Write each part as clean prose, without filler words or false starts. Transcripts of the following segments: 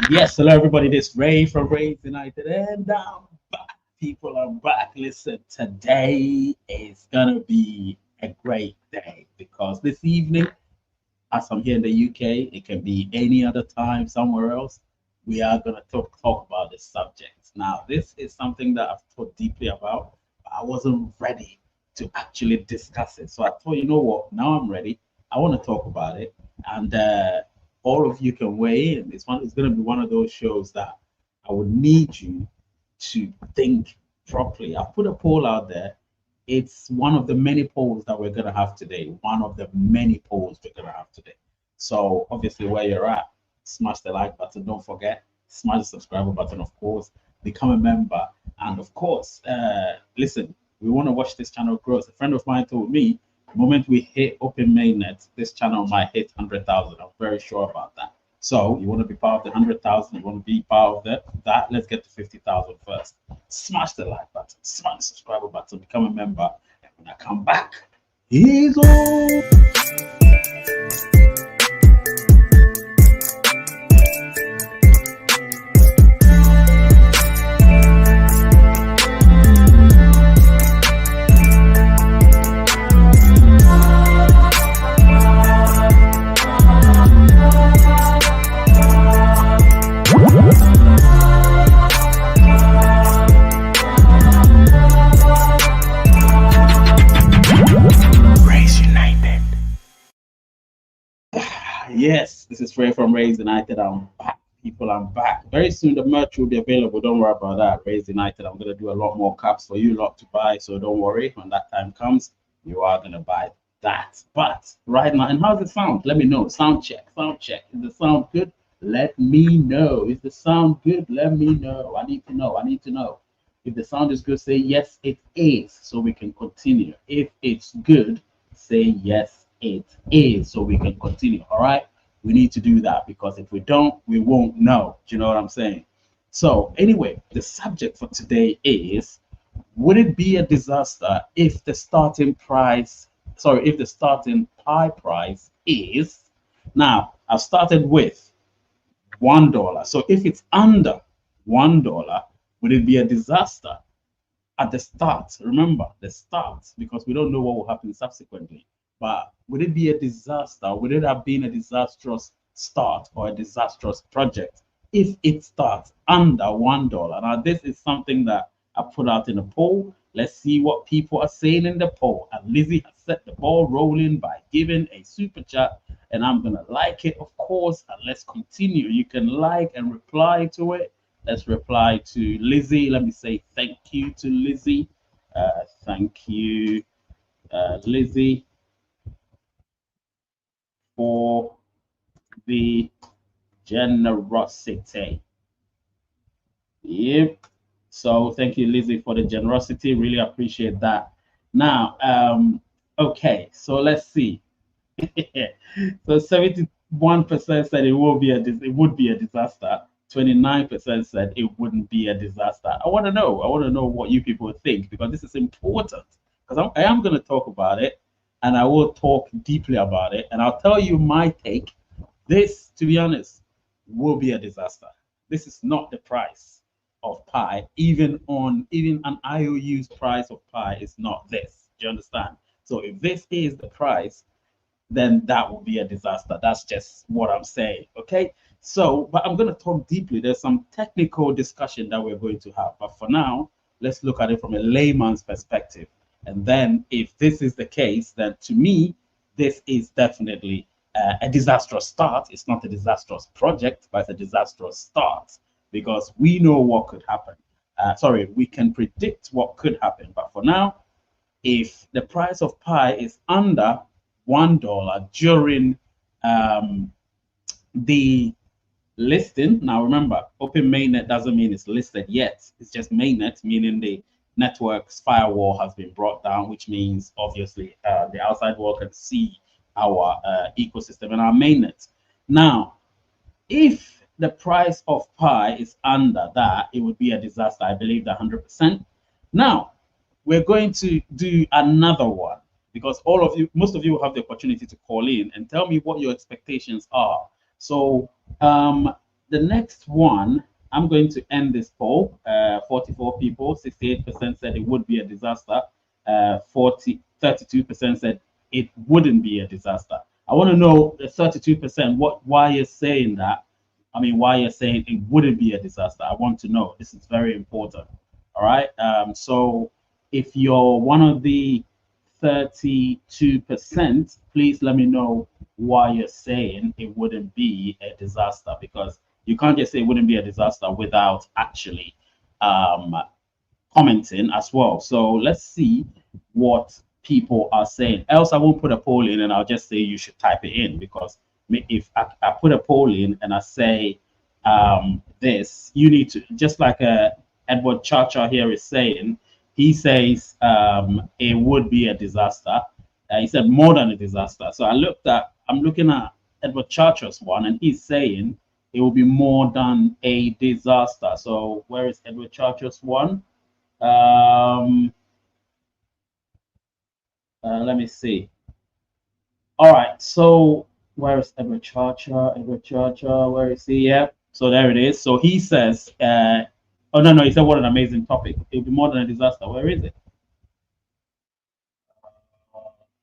Yes, hello everybody. This Ray from Rays United, and I'm back. People, I'm back. Listen, today is gonna be a great day because this evening, as I'm here in the UK, it can be any other time somewhere else. We are gonna talk about this subject. Now, this is something that I've thought deeply about, but I wasn't ready to actually discuss it. So I thought, you know what? Now I'm ready. I want to talk about it, and all of you can weigh in. It's going to be one of those shows that I would need you to think properly. I've put a poll out there. It's one of the many polls that we're going to have today. One of the many polls we're going to have today. So obviously, where you're at, smash the like button. Don't forget, smash the subscribe button. Of course, become a member, and of course, listen. We want to watch this channel grow. A friend of mine told me the moment we hit open mainnet, this channel might hit 100,000. I'm very sure about that. So you want to be part of the 100,000, you want to be part of that. Let's get to 50,000 first. Smash the like button, smash the subscribe button, become a member. And when I come back, he's on. Yes, this is Ray from Rays United. I'm back, people. I'm back. Very soon the merch will be available. Don't worry about that. Rays United. I'm gonna do a lot more caps for you lot to buy. So don't worry. When that time comes, you are gonna buy that. But right now, and how does it sound? Let me know. Sound check. Sound check. Is the sound good? Let me know. Is the sound good? Let me know. I need to know. I need to know. If the sound is good, say yes, it is, so we can continue. If it's good, say yes, it is, so we can continue. All right. We need to do that because if we don't, we won't know. Do you know what I'm saying? So anyway, the subject for today is, would it be a disaster if the starting pie price is, now I've started with $1. So if it's under $1, would it be a disaster at the start? Remember the start, because we don't know what will happen subsequently. But would it be a disaster? Would it have been a disastrous start or a disastrous project if it starts under $1? Now, this is something that I put out in a poll. Let's see what people are saying in the poll. And Lizzie has set the ball rolling by giving a super chat, and I'm gonna like it, of course. And let's continue. You can like and reply to it. Let's reply to Lizzie. Let me say thank you to Lizzie. Thank you, Lizzie, for the generosity. Yep. So thank you, Lizzie, for the generosity. Really appreciate that. Now, okay, so let's see. So 71% said it would be a disaster. 29% said it wouldn't be a disaster. I want to know what you people think, because this is important. Because I am going to talk about it, and I will talk deeply about it, and I'll tell you my take. This, to be honest, will be a disaster. This is not the price of pi. Even an IOU's price of pi is not this. Do you understand? So if this is the price, then that will be a disaster. That's just what I'm saying. Okay. So, but I'm going to talk deeply. There's some technical discussion that we're going to have. But for now, let's look at it from a layman's perspective. And then if this is the case, then to me, this is definitely a disastrous start. It's not a disastrous project, but it's a disastrous start, because we know what could happen. We can predict what could happen. But for now, if the price of pi is under $1 during the listing. Now remember, open mainnet doesn't mean it's listed yet. It's just mainnet, meaning the network's firewall has been brought down, which means obviously the outside world can see our ecosystem and our mainnet. Now, if the price of pi is under that, it would be a disaster. I believe that 100%. Now, we're going to do another one, because most of you will have the opportunity to call in and tell me what your expectations are. So the next one, I'm going to end this poll. 44 people, 68% said it would be a disaster. 32% said it wouldn't be a disaster. I want to know the 32% why you're saying that. I mean, why you're saying it wouldn't be a disaster. I want to know. This is very important. All right. So if you're one of the 32%, please let me know why you're saying it wouldn't be a disaster, because you can't just say it wouldn't be a disaster without actually commenting as well. So let's see what people are saying. Else I won't put a poll in and I'll just say you should type it in, because if I put a poll in and I say this, you need to, just like Edward Chacha here is saying, he says it would be a disaster. He said more than a disaster. So I'm looking at Edward Chacha's one, and he's saying it will be more than a disaster. So where is Edward Chacha's one? Let me see. All right, so where is Edward Chacha? Edward Chacha, where is he? Yeah, so there it is. So he says, oh no, he said what an amazing topic. It'll be more than a disaster. Where is it?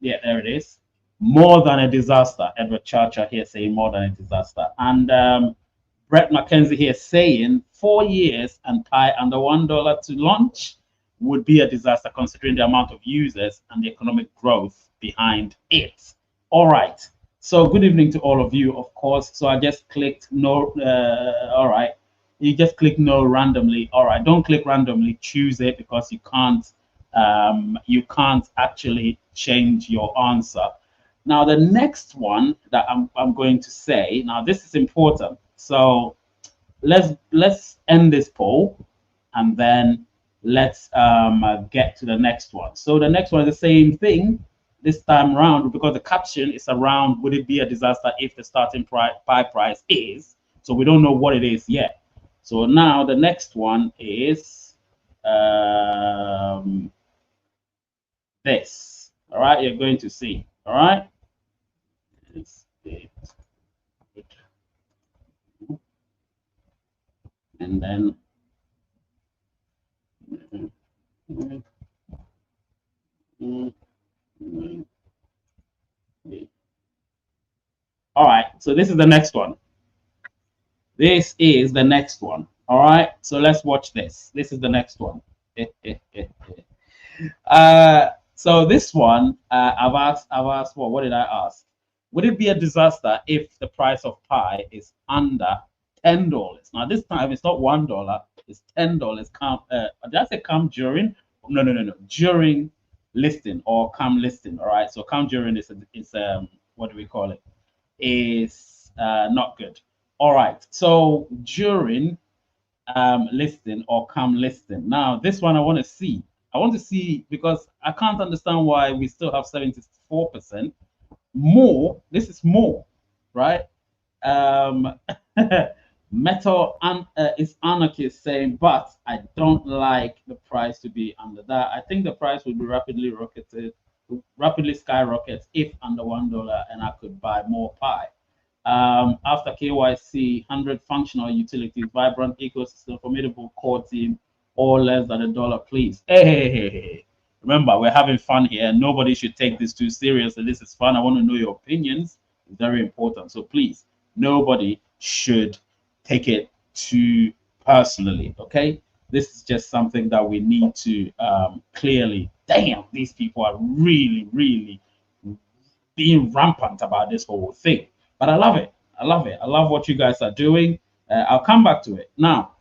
Yeah, there it is. More than a disaster. Edward Chacha here saying more than a disaster. And Brett McKenzie here saying 4 years and Pi under $1 to launch would be a disaster considering the amount of users and the economic growth behind it. All right. So good evening to all of you, of course. So I just clicked no. All right. You just click no randomly. All right. Don't click randomly. Choose it, because you can't actually change your answer. Now, the next one that I'm going to say, now this is important. So let's end this poll, and then let's get to the next one. So the next one is the same thing this time around, because the caption is around, would it be a disaster if the starting buy price is? So we don't know what it is yet. So now the next one is this. All right, you're going to see. All right. And then all right, so this is the next one. This is the next one. All right, so let's watch this. This is the next one. So this one, I've asked, well, what did I ask? Would it be a disaster if the price of Pi is under $10? Now this time it's not $1, it's $10. Did I say come during? No. During listing or come listing. All right. So come during is what do we call it? Is not good. All right. So during listing or come listing. Now this one I want to see. I want to see, because I can't understand why we still have 74% more. This is more, right? Metal is anarchist saying, but I don't like the price to be under that. I think the price would be rapidly skyrockets if under $1, and I could buy more Pi. After KYC, 100 functional utilities, vibrant ecosystem, formidable core team, all less than $1, please. Hey. Remember, we're having fun here. Nobody should take this too seriously. This is fun. I want to know your opinions. It's very important. So please, nobody should take it too personally, okay? This is just something that we need to clearly, damn, these people are really, really being rampant about this whole thing. But I love it. I love it. I love what you guys are doing. I'll come back to it. Now,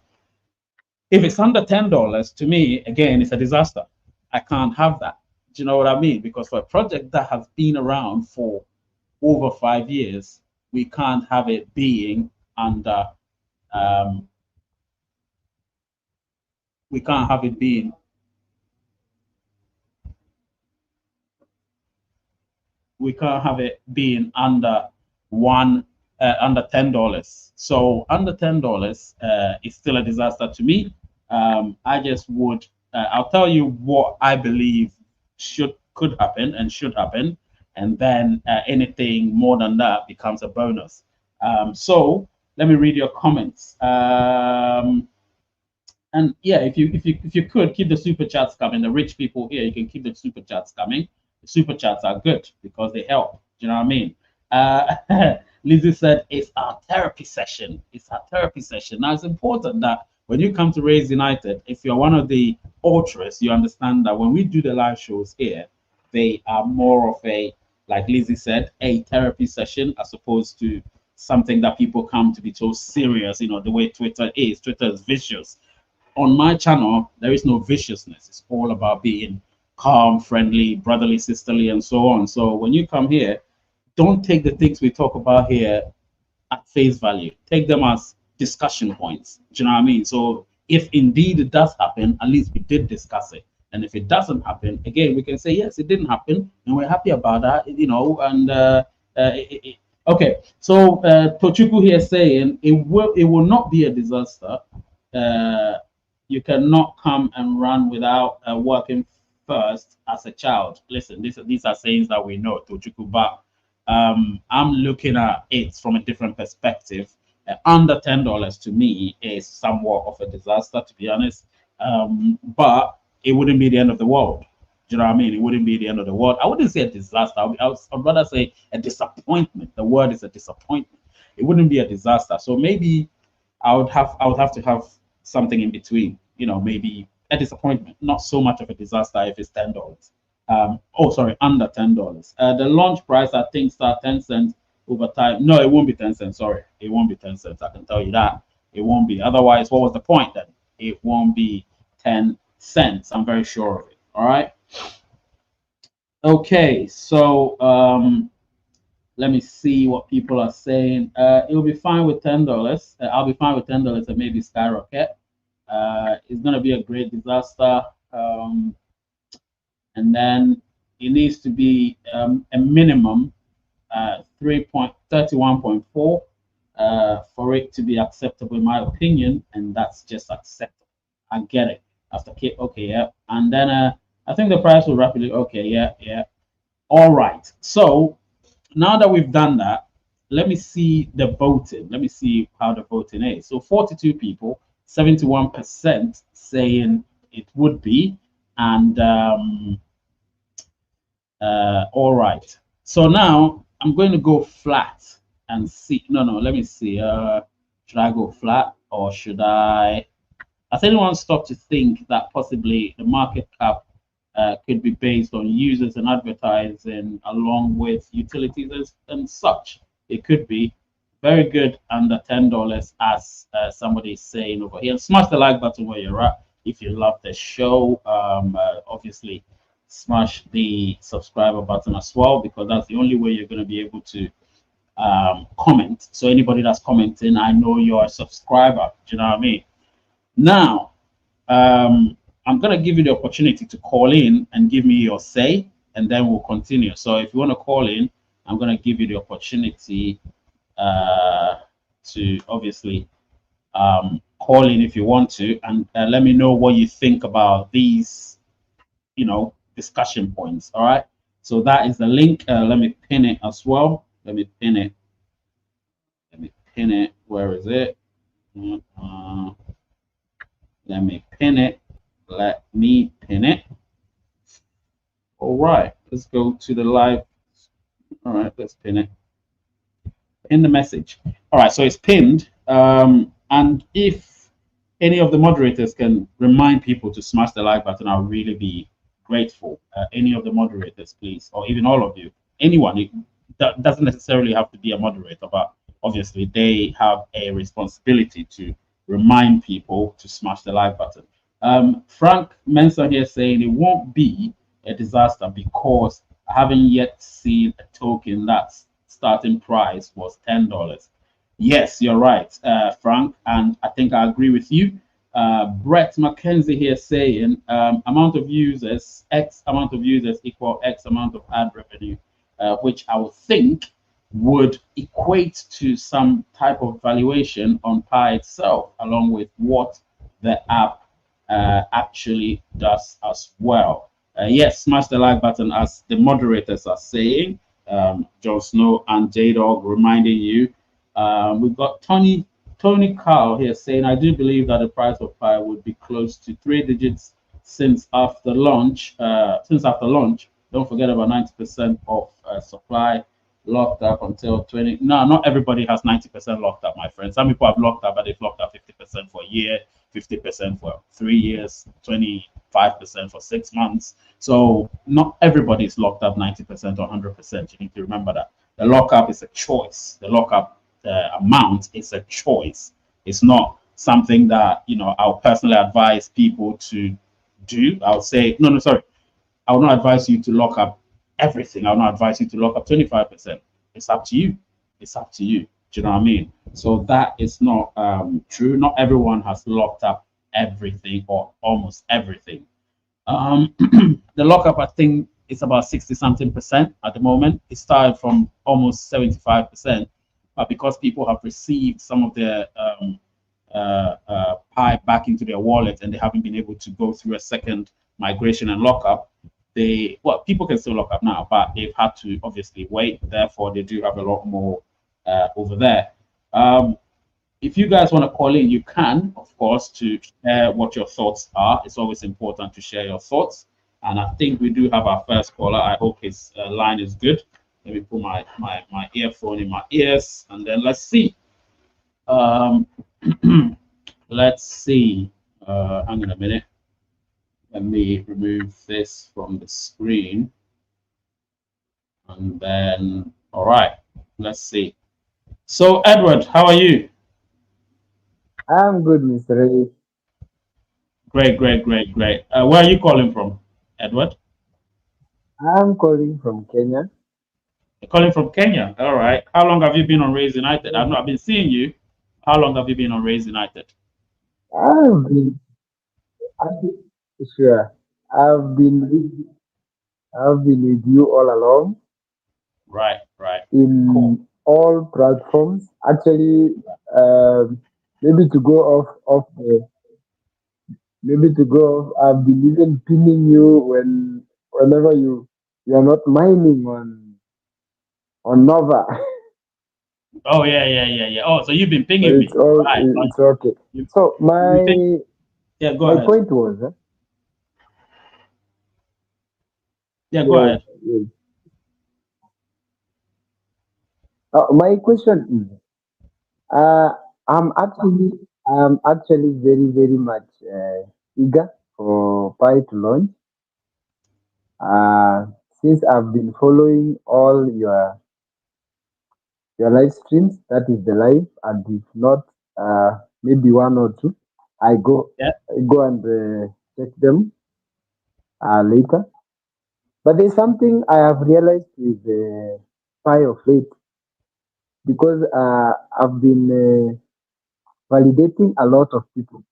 if it's under $10, to me, again, it's a disaster. I can't have that. Do you know what I mean? Because for a project that has been around for over 5 years, we can't have it being under we can't have it being under under $10. So under $10 is still a disaster to me. I just would I'll tell you what I believe could happen and should happen, and then anything more than that becomes a bonus. So Let me read your comments. And yeah, if you could keep the super chats coming, the rich people here, you can keep the super chats coming. The super chats are good because they help. Do you know what I mean? Lizzie said it's our therapy session. It's our therapy session. Now it's important that when you come to Raise United, if you're one of the ultras, you understand that when we do the live shows here, they are more of a, like Lizzie said, a therapy session as opposed to something that people come to be so serious. You know, the way Twitter is. Twitter is vicious. On my channel, there is no viciousness. It's all about being calm, friendly, brotherly, sisterly, and so on. So when you come here, don't take the things we talk about here at face value. Take them as discussion points. Do you know what I mean? So if indeed it does happen, at least we did discuss it. And if it doesn't happen, again, we can say, yes, it didn't happen, and we're happy about that, you know, and okay. So Tochukwu here saying it will not be a disaster. You cannot come and run without working first as a child. Listen, these are sayings that we know, Tochukwu, but I'm looking at it from a different perspective. Under $10 to me is somewhat of a disaster, to be honest. But it wouldn't be the end of the world. Do you know what I mean? It wouldn't be the end of the world. I wouldn't say a disaster. I'd rather say a disappointment. The word is a disappointment. It wouldn't be a disaster. So maybe I would have to have something in between, you know, maybe a disappointment, not so much of a disaster if it's $10. Oh, sorry, under $10. The launch price, I think, start 10 cents over time. No, it won't be 10 cents. Sorry, it won't be 10 cents. I can tell you that it won't be. Otherwise, what was the point then? It won't be 10 cents. I'm very sure of it. All right. Okay, so let me see what people are saying. It'll be fine with $10. I'll be fine with $10 and maybe skyrocket. It's going to be a great disaster. And then it needs to be a minimum 3.31.4 for it to be acceptable, in my opinion. And that's just acceptable. I get it. After okay, yeah. And then I think the price will rapidly, okay, yeah. All right. So now that we've done that, let me see the voting. Let me see how the voting is. So 42 people, 71% saying it would be. And all right. So now I'm going to go flat and see. No, let me see. Should I go flat or should I? Has anyone stopped to think that possibly the market cap could be based on users and advertising along with utilities and such? It could be very good under $10, as somebody is saying over here. Smash the like button where you're at if you love the show. Obviously, smash the subscriber button as well, because that's the only way you're going to be able to comment. So anybody that's commenting, I know you're a subscriber. Do you know what I mean? Now, I'm going to give you the opportunity to call in and give me your say, and then we'll continue. So if you want to call in, I'm going to give you the opportunity to obviously call in if you want to, and let me know what you think about these, you know, discussion points. All right. So that is the link. Let me pin it as well. Let me pin it. Where is it? Let me pin it. Let me pin it. All right, let's go to the live. All right, let's pin it. Pin the message. All right, so it's pinned. And if any of the moderators can remind people to smash the like button, I'll really be grateful. Any of the moderators, please, or even all of you. Anyone. It doesn't necessarily have to be a moderator, but obviously they have a responsibility to remind people to smash the like button. Frank Mensah here saying it won't be a disaster because I haven't yet seen a token that's starting price was $10. Yes, you're right, Frank, and I think I agree with you. Brett McKenzie here saying amount of users, X amount of users equal X amount of ad revenue, which I would think would equate to some type of valuation on Pi itself, along with what the app actually does as well. Yes, smash the like button, as the moderators are saying. Jon Snow and J-Dog reminding you. We've got Tony Carl here saying, I do believe that the price of Pi would be close to three digits since after launch. Don't forget about 90% of supply locked up until 20. No, not everybody has 90% locked up, my friend. Some people have locked up, but they've locked up 50% for a year, 50% for 3 years, 25% for 6 months. So not everybody is locked up 90% or 100%. You need to remember that. The lockup is a choice. The lockup amount is a choice. It's not something that I'll personally advise people to do. I'll say no, no, sorry. I will not advise you to lock up everything. I will not advise you to lock up 25%. It's up to you. It's up to you. Do you know what I mean? So that is not true. Not everyone has locked up everything or almost everything. The lockup, I think, is about 60 something percent at the moment. It started from almost 75%, but because people have received some of their Pi back into their wallet and they haven't been able to go through a second migration and lockup, people can still lock up now, but they've had to obviously wait. Therefore, they do have a lot more over there. If you guys want to call in, you can, of course, to share what your thoughts are. It's always important to share your thoughts. And I think we do have our first caller. I hope his line is good. Let me put my earphone in my ears, and then let's see. Let's see. Hang on a minute. Let me remove this from the screen. And then, all right, let's see. So, Edward, how are you? I'm good, Mr. Ray. Great, great, great, great. Where are you calling from, Edward? I'm calling from Kenya. You're calling from Kenya. All right. How long have you been on Rays United? Yes. I've been seeing you. How long have you been on Rays United? I've been, I've been sure. I've been with, I've been with you all along Right, right. Cool. in all platforms. Actually, um, maybe to go maybe to go off, I've been even pinning you whenever you're not mining on Nova. Oh yeah, yeah, yeah, yeah. Oh, so you've been So pinging me, right? Right. it's okay. You, So you think? Yeah, go my ahead. point was, Yeah, go yes, ahead. yes. My question is, uh, I'm actually very very much eager for Pi to launch. Uh, since I've been following all your live streams, that is the live, and if not, maybe one or two, Yeah, I go and check them later. But there's something I have realized with Pi of late because I've been validating a lot of people.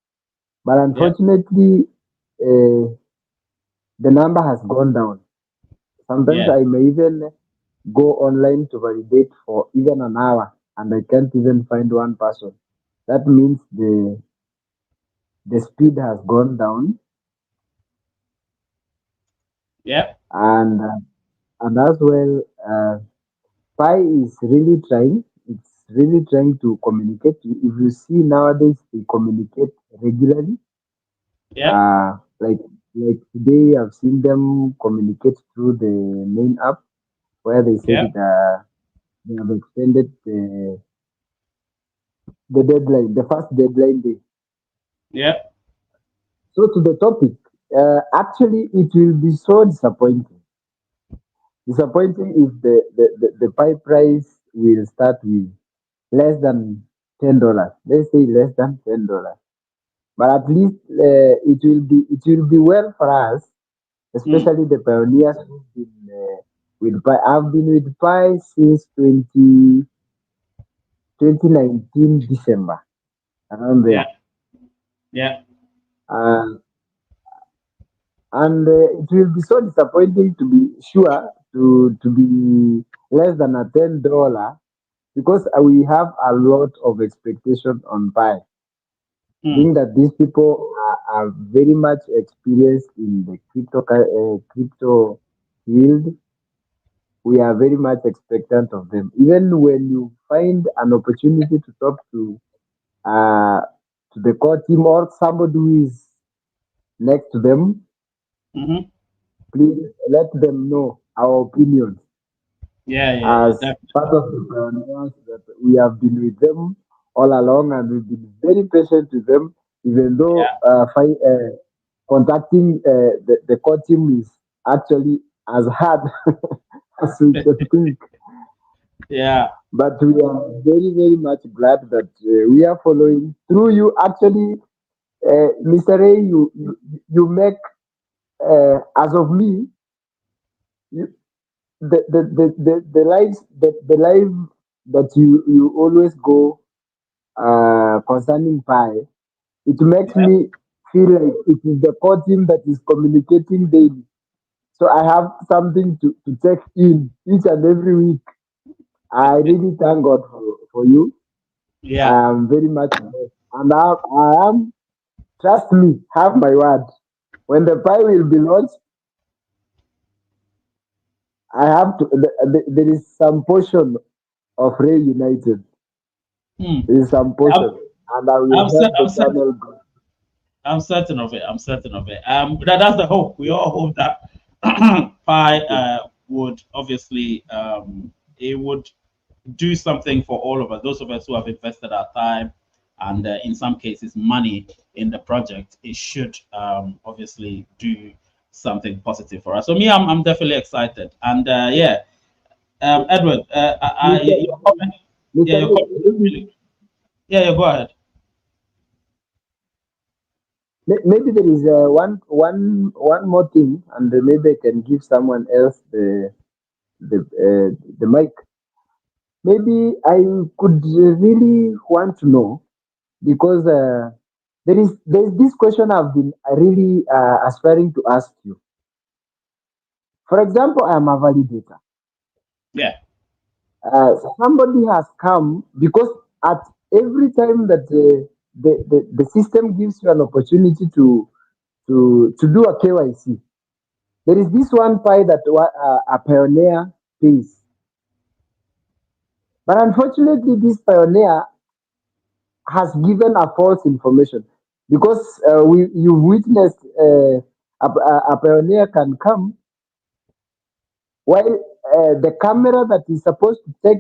But yeah, unfortunately, uh, the number has gone down. Sometimes yeah, I may even go online to validate for even an hour and I can't even find one person. That means the speed has gone down yeah, and as well, Pi is really trying. It's really trying to communicate. If you see nowadays, they communicate regularly. yeah, Like today, I've seen them communicate through the main app where they said yeah, that they have extended the deadline, the first deadline day. yeah, So to the topic, actually, it will be so disappointing. Disappointing if the Pi price will start with less than $10. Let's say less than $10. But at least it will be well for us, mm, especially the pioneers who've been with Pi. I've been with Pi since 2019 December, around yeah, there. yeah, And it will be so disappointing to be sure to be less than a $10 because we have a lot of expectation on Pi. mm, Being that these people are very much experienced in the crypto field, we are very much expectant of them. Even when you find an opportunity to talk uh, to the core team or somebody who is next to them, Hmm. please let them know our opinions Yeah, as part definitely. of the pioneers that we have been with them all along and we've been very patient with them, even though Yeah, contacting the core team is actually as hard as we can think. yeah, But we are very, very much glad that we are following through you. Actually, Mr. Ray, you make, as of me, you, the lives the life that you always go concerning Pi, it makes yeah. me feel like it is the core team that is communicating daily. So I have something to take in each and every week. I really thank God for you. Yeah. I am very much blessed. And I am, trust me, have my word. When the Pi will be launched, I have to, there is some portion of Ray United. Hmm. There is some I'm, portion. And I will I'm, cer- help the I'm, cer- channel grow. I'm certain of it. I'm certain of it. That's the hope. We all hope that Pi would obviously it would do something for all of us. Those of us who have invested our time and in some cases money in the project, it should obviously do something positive for us. So me, I'm definitely excited. And yeah, Edward, Mr. your comment, yeah, Mr. your Ray, comment was really, yeah, go ahead. maybe there is one more thing, and maybe I can give someone else the mic. Maybe I could really want to know because there is this question I've been really aspiring to ask you. For example, I am a validator. Yeah, Somebody has come because at every time that the system gives you an opportunity to do a KYC, there is this one pie that a pioneer pays. But unfortunately, this pioneer has given a false information because you witnessed a pioneer can come while the camera that is supposed to take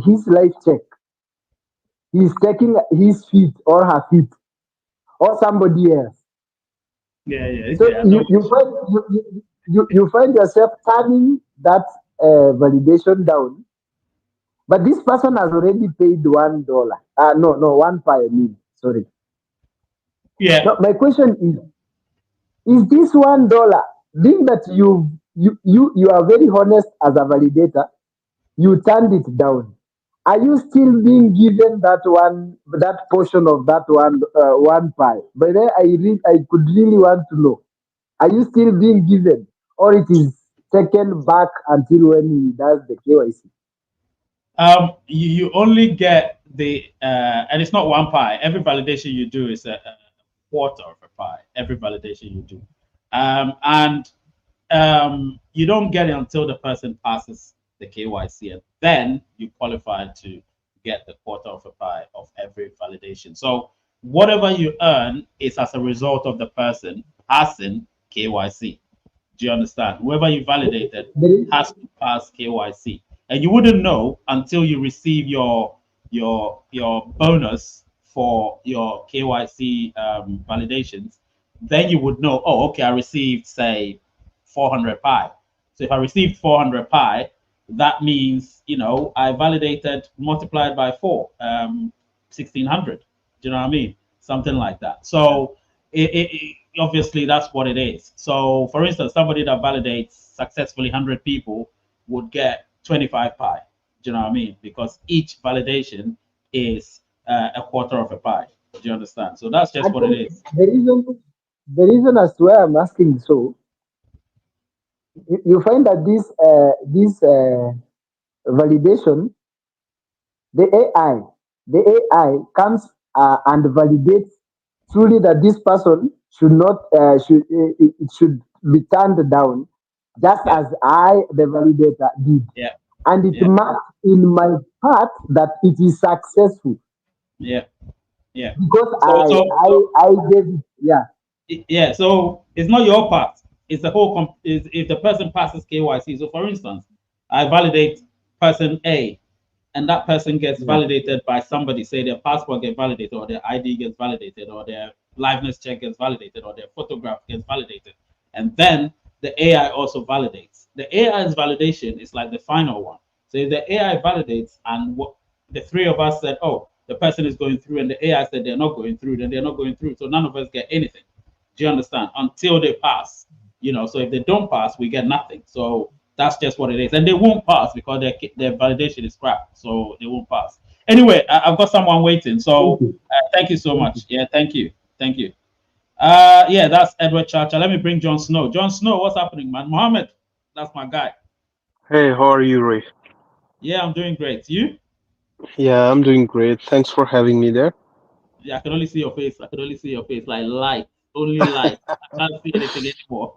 his life check, he's taking his feet or her feet or somebody else. So yeah. I know. you find yourself turning that validation down. But this person has already paid $1. No, one pi. I mean, sorry. Yeah. Now my question is this $1 being that you are very honest as a validator, you turned it down. Are you still being given that portion of that one pi? But then I could really want to know. Are you still being given, or it is taken back until when he does the KYC? You only get and it's not one pi. Every validation you do is a quarter of a pi. Every validation you do, and you don't get it until the person passes the KYC, and then you qualify to get the quarter of a pi of every validation. So whatever you earn is as a result of the person passing KYC. Do you understand? Whoever you validated There is, has to pass KYC, and you wouldn't know until you receive your bonus for your KYC validations. Then you would know. Oh, okay, I received say 400 pi. So if I received 400 pi, that means I validated multiplied by four, 1600. Do you know what I mean? Something like that. So obviously that's what it is. So for instance, somebody that validates successfully 100 people would get 25 pi. Do you know what I mean? Because each validation is a quarter of a pi. Do you understand? So that's just what it actually, is. the reason as to why I'm asking so, you find that this validation, the AI, the AI comes and validates truly that this person should not it should be turned down just Yeah. as I, the validator, did. Yeah. And it Yeah. marked in my part that it is successful Yeah. Yeah. because So so so I gave it. Yeah, yeah, so it's not your part. It's the whole is if the person passes KYC. So for instance, I validate person A and that person gets yeah, validated by somebody, say their passport gets validated or their ID gets validated or their liveness check gets validated or their photograph gets validated. And then the AI also validates. The AI's validation is like the final one. So if the AI validates and what the three of us said, oh, the person is going through, and the AI said they're not going through, then they're not going through. So none of us get anything. Do you understand? Until they pass, So if they don't pass, we get nothing. So that's just what it is, and they won't pass because their validation is crap. So they won't pass. Anyway, I've got someone waiting. thank So you, thank you so thank you. much. Yeah, thank you. Yeah, that's Edward Chacha. Let me bring John Snow. John Snow, what's happening, man? Mohammed, that's my guy. Hey, how are you, Ray? Yeah, I'm doing great. You? Yeah, I'm doing great. Thanks for having me there. Yeah, I can only see your face. I can only see your face like light, only light. I can't see anything anymore.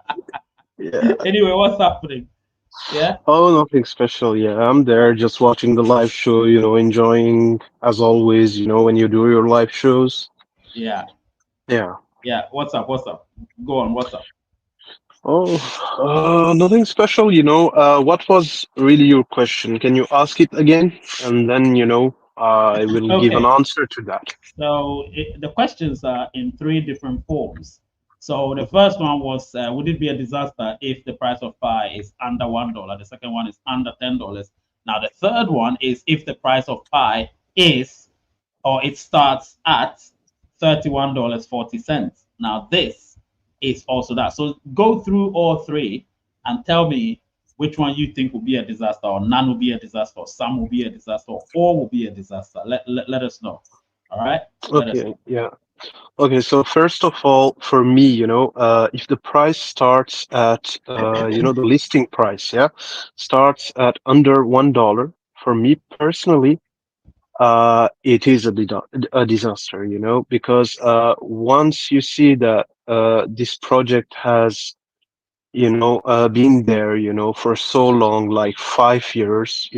Yeah. Anyway, what's happening? Yeah, Oh, nothing special. Yeah, I'm there just watching the live show, enjoying as always, when you do your live shows. yeah, Yeah. yeah. What's up? What's up? Go on. What's up? Oh, nothing special, What was really your question? Can you ask it again? And then, I will give an Okay. answer to that. So the questions are in three different forms. So the first one was, would it be a disaster if the price of pi is under $1? The second one is under $10. Now the third one is if the price of pi is or it starts at $31.40. Now this is also that. So go through all three and tell me which one you think will be a disaster, or none will be a disaster, or some will be a disaster, or all will be a disaster. Let us know. All right. Let us Okay, know. yeah. Okay, so first of all, for me, if the price starts at, the listing price, yeah, starts at under $1, for me personally, it is a disaster, because once you see that this project has, been there, for so long, like 5 years,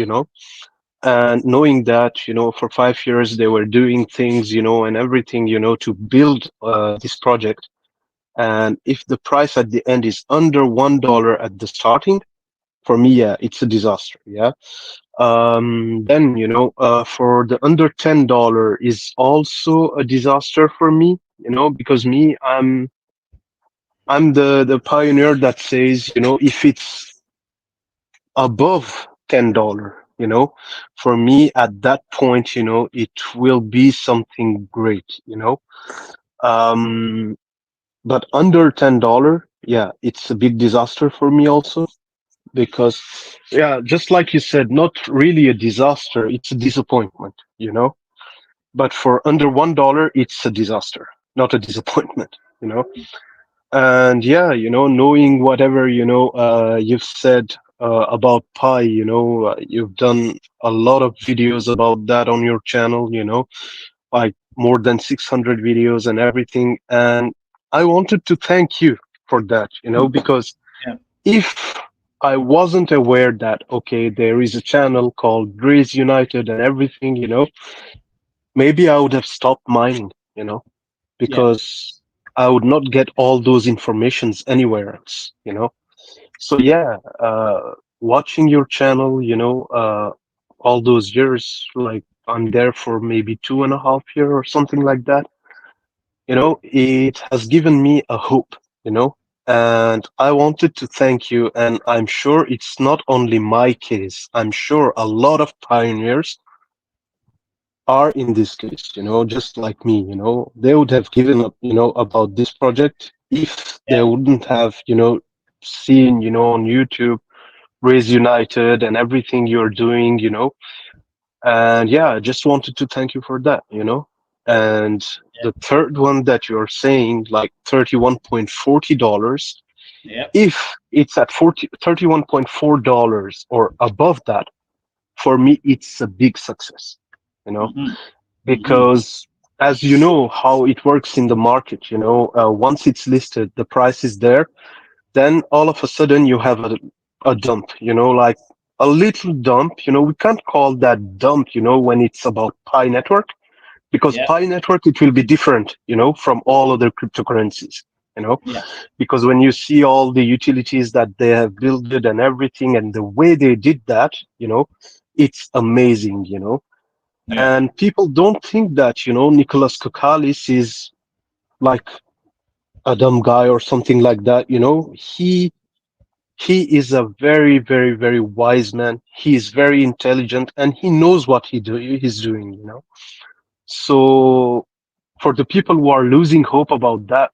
and knowing that for 5 years they were doing things and everything to build this project, and if the price at the end is under $1 at the starting, for me, yeah, it's a disaster. Yeah. Then for the under $10 is also a disaster for me, because me, I'm the pioneer that says, if it's above $10, for me at that point, it will be something great, Um, but under $10, yeah, it's a big disaster for me also, because, yeah, just like you said, not really a disaster, it's a disappointment, But for under $1, it's a disaster, not a disappointment, And yeah, knowing whatever, you've said about Pi, you've done a lot of videos about that on your channel, like more than 600 videos and everything. And I wanted to thank you for that, because Yeah. if I wasn't aware that, okay, there is a channel called Rays United and everything, maybe I would have stopped mining, Yeah. because I would not get all those informations anywhere else, So yeah, watching your channel, all those years, like I'm there for maybe 2.5 years or something like that, it has given me a hope, and I wanted to thank you. And I'm sure it's not only my case. I'm sure a lot of pioneers are in this case, just like me, they would have given up, about this project if they Yeah. wouldn't have, seen, on YouTube, Raise United and everything you're doing, And yeah, I just wanted to thank you for that, And Yeah. the third one that you're saying, like $31.40, Yeah. if it's at $31.4 or above that, for me, it's a big success, Mm-hmm. Mm-hmm. because as you know how it works in the market, once it's listed, the price is there, then all of a sudden you have a a dump, like a little dump. We can't call that dump, when it's about Pi Network, because Yeah, Pi Network, it will be different, from all other cryptocurrencies, you know, yeah, because when you see all the utilities that they have built it and everything and the way they did that, it's amazing, yeah, and people don't think that, Nicholas Kokalis is like a dumb guy or something like that, he is a very, very, very wise man. He is very intelligent and he knows what he's doing, So for the people who are losing hope about that,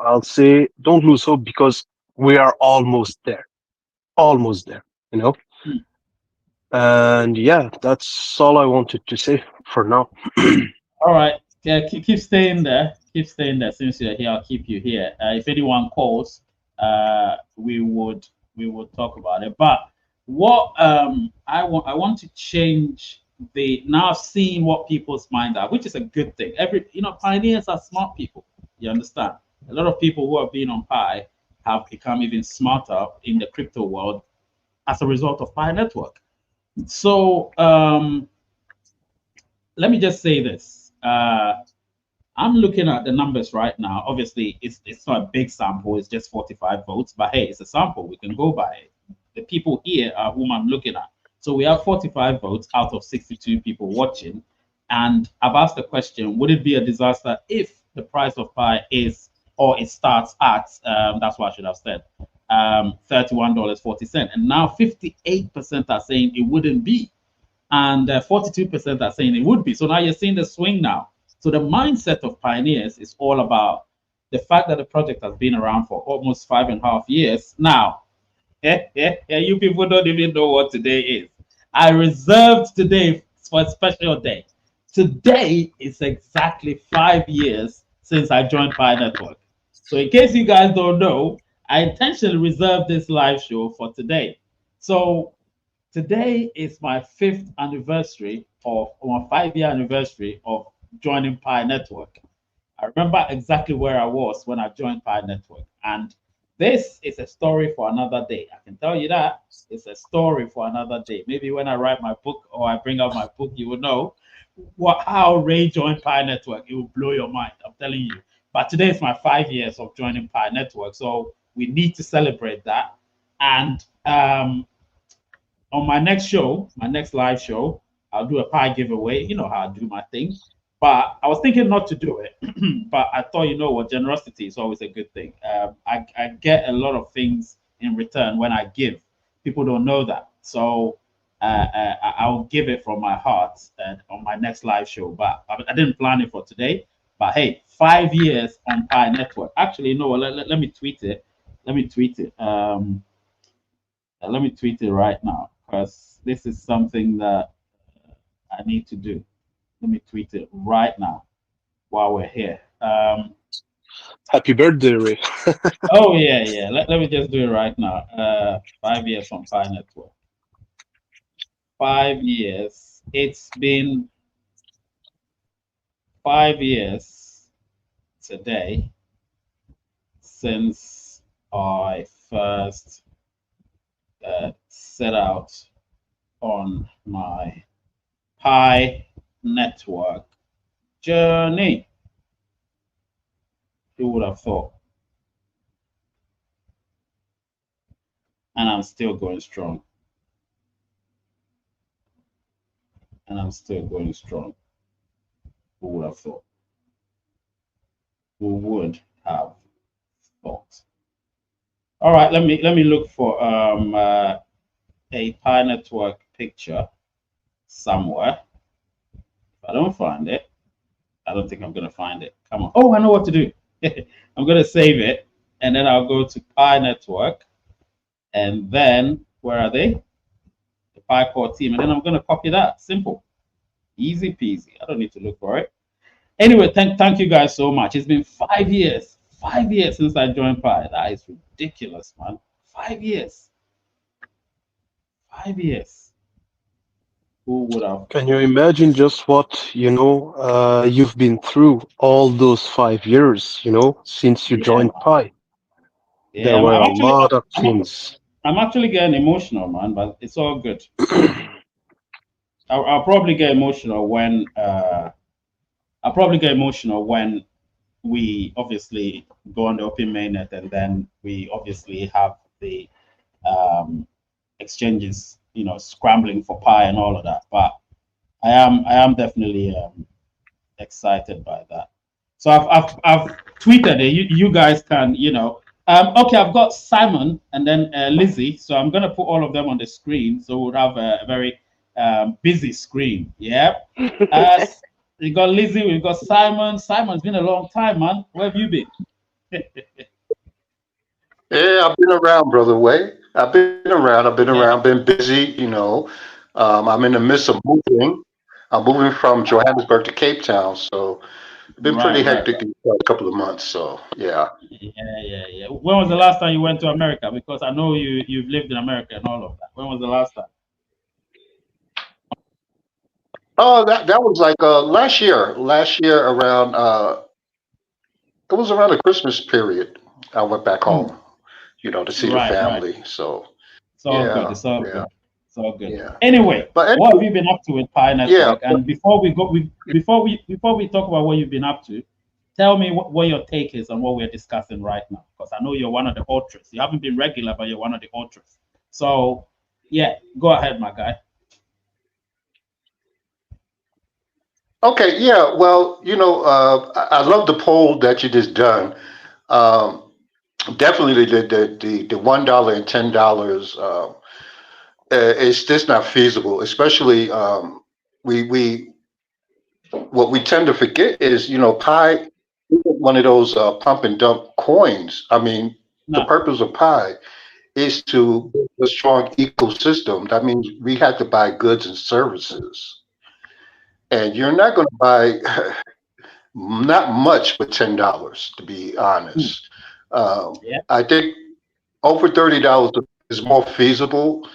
I'll say don't lose hope because we are almost there, you know. Hmm. And yeah, that's all I wanted to say for now. All right. Yeah, keep staying there. Keep staying there. Since you're here, I'll keep you here. If anyone calls, we would talk about it. But what I want to change the now seeing what people's minds are, which is a good thing. Pioneers are smart people. You understand? A lot of people who have been on Pi have become even smarter in the crypto world as a result of Pi Network. So let me just say this. I'm looking at the numbers right now. Obviously, it's not a big sample. It's just 45 votes, but hey, it's a sample. We can go by it. The people here are whom I'm looking at. So we have 45 votes out of 62 people watching, and I've asked the question: would it be a disaster if the price of Pi is or it starts at that's what I should have said $31.40, and now 58% are saying it wouldn't be and 42% are saying it would be. So now you're seeing the swing now. So the mindset of pioneers is all about the fact that the project has been around for almost 5.5 years. Now, you people don't even know what today is. I reserved today for a special day. Today is exactly 5 years since I joined Pi Network. So in case you guys don't know, I intentionally reserved this live show for today. So today is my fifth anniversary of or my 5 year anniversary of joining Pi Network. I remember exactly where I was when I joined Pi Network. And this is a story for another day. I can tell you that. It's a story for another day. Maybe when I write my book or I bring out my book, you will know how Ray joined Pi Network. It will blow your mind. I'm telling you. But today is my 5 years of joining Pi Network. So we need to celebrate that. And on my next show, my next live show, I'll do a pie giveaway. You know how I do my thing. But I was thinking not to do it. But I thought, you know what, generosity is always a good thing. I get a lot of things in return when I give. People don't know that. So I'll give it from my heart on my next live show. But I didn't plan it for today. But hey, 5 years on Pi Network. Actually, no, let me tweet it. Let me tweet it. Let me tweet it right now because this is something that I need to do. Let me tweet it right now while we're here. Happy birthday, Ray. Oh yeah, yeah. Let me just do it right now. 5 years on Pi Network. 5 years. It's been 5 years today since I first set out on my Pi Network journey. Who would have thought? And I'm still going strong. And I'm still going strong. Who would have thought? Who would have thought? All right, let me look for a Pi Network picture somewhere. If I don't find it, I don't think I'm gonna find it. Come on. Oh, I know what to do. I'm gonna save it, and then I'll go to Pi Network, and then where are they? The Pi Core team, and then I'm gonna copy that. Simple, easy peasy. I don't need to look for it. Anyway, thank you guys so much. It's been 5 years, 5 years since I joined Pi. That is ridiculous, man. 5 years, 5 years. Who would have? Can you imagine just what, you've been through all those 5 years, since you Yeah, joined Pi? There yeah. were I'm a actually, lot of I'm, things. I'm actually getting emotional, man, but it's all good. I'll probably get emotional when we obviously go on the open mainnet, and then we obviously have the um, exchanges, scrambling for pie and all of that. But I am definitely excited by that. So I've tweeted it. You guys can, okay, I've got Simon and then Lizzie. So I'm gonna put all of them on the screen. So we'll have a very busy screen. Yeah. Uh, we got Lizzie. We've got Simon. Simon's been a long time, man. Where have you been? Yeah, I've been around, brother Way. I've been around. I've been around. Yeah. Been busy. I'm in the midst of moving. I'm moving from Johannesburg to Cape Town, so it's been Right. pretty Right. hectic these past couple of months. So yeah. Yeah. When was the last time you went to America? Because I know you've lived in America and all of that. When was the last time? Oh, that was like last year. Last year around it was around the Christmas period. I went back Hmm. home, to see the Right. family. So It's all good. yeah, It's all yeah, good. It's all good. yeah. Anyway, But what have anyway, you been up to with Pi yeah. Network? And before we talk about what you've been up to, tell me what your take is on what we're discussing right now. Because I know you're one of the authors. You haven't been regular, but you're one of the authors. So yeah, go ahead, my guy. Okay, yeah. Well, I love the poll that you just done. Um, Definitely the $1 and $10. It's just not feasible. Especially we what we tend to forget is Pi isn't one of those pump and dump coins. I mean, the No. purpose of Pi is to build a strong ecosystem. That means we have to buy goods and services, and you're not going to buy not much for $10, to be Hmm. honest. Yeah. I think over $30 is more feasible.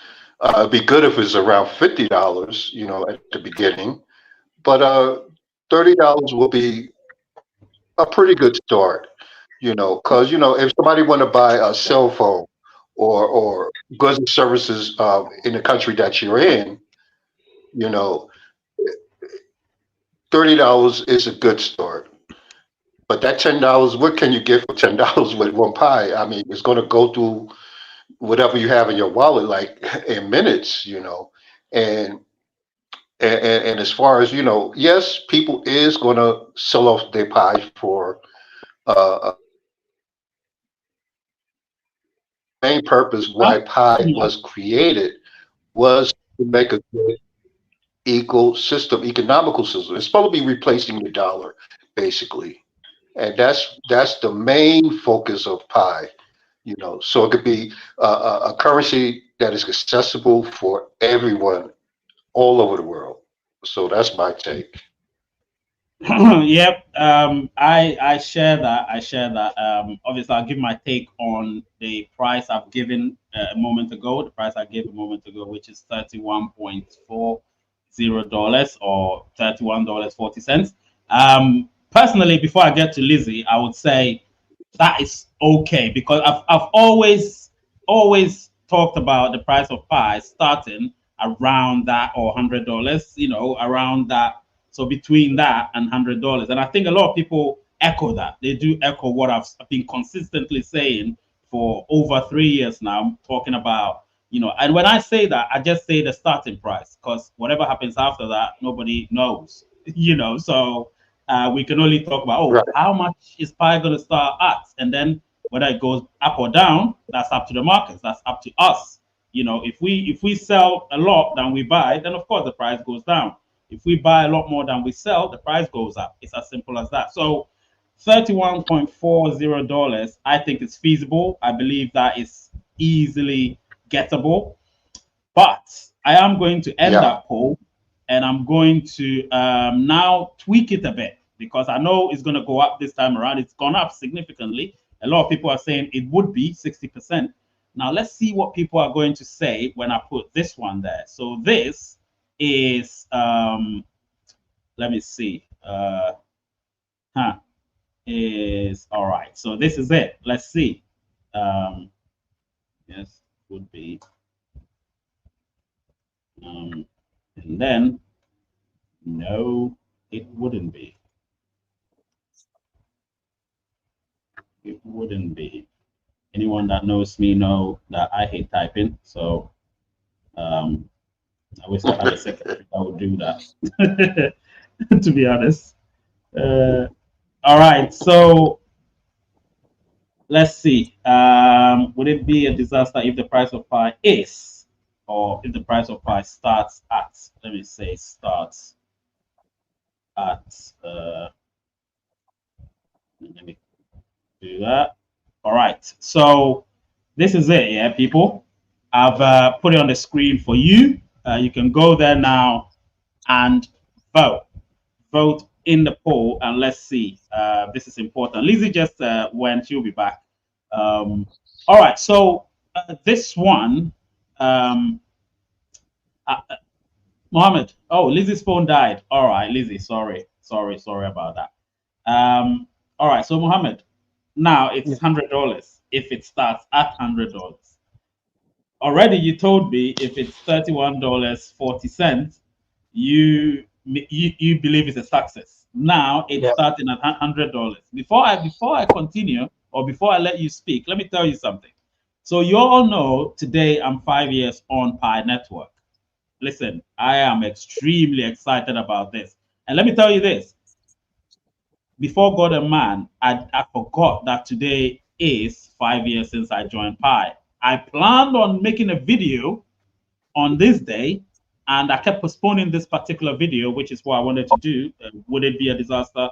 It'd be good if it's around $50, at the beginning. But $30 will be a pretty good start, because if somebody want to buy a cell phone or goods and services in the country that you're in, you know, $30 is a good start. But that $10, what can you get for $10 with one pie? I mean, it's going to go through whatever you have in your wallet like in minutes, and and as far as yes, people is going to sell off their pie for main purpose why pi Yeah. was created was to make a good ecosystem, economical system. It's supposed to be replacing the dollar, basically, and that's the main focus of pi. So it could be a currency that is accessible for everyone all over the world. So that's my take. Yep. I share that. I share that. Obviously, I'll give my take on the price I've given a moment ago. The price I gave a moment ago, which is $31.40 or $31.40. Personally, before I get to Lizzie, I would say that is okay because I've always talked about the price of pie starting around that or $100, around that. So between that and $100, and I think a lot of people echo that. They do echo what I've been consistently saying for over 3 years now, talking about, and when I say that, I just say the starting price because whatever happens after that, nobody knows, So we can only talk about, Right. how much is Pi going to start at? And then whether it goes up or down, that's up to the markets. That's up to us. If we sell a lot than we buy, then of course the price goes down. If we buy a lot more than we sell, the price goes up. It's as simple as that. So $31.40, I think it's feasible. I believe that is easily gettable. But I am going to end Yeah. that poll and I'm going to now tweak it a bit because I know it's going to go up this time around. It's gone up significantly. A lot of people are saying it would be 60%. Now, let's see what people are going to say when I put this one there. So, this is, let me see, huh, is all right. So, this is it. Let's see. Um, yes. would be. And then, no, it wouldn't be. It wouldn't be. Anyone that knows me know that I hate typing, so I wish I had a secretary that would do that. To be honest. All right, so let's see. Would it be a disaster if the price of pi is, or if the price of pi starts at? Let me say starts at. Let me do that. All right, so this is it, yeah, people. I've put it on the screen for you. You can go there now and vote. Vote in the poll, and let's see. This is important. Lizzie just went. She'll be back. All right, so this one, um, Mohammed. Oh, Lizzie's phone died. All right, Lizzie. Sorry about that. All right, so Mohammed, now it's $100 if it starts at $100. Already, you told me if it's $31.40, you believe it's a success. Now it's starting at $100. Before I continue, or before I let you speak, let me tell you something. So you all know today I'm 5 years on Pi Network. Listen, I am extremely excited about this. And let me tell you this. Before God and man, I forgot that today is 5 years since I joined Pi. I planned on making a video on this day, and I kept postponing this particular video, which is what I wanted to do. Would it be a disaster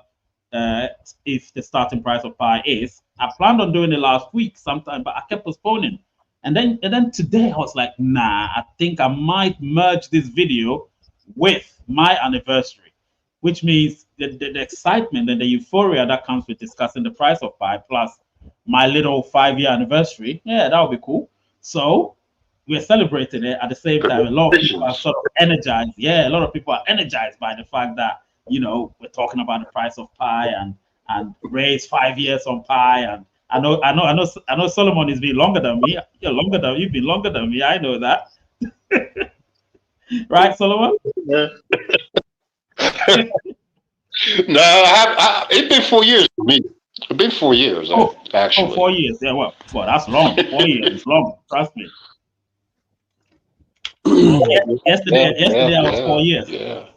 if the starting price of Pi is? I planned on doing it last week sometime, but I kept postponing. And then today I was like, nah, I think I might merge this video with my anniversary, which means the excitement and the euphoria that comes with discussing the price of Pi plus my little 5-year anniversary. Yeah, that would be cool. So we're celebrating it at the same time. A lot of people are sort of energized. Yeah, a lot of people are energized by the fact that we're talking about the price of Pi and Ray's 5 years on Pi. And I know Solomon has been longer than me. You've been longer than me. I know that. Right, Solomon? Yeah. No, it's been 4 years for me. It's been 4 years, actually. 4 years. Yeah, well, that's long. 4 years is long. Trust me. Yesterday I was 4 years.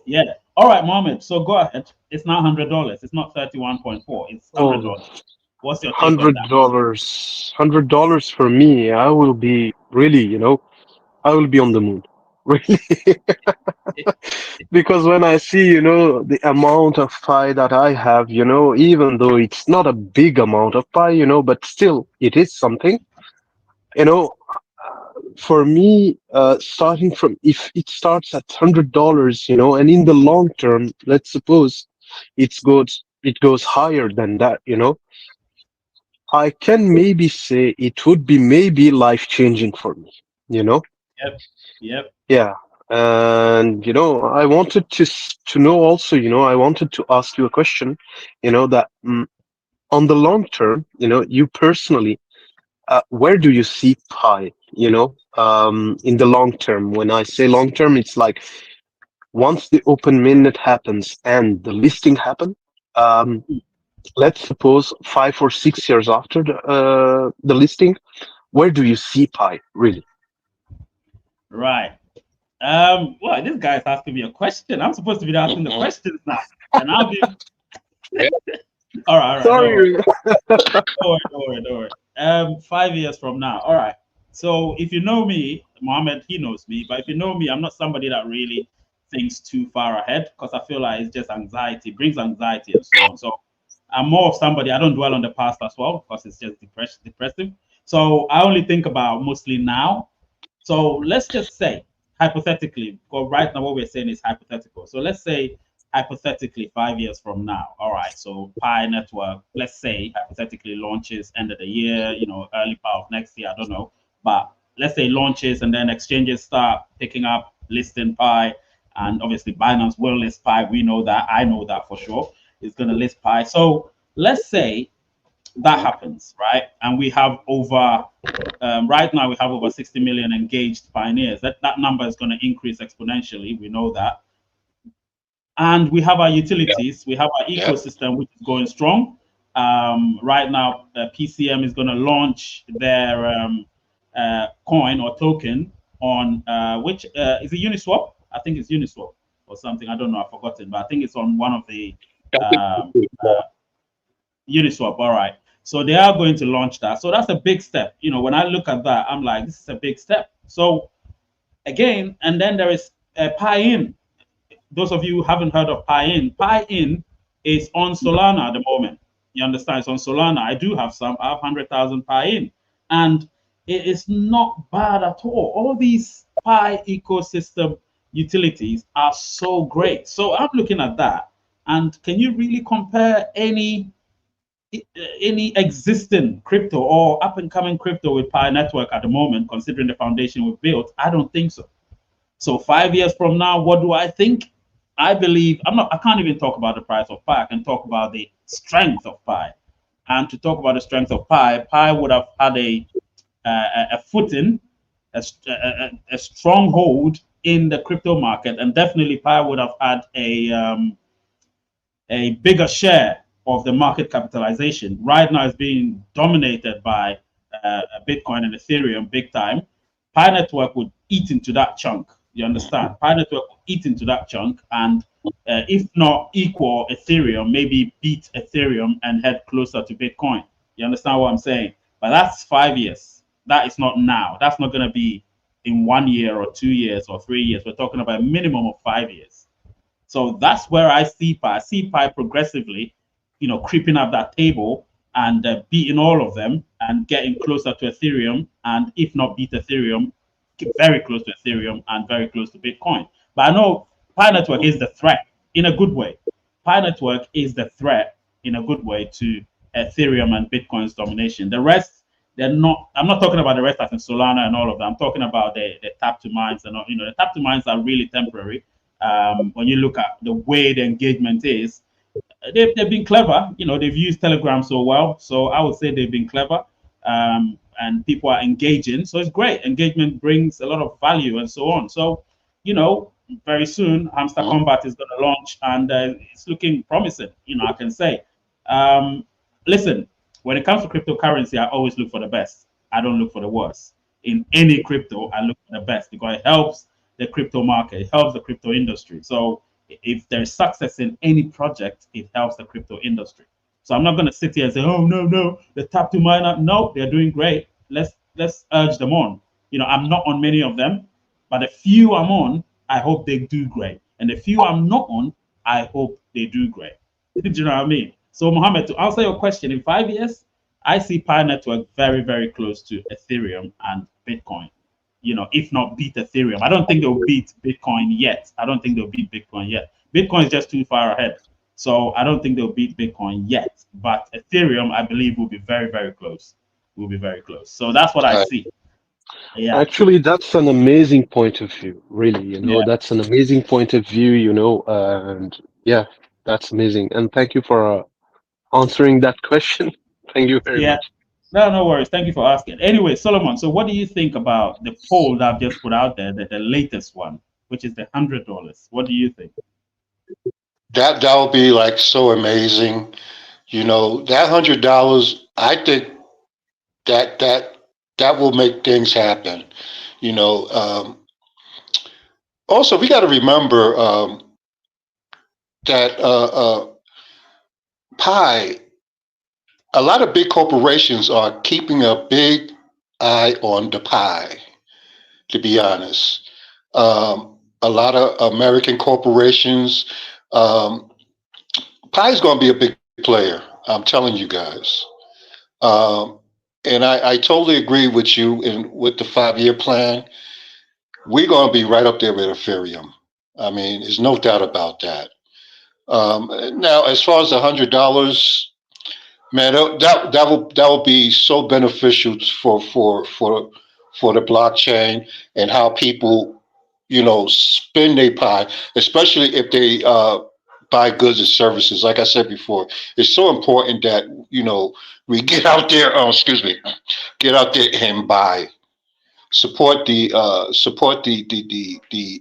Yeah. All right, Mohammed. So go ahead. It's now $100. It's not 31.4. It's $100. What's your take on that? $100 for me. I will be really, I will be on the moon. Really. Because when I see, the amount of pie that I have, even though it's not a big amount of pie, but still it is something, you know, for me, starting from if it starts at $100, and in the long term, let's suppose it goes higher than that, I can maybe say it would be maybe life changing for me, you know? Yep. Yeah. And I wanted to know also, I wanted to ask you a question, that on the long term, you personally, where do you see pi, in the long term? When I say long term, it's like once the open mainnet happens and the listing happen, um, let's suppose 5 or 6 years after the listing, where do you see pi really? Right. Well, this guy's asking me a question. I'm supposed to be asking the questions now, and I'll be. All right. Sorry. Don't worry. 5 years from now. All right. So if you know me, Mohammed, he knows me. But if you know me, I'm not somebody that really thinks too far ahead because I feel like it's just anxiety, brings anxiety and so on. So I'm more of somebody, I don't dwell on the past as well because it's just depressive. So I only think about mostly now. So let's just say, hypothetically, because right now what we're saying is hypothetical. So let's say hypothetically 5 years from now. All right. So Pi Network, let's say hypothetically launches end of the year, early part of next year. I don't know. But let's say launches and then exchanges start picking up, listing Pi. And obviously Binance will list Pi. We know that. I know that for sure. It's going to list Pi. So let's say that happens, right? And we have over right now we have over 60 million engaged pioneers. That number is going to increase exponentially. We know that. And we have our utilities. We have our Yep. ecosystem, which is going strong. Right now, PCM is going to launch their coin or token on which is it Uniswap? I think it's Uniswap or something. I don't know. I've forgotten, but I think it's on one of the um, Uniswap. All right. So they are going to launch that. So that's a big step. You know, when I look at that, I'm like, this is a big step. So again, and then there is Pi-in. Those of you who haven't heard of Pi-in, Pi-in is on Solana at the moment. You understand? It's on Solana. I do have some. I have 100,000 Pi-in, and it is not bad at all. All these Pi ecosystem utilities are so great. So I'm looking at that, and can you really compare any existing crypto or up and coming crypto with Pi Network at the moment, considering the foundation we've built? I don't think so. So 5 years from now, what do I think? I believe I can't even talk about the price of Pi. I can talk about the strength of Pi. And to talk about the strength of Pi, Pi would have had a footing, a stronghold in the crypto market, and definitely Pi would have had a bigger share of the market capitalization. Right now, it's being dominated by Bitcoin and Ethereum big time. Pi Network would eat into that chunk. You understand? Pi Network would eat into that chunk, and if not equal Ethereum, maybe beat Ethereum and head closer to Bitcoin. You understand what I'm saying? But that's 5 years. That is not now. That's not going to be in 1 year or 2 years or 3 years. We're talking about a minimum of 5 years. So that's where I see Pi. I see Pi progressively, creeping up that table and beating all of them and getting closer to Ethereum, and if not beat Ethereum, very close to Ethereum and very close to Bitcoin. But I know Pi Network is the threat in a good way. Pi Network is the threat in a good way to Ethereum and Bitcoin's domination. The rest, they're not. I'm not talking about the rest as in Solana and all of that. I'm talking about the tap to mines and the tap to mines are really temporary. When you look at the way the engagement is, they've been clever. They've used Telegram so well. So I would say they've been clever. And people are engaging. So it's great. Engagement brings a lot of value and so on. So, very soon Hamster Combat is going to launch, and it's looking promising, I can say. Listen, when it comes to cryptocurrency, I always look for the best. I don't look for the worst. In any crypto, I look for the best because it helps the crypto market, it helps the crypto industry. So if there's success in any project, it helps the crypto industry. So I'm not going to sit here and say, oh no, the tap to miner. No, they're doing great. Let's urge them on. I'm not on many of them, but the few I'm on, I hope they do great. And the few I'm not on, I hope they do great. Do you know what I mean? So Mohammed, to answer your question, in 5 years, I see Pi Network very, very close to Ethereum and Bitcoin. If not beat Ethereum. I don't think they'll beat Bitcoin yet. Bitcoin is just too far ahead. So I don't think they'll beat Bitcoin yet. But Ethereum, I believe, will be very, very close. So that's what I see. Yeah. Actually, that's an amazing point of view, really. That's an amazing point of view, and yeah, that's amazing. And thank you for answering that question. Thank you very much. No worries. Thank you for asking. Anyway, Solomon, so what do you think about the poll that I've just put out there, the latest one, which is the $100? What do you think? That would be like so amazing. That $100, I think that will make things happen. Also, we got to remember that Pi, a lot of big corporations are keeping a big eye on the pie, to be honest. A lot of American corporations, Pi is going to be a big player. I'm telling you guys. And I totally agree with you with the 5-year plan. We're going to be right up there with Ethereum. I mean, there's no doubt about that. Now, as far as the $100, man, that will be so beneficial for the blockchain and how people, spend their Pi, especially if they buy goods and services. Like I said before, it's so important that we get out there. Oh, excuse me, get out there and buy. Support the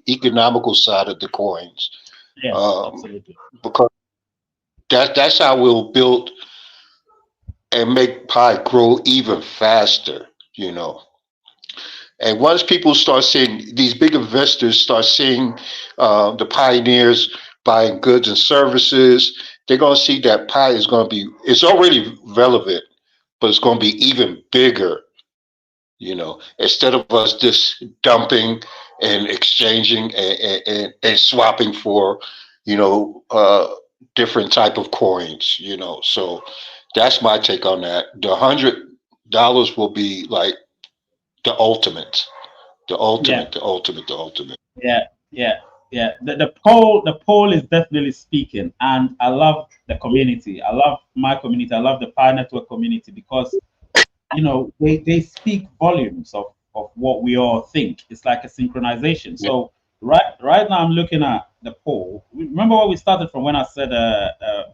economical side of the coins, Yes, absolutely. because that's how we'll build and make pie grow even faster. You know, and once people start seeing, these big investors start seeing the pioneers buying goods and services, they're going to see that pie is going to be, it's already relevant, but it's going to be even bigger, instead of us just dumping and exchanging and swapping for, you know, uh, different type of coins. So that's my take on that. The $100 will be like the ultimate. The Yeah. ultimate, the ultimate, the ultimate. Yeah, yeah, yeah. The poll is definitely speaking, and I love the community. I love my community. I love the Pi Network community because they speak volumes of what we all think. It's like a synchronization. Yeah. So right now I'm looking at the poll. Remember where we started from when I said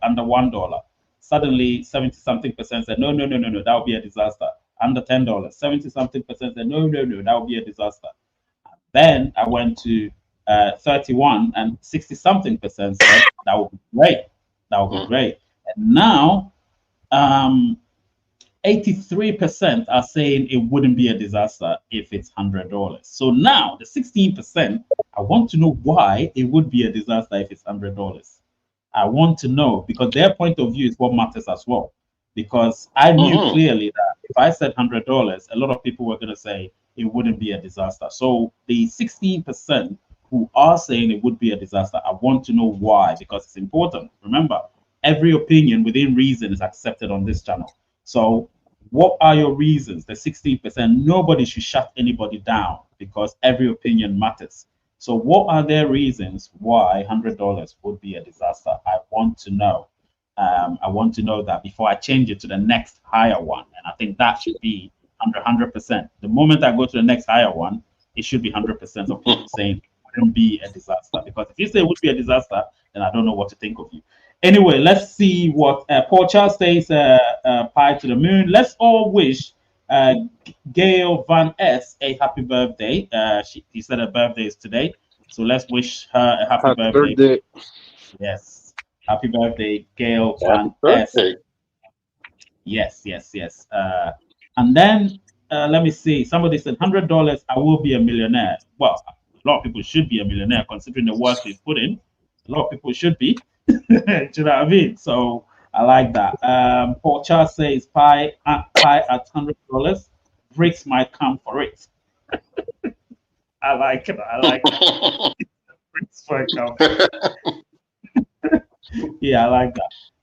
under $1. Suddenly 70 something percent said no, no, no, no, no, that would be a disaster. Under $10, 70 something percent said no, no, no, that would be a disaster. Then I went to 31 and 60 something percent said that would be great. That would be Mhm. great. And now um, 83% are saying it wouldn't be a disaster if it's $100. So now the 16%, I want to know why it would be a disaster if it's $100. I want to know because their point of view is what matters as well. Because I knew Mhm. clearly that if I said $100, a lot of people were going to say it wouldn't be a disaster. So the 16% who are saying it would be a disaster, I want to know why because it's important. Remember, every opinion within reason is accepted on this channel. So what are your reasons? The 16%, nobody should shut anybody down because every opinion matters. So what are their reasons why $100 would be a disaster? I want to know. I want to know that before I change it to the next higher one. And I think that should be 100%. The moment I go to the next higher one, it should be 100% of people saying it wouldn't be a disaster. Because if you say it would be a disaster, then I don't know what to think of you. Anyway, let's see what Paul Charles says, Pie to the Moon. Let's all wish uh, Gail Van S a happy birthday. He said her birthday is today. So let's wish her a happy Happy birthday. birthday. Yes. Happy birthday, Gail Happy Van S. birthday. Yes, yes, yes. And then let me see. Somebody said $100, I will be a millionaire. Well, a lot of people should be a millionaire considering the work they've put in. A lot of people should be. Do you know what I mean? So I like that. Paul Charles says pie at $100. Bricks might come for it. I like it. I like that. Bricks might come for it. Yeah, I like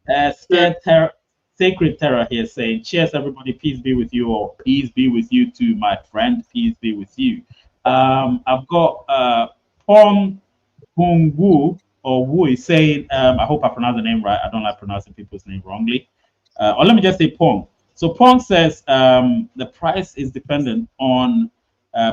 that. Scared terror, sacred terror here saying, "Cheers, everybody. Peace be with you all. Peace be with you too, my friend. Peace be with you." I've got Pong Hung Wu or Wu is saying, I hope I pronounce the name right. I don't like pronouncing people's name wrongly. Or let me just say Pong. So Pong says the price is dependent on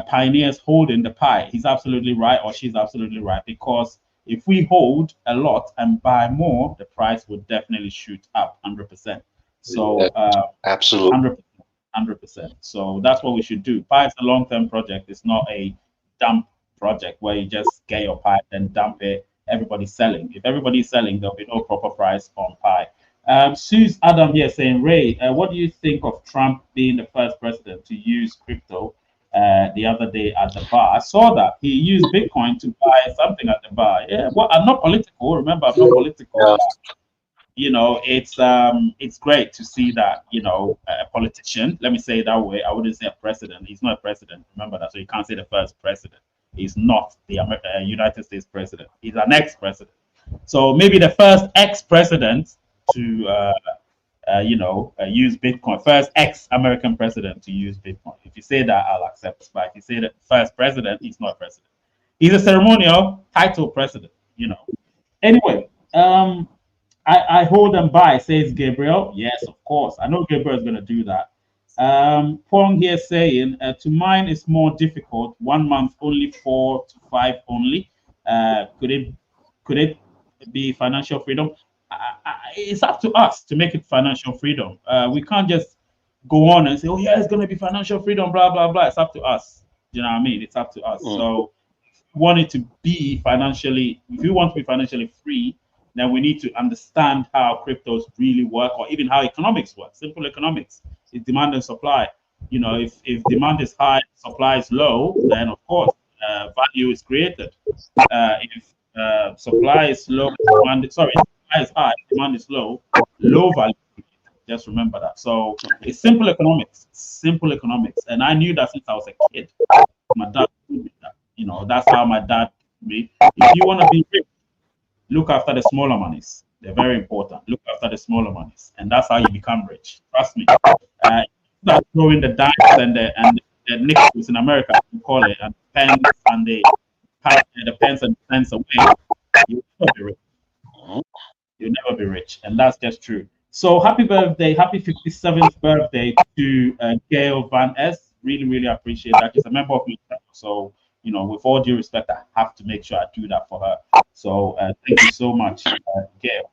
pioneers holding the pie. He's absolutely right, or she's absolutely right, because if we hold a lot and buy more, the price would definitely shoot up 100%. So Absolutely. 100%. So that's what we should do. Pi is a long-term project. It's not a dump project where you just get your pie and dump it. Everybody's selling. If everybody's selling, there'll be no proper price on pie. Suze Adam here saying, Ray, what do you think of Trump being the first president to use crypto the other day at the bar? I saw that he used Bitcoin to buy something at the bar. Yeah, well, I'm not political. Remember, I'm not political. Yeah. It's great to see that a politician, let me say it that way. I wouldn't say a president. He's not a president. Remember that. So you can't say the first president. He's not the United States president. He's an ex-president. So maybe the first ex-president to use Bitcoin. First ex-American president to use Bitcoin. If you say that, I'll accept. But if you say the first president, he's not a president. He's a ceremonial title president. Anyway, I hold them by, says Gabriel. Yes, of course. I know Gabriel is going to do that. Pong here saying, to mine is more difficult. 1 month only, 4 to 5 only. Could it be financial freedom? it's up to us to make it financial freedom. We can't just go on and say, oh yeah, it's going to be financial freedom, blah blah blah. It's up to us. You know what I mean? It's up to us. So want it to be financially, if you want to be financially free, then we need to understand how cryptos really work, or even how economics work. Simple economics is demand and supply. You know, if demand is high, supply is low, then of course value is created. If supply is low, supply is high, demand is low, low value. Just remember that. So it's simple economics, and I knew that since I was a kid. My dad told me that. You know, that's how my dad told me. If you want to be rich, look after the smaller monies. They're very important. Look after the smaller monies, and that's how you become rich. Trust me. Start throwing the dimes and the nickels in America, we call it, and pens and the pens and pens away. You'll never be rich. You'll never be rich, and that's just true. So happy birthday, happy 57th birthday to Gail Van S. Really, really appreciate that. She's a member of my channel, so you know, with all due respect, I have to make sure I do that for her. So thank you so much, Gail.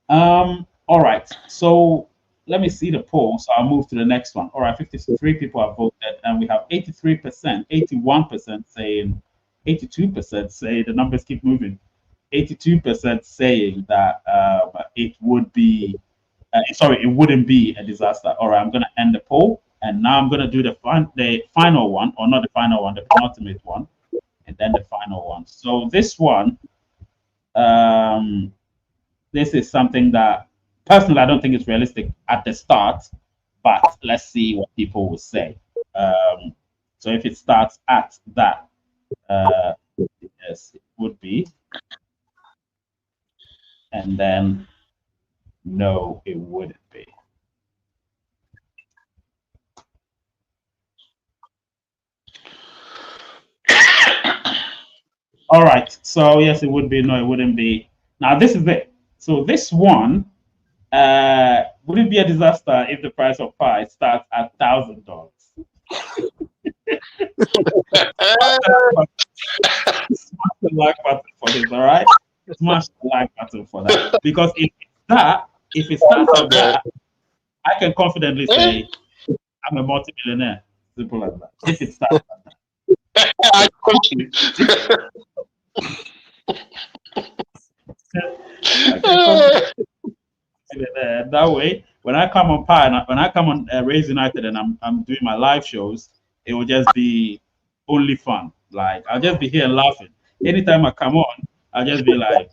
All right, so let me see the poll. So I'll move to the next one. All right, 53 people have voted, and we have 83%, 81% saying, 82% say the numbers keep moving. 82% saying that it would be, it wouldn't be a disaster. All right, I'm going to end the poll, and now I'm going to do the final one, or not the final one, the penultimate one, and then the final one. So this one, this is something that personally I don't think is realistic at the start, but let's see what people will say. So if it starts at that, yes, it would be. And then no, it wouldn't be. All right. So yes, it would be. No, it wouldn't be. Now this is it. So this one, would it be a disaster if the price of pi starts at $1,000? Smash the like button for this. All right. Smash the like button for that, because if it starts at that, I can confidently say I'm a multi-millionaire. Simple as that. If it starts at that. I quote you. That way, when I come on Pi, and when I come on Raise United, and I'm doing my live shows, it will just be only fun. Like I'll just be here laughing. Anytime I come on, I'll just be like,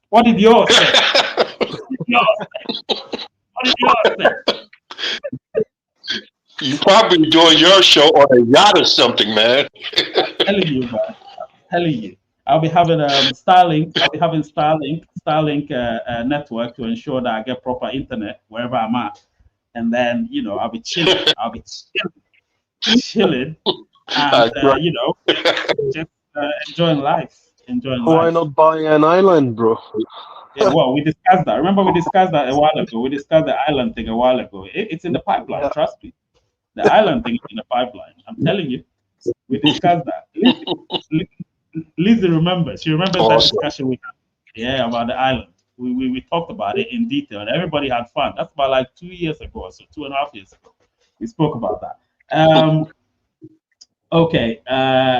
what did yours say? What did yours say? You probably doing your show on a yacht or something, man. I'm telling you, man. I'm telling you. I'll be having Starlink. I'll be having Starlink network to ensure that I get proper internet wherever I'm at, and then you know I'll be chilling. Chilling, and you know, just enjoying life. Why not buy an island, bro? Yeah, well, we discussed that. Remember, we discussed that a while ago. We discussed the island thing a while ago. It's in the pipeline. Yeah. Trust me. The island thing is in the pipeline. I'm telling you. We discussed that. Lizzie remembers. She remembers that discussion we had. Yeah, about the island. We talked about it in detail, and everybody had fun. That's about like 2 years ago, or so 2.5 years ago. We spoke about that. Okay,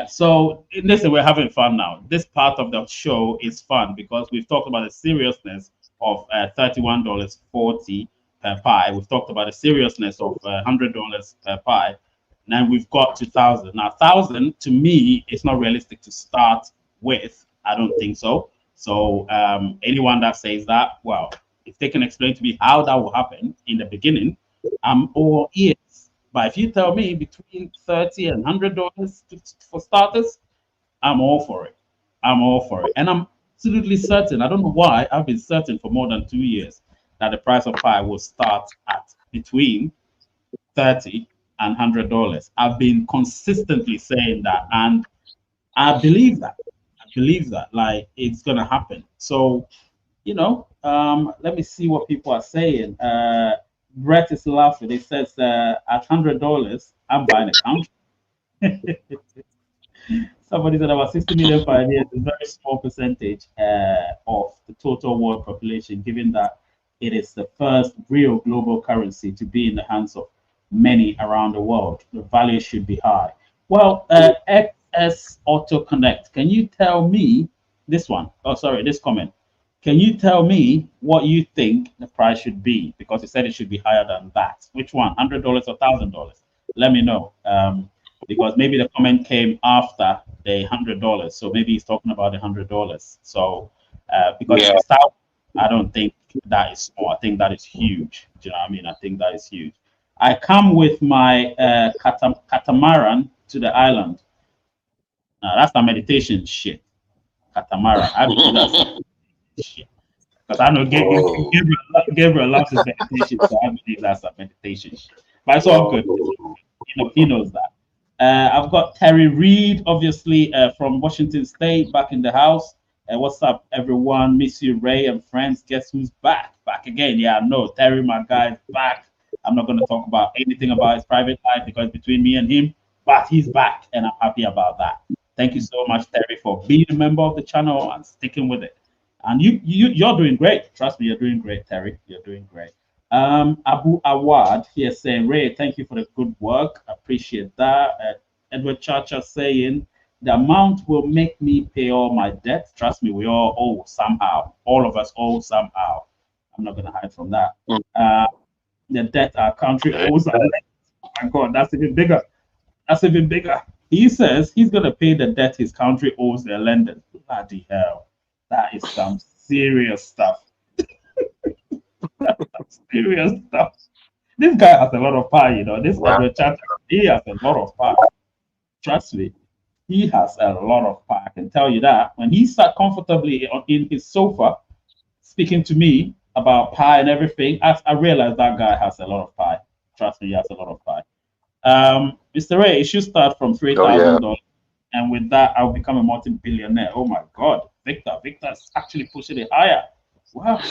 so listen, we're having fun now. This part of the show is fun because we've talked about the seriousness of $31.40 per pi. We've talked about the seriousness of $100 per pi. Now we've got 2,000. Now, 1,000 to me is not realistic to start with. I don't think so. So anyone that says that, well, if they can explain to me how that will happen in the beginning, I'm all ears. But if you tell me between $30 and $100 for starters, I'm all for it. I'm all for it. And I'm absolutely certain, I don't know why, I've been certain for more than 2 years that the price of Pi will start at between $30 and $100. I've been consistently saying that, and I believe that. Like, it's going to happen. So, you know, let me see what people are saying. Brett is laughing. It says at $100, I'm buying a country. Somebody said about 60 million pioneers is a very small percentage of the total world population, given that it is the first real global currency to be in the hands of many around the world. The value should be high. Well, XS Auto Connect, can you tell me this one? Oh, sorry, this comment. Can you tell me what you think the price should be? Because you said it should be higher than that. Which one, $100 or $1,000? Let me know. Because maybe the comment came after the $100, so maybe he's talking about the $100. So because Yeah. the style, I don't think that is small. I think that is huge. Do you know what I mean? I think that is huge. I come with my catamaran to the island. Now that's a meditation shit. Catamaran. I believe that's shit. Because I know Whoa. Gabriel loves his meditation, so I believe that's a meditation shit. But it's all good. Whoa. He knows that. I've got Terry Reed, obviously from Washington State, back in the house. What's up, everyone? Miss you, Ray and friends. Guess who's back? Back again. Yeah, I know. Terry, my guy, is back. I'm not going to talk about anything about his private life because between me and him, but he's back, and I'm happy about that. Thank you so much, Terry, for being a member of the channel and sticking with it. And you're doing great. Trust me, you're doing great, Terry. You're doing great. Abu Awad here saying, Ray, thank you for the good work. Appreciate that. Edward Chacha saying, the amount will make me pay all my debt. Trust me, we all owe somehow. All of us owe somehow. I'm not going to hide from that. The debt our country owes. Oh my God, that's even bigger. That's even bigger. He says he's going to pay the debt his country owes their lenders. Bloody hell. That is some serious stuff. Serious stuff. This guy has a lot of power, you know. This Edward Chatter, he has a lot of power. Trust me, he has a lot of power. I can tell you that. When he sat comfortably in his sofa, speaking to me about pie and everything, I realized that guy has a lot of pie. Trust me, he has a lot of pie. Mr. Ray, it should start from $3,000, and with that, I'll become a multi-billionaire. Oh my God, Victor's actually pushing it higher. Wow,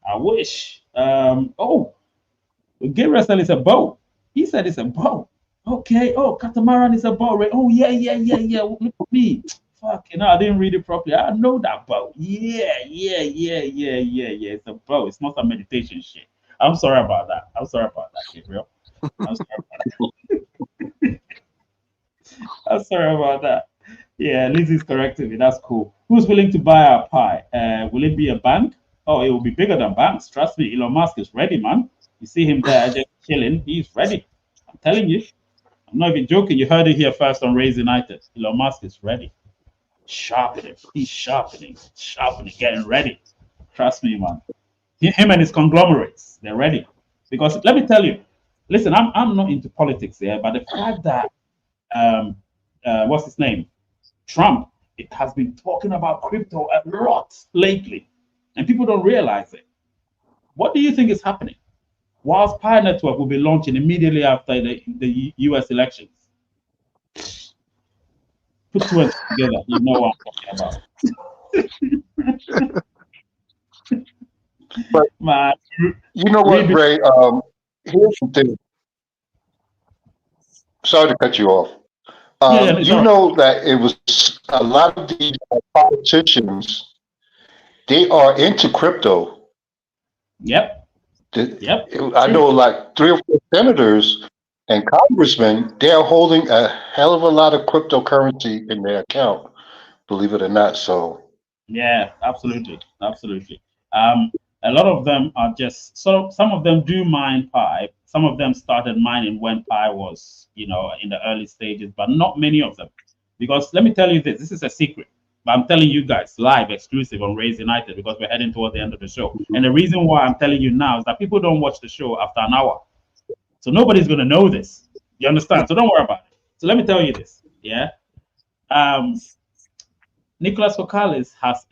I wish. Oh, Gabriel said it's a boat. He said it's a boat. Okay. Oh, catamaran is a boat, right? Oh, yeah. Look at me. Fuck, I didn't read it properly. I know that boat. Yeah. It's a boat. It's not a meditation shit. I'm sorry about that. Gabriel. I'm sorry about that. I'm sorry about that. Yeah, Lizzie's correcting me. That's cool. Who's willing to buy our pie? Will it be a bank? Oh, it will be bigger than banks. Trust me, Elon Musk is ready, man. You see him there just chilling. He's ready. I'm telling you. I'm not even joking. You heard it here first on Rays United. Elon Musk is ready. Sharpening. He's sharpening, getting ready. Trust me, man. Him and his conglomerates, they're ready. Because let me tell you, listen, I'm not into politics here, but the fact that what's his name? Trump, it has been talking about crypto a lot lately, and people don't realize it. What do you think is happening? Whilst Pi Network will be launching immediately after the US elections. Put two and two together, you know what I'm talking about. But Man, you know what, Ray? Here's the thing. Sorry to cut you off. You know that it was a lot of these politicians. They are into crypto. Yep. I know like 3 or 4 senators and congressmen. They are holding a hell of a lot of cryptocurrency in their account. Believe it or not. So yeah, absolutely. A lot of them are just some of them do mine Pi. Some of them started mining when Pi was, in the early stages, but not many of them. Because let me tell you this is a secret. But I'm telling you guys live, exclusive on Rays United, because we're heading towards the end of the show. And the reason why I'm telling you now is that people don't watch the show after an hour. So nobody's going to know this. You understand? So don't worry about it. So let me tell you this. Yeah. Nicholas Focales has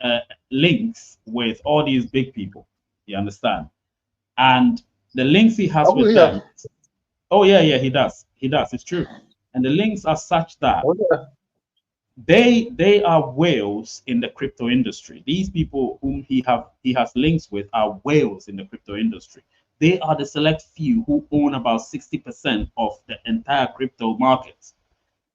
links with all these big people. You understand? And the links he has with them. Oh, yeah, he does. It's true. And the links are such that they are whales in the crypto industry. These people whom he has links with are whales in the crypto industry. They are the select few who own about 60% of the entire crypto markets.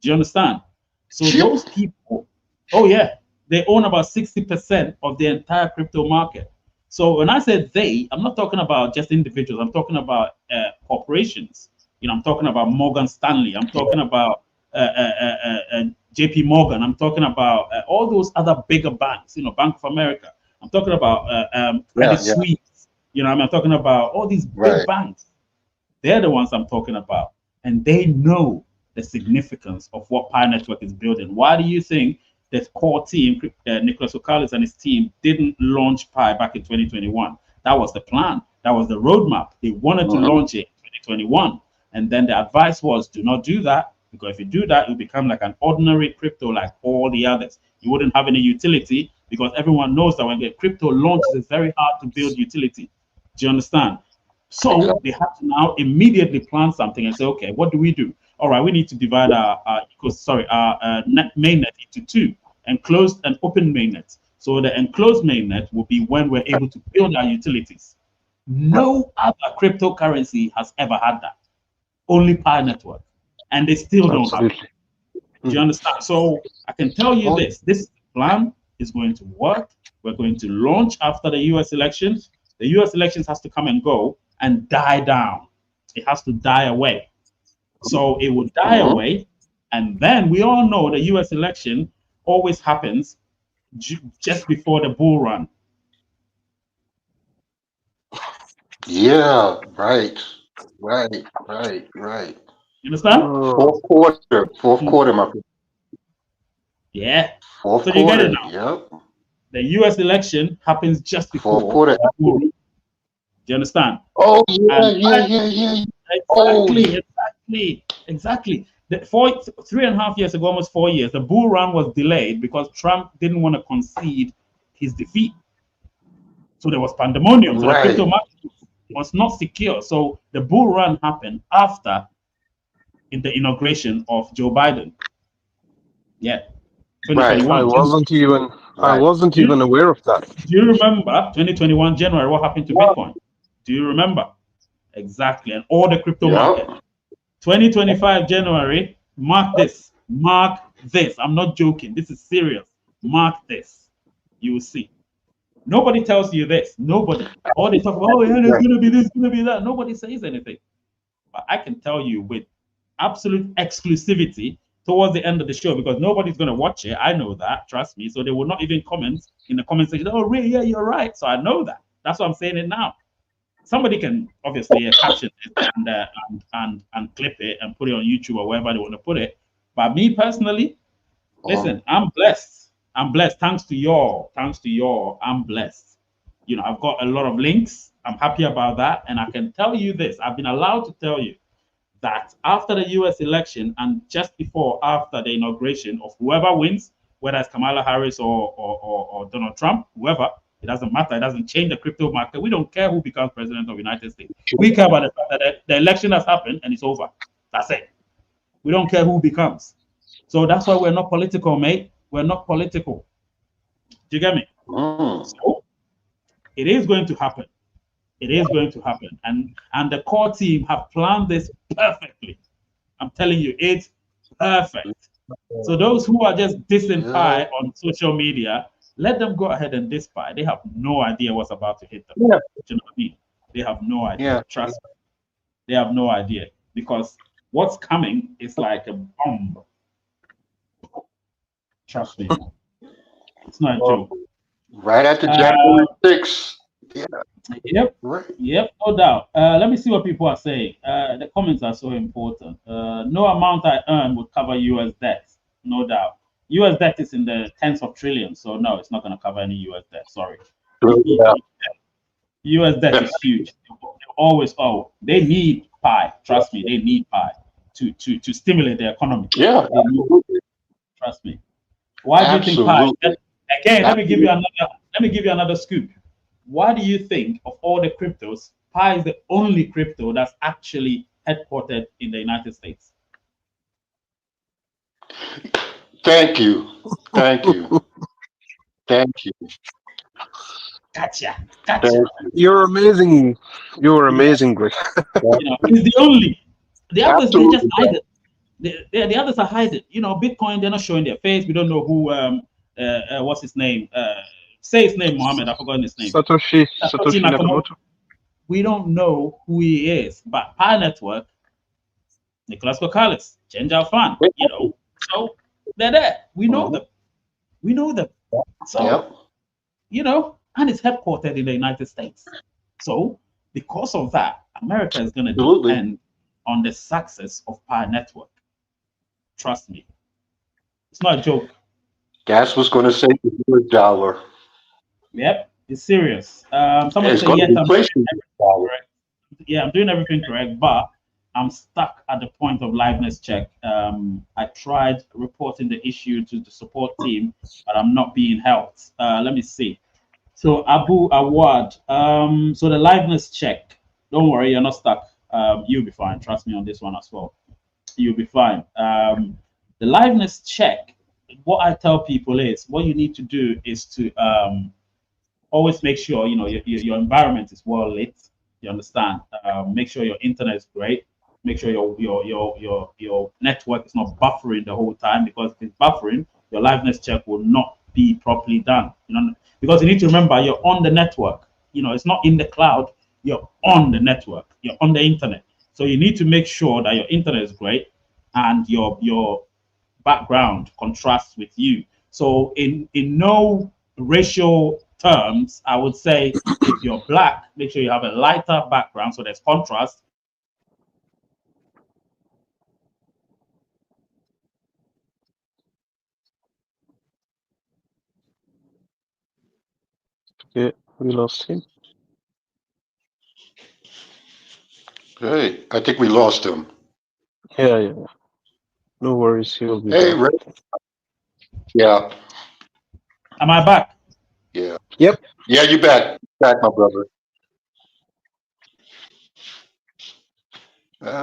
Do you understand? So those people, oh yeah, they own about 60% of the entire crypto market. So when I say they, I'm not talking about just individuals. I'm talking about corporations. I'm talking about Morgan Stanley. I'm talking about JP Morgan. I'm talking about all those other bigger banks, Bank of America. I'm talking about Credit Suisse. I'm talking about all these big banks. They're the ones I'm talking about. And they know the significance of what Pi Network is building. Why do you think the core team, Nicholas Okalis and his team, didn't launch Pi back in 2021? That was the plan. That was the roadmap. They wanted to launch it in 2021. And then the advice was, do not do that, because if you do that, it will become like an ordinary crypto like all the others. You wouldn't have any utility, because everyone knows that when the crypto launches, it's very hard to build utility. Do you understand? So they have to now immediately plan something and say, okay, what do we do? All right, we need to divide our mainnet into two, enclosed and open mainnet. So the enclosed mainnet will be when we're able to build our utilities. No other cryptocurrency has ever had that. Only Pi Network, and they still don't have it. Do you understand? So I can tell you this plan is going to work. We're going to launch after the US elections. The US elections has to come and go and die down. It has to die away. So it will die away, and then we all know the US election always happens just before the bull run. Yeah, right. You understand? Fourth quarter, my friend. Yeah. Fourth so quarter. You get it now. Yep. The US election happens just before Fourth quarter. the bull run. Do you understand? Oh yeah. Exactly. 3.5 years ago, almost 4 years, the bull run was delayed because Trump didn't want to concede his defeat. So there was pandemonium. So the crypto market was not secure. So the bull run happened after the inauguration of Joe Biden. Yeah. 2021. I wasn't even aware of that. Do you remember 2021 January what happened to Bitcoin? Do you remember? Exactly. And all the crypto market. 2025 January, mark this. I'm not joking. This is serious. Mark this. You will see. Nobody tells you this. Nobody. All they talk about, oh, yeah, there's going to be this, going to be that. Nobody says anything. But I can tell you with absolute exclusivity towards the end of the show, because nobody's going to watch it. I know that. Trust me. So they will not even comment in the comment section. Oh, Ray, yeah, you're right. So I know that. That's why I'm saying it now. Somebody can obviously caption it and clip it and put it on YouTube or wherever they want to put it. But me personally, listen, I'm blessed. I'm blessed. Thanks to y'all, I'm blessed. I've got a lot of links. I'm happy about that. And I can tell you this. I've been allowed to tell you that after the US election and just after the inauguration of whoever wins, whether it's Kamala Harris or Donald Trump, whoever, it doesn't matter. It doesn't change the crypto market. We don't care who becomes president of the United States. We care about the fact that the election has happened and it's over. That's it. We don't care who becomes. So that's why we're not political, mate. We're not political. Do you get me? So it is going to happen. It is going to happen. And the core team have planned this perfectly. I'm telling you, it's perfect. So those who are just dissing Pi on social media, let them go ahead and diss Pi. They have no idea what's about to hit them. Yeah. Do you know what I mean? They have no idea. Trust me. They have no idea. Because what's coming is like a bomb. Trust me. It's not a joke. Right after January 6th. Yep. Yep, no doubt. Let me see what people are saying. The comments are so important. No amount I earn would cover US debt. No doubt. US debt is in the tens of trillions, so no, it's not going to cover any US debt. Sorry. US debt is huge. They need Pi. Trust me, they need Pi to stimulate the economy. Yeah. Trust me. Why do you think Pi? Again, let me give you another scoop. Why do you think of all the cryptos, Pi is the only crypto that's actually headquartered in the United States? Thank you. Gotcha. You're amazing. Greg. He's the only. The others, they just hide it. The others are hiding. You know, Bitcoin, they're not showing their face. We don't know who. What's his name? Say his name, Mohammed. I've forgotten his name. Satoshi Satoshi Nakamoto. We don't know who he is, but Pi Network, Nicholas Kokalis, Chen Fan, you know, so they're there. We know them. We know them. So, you know, and it's headquartered in the United States. So, because of that, America is going to depend on the success of Pi Network. Trust me. It's not a joke. Gas was going to say the US dollar. Yep, it's serious. Someone say, yes, I'm doing everything correct, but I'm stuck at the point of liveness check. I tried reporting the issue to the support team, but I'm not being helped. Let me see. So Abu Awad, so the liveness check. Don't worry, you're not stuck. You'll be fine. Trust me on this one as well. You'll be fine. The liveness check. What I tell people is, what you need to do is to always make sure your environment is well lit. You understand? Make sure your internet is great. Make sure your network is not buffering the whole time, because if it's buffering, your liveness check will not be properly done. You know, because you need to remember you're on the network. You know, it's not in the cloud. You're on the network. You're on the internet. So you need to make sure that your internet is great and your background contrasts with you. So in no racial terms, I would say if you're black, make sure you have a lighter background so there's contrast. Yeah, we lost him. Hey, I think we lost him. Yeah. No worries, he'll be Hey, back. Ray. Yeah. Am I back? Yeah. Yep. Yeah, you back. Back, my brother.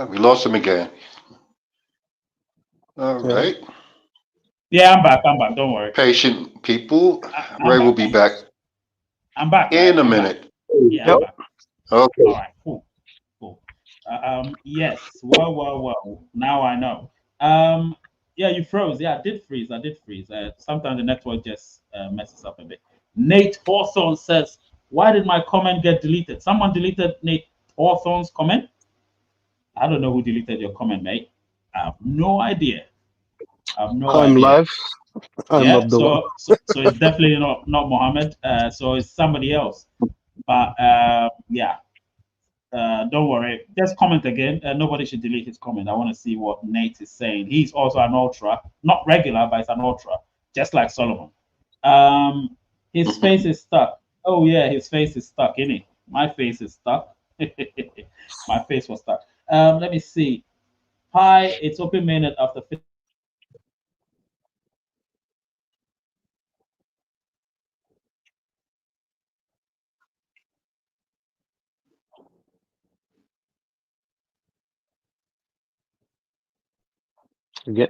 We lost him again. All right. Yeah, I'm back. Don't worry. Patient people. I'm Ray will back. be back I'm back. in Right? a minute. Yeah, I'm back. Okay. All right, cool. Yes. Well. Now I know. Yeah, you froze. Yeah, I did freeze. Sometimes the network just messes up a bit. Nate Hawthorne says, "Why did my comment get deleted? Someone deleted Nate Hawthorne's comment. I don't know who deleted your comment, mate. I have no idea. I'm live. I'm Yeah. not the one. So it's definitely not Mohammed. So it's somebody else. But yeah. Don't worry. Just comment again. Nobody should delete his comment. I want to see what Nate is saying. He's also an ultra, not regular, but it's an ultra, just like Solomon. His face is stuck. Oh yeah, his face is stuck, isn't it? My face is stuck. My face was stuck. Let me see. Hi, it's open mainnet after. Yeah.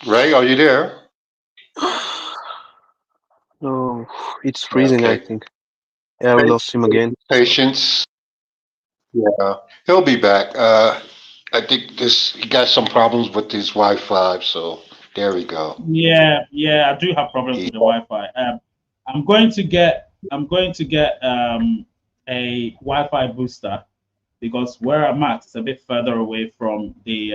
Ray, are you there? No, it's freezing, I Okay. think. Yeah, we lost him again. Patience. Yeah. He'll be back. I think he got some problems with his Wi-Fi, so there we go. Yeah, I do have problems with the Wi-Fi. I'm going to get a Wi-Fi booster because where I'm at is a bit further away from the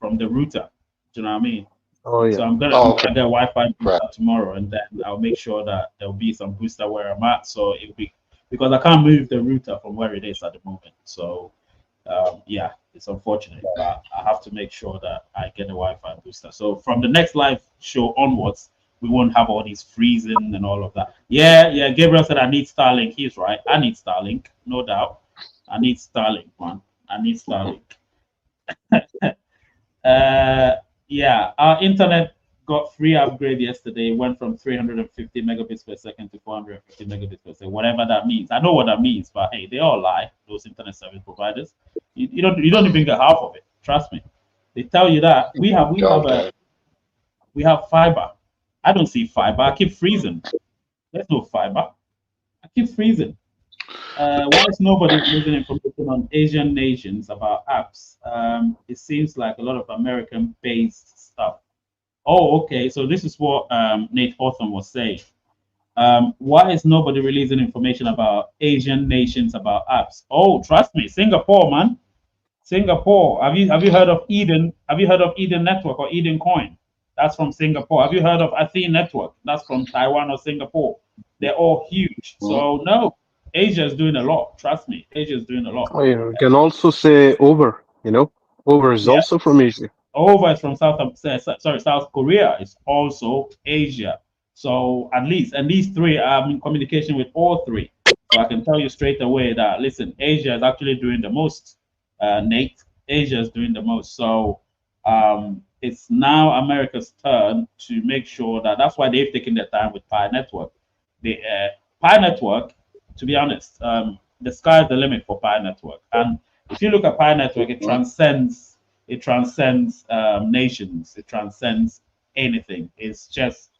router. Do you know what I mean? Oh yeah. So I'm gonna get a Wi-Fi booster tomorrow, and then I'll make sure that there'll be some booster where I'm at. So it'll be because I can't move the router from where it is at the moment. So yeah, it's unfortunate, but I have to make sure that I get a Wi-Fi booster. So from the next live show onwards, we won't have all these freezing and all of that. Yeah. Gabriel said I need Starlink. He's right. I need Starlink, no doubt. I need Starlink, man. I need Starlink. Yeah, our internet got free upgrade yesterday. Went from 350 megabits per second to 450 megabits per second. Whatever that means. I know what that means, but hey, they all lie. Those internet service providers. You don't even get half of it. Trust me. They tell you that we have fiber. I don't see fiber. I keep freezing. There's no fiber. I keep freezing. Why is nobody releasing information on Asian nations about apps? It seems like a lot of American-based stuff. Oh, okay. So this is what Nate Hawthorne was saying. Why is nobody releasing information about Asian nations about apps? Oh, trust me, Singapore, man. Singapore. Have you heard of Eden? Have you heard of Eden Network or Eden Coin? That's from Singapore. Have you heard of Athene Network? That's from Taiwan or Singapore. They're all huge. So no, Asia is doing a lot. Trust me, Asia is doing a lot. Oh, you can also say over. Over is Yeah. also from Asia. Over is from South Korea. It's also Asia. So at least three. I'm in communication with all three. So I can tell you straight away that listen, Asia is actually doing the most. Nate, Asia is doing the most. So it's now America's turn to make sure that that's why they've taken their time with Pi Network. The Pi Network, to be honest, the sky's the limit for Pi Network. And if you look at Pi Network, it transcends nations. It transcends anything. It's just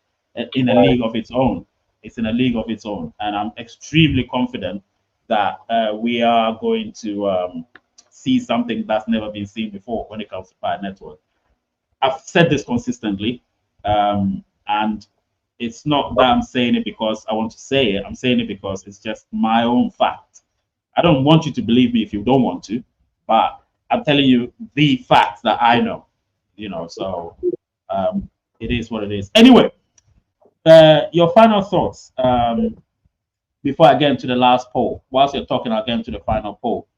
in a league of its own. It's in a league of its own, and I'm extremely confident that we are going to see something that's never been seen before when it comes to Pi Network. I've said this consistently, and it's not that I'm saying it because I want to say it. I'm saying it because it's just my own fact. I don't want you to believe me if you don't want to, but I'm telling you the facts that I know. So it is what it is. Anyway, your final thoughts before I get into the last poll. Whilst you're talking, I'll get into the final poll.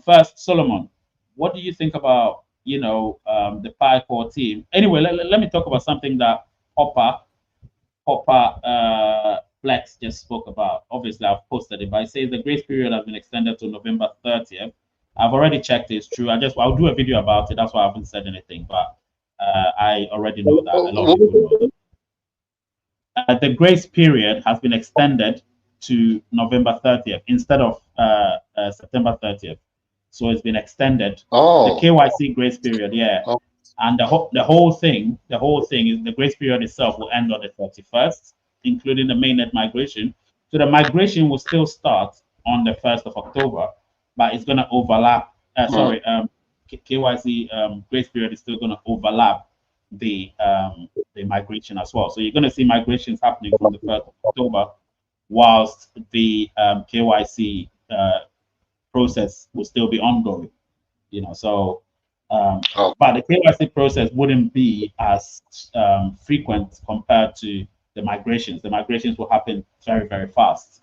First, Solomon, what do you think about the Pi Core team? Anyway, let me talk about something that Hopper Flex just spoke about. Obviously, I've posted it, but it says the grace period has been extended to November 30th. I've already checked it's true. I'll do a video about it. That's why I haven't said anything, but I already know that. A lot of people know that. The grace period has been extended to November 30th instead of September 30th. So it's been extended. Oh. The KYC grace period, yeah. Oh. And the whole thing is the grace period itself will end on the 31st, including the mainnet migration. So the migration will still start on the 1st of October, but it's going to overlap. KYC grace period is still going to overlap the migration as well. So you're going to see migrations happening from the 1st of October, whilst the KYC process will still be ongoing. So. But the KYC process wouldn't be as frequent compared to the migrations. The migrations will happen very, very fast,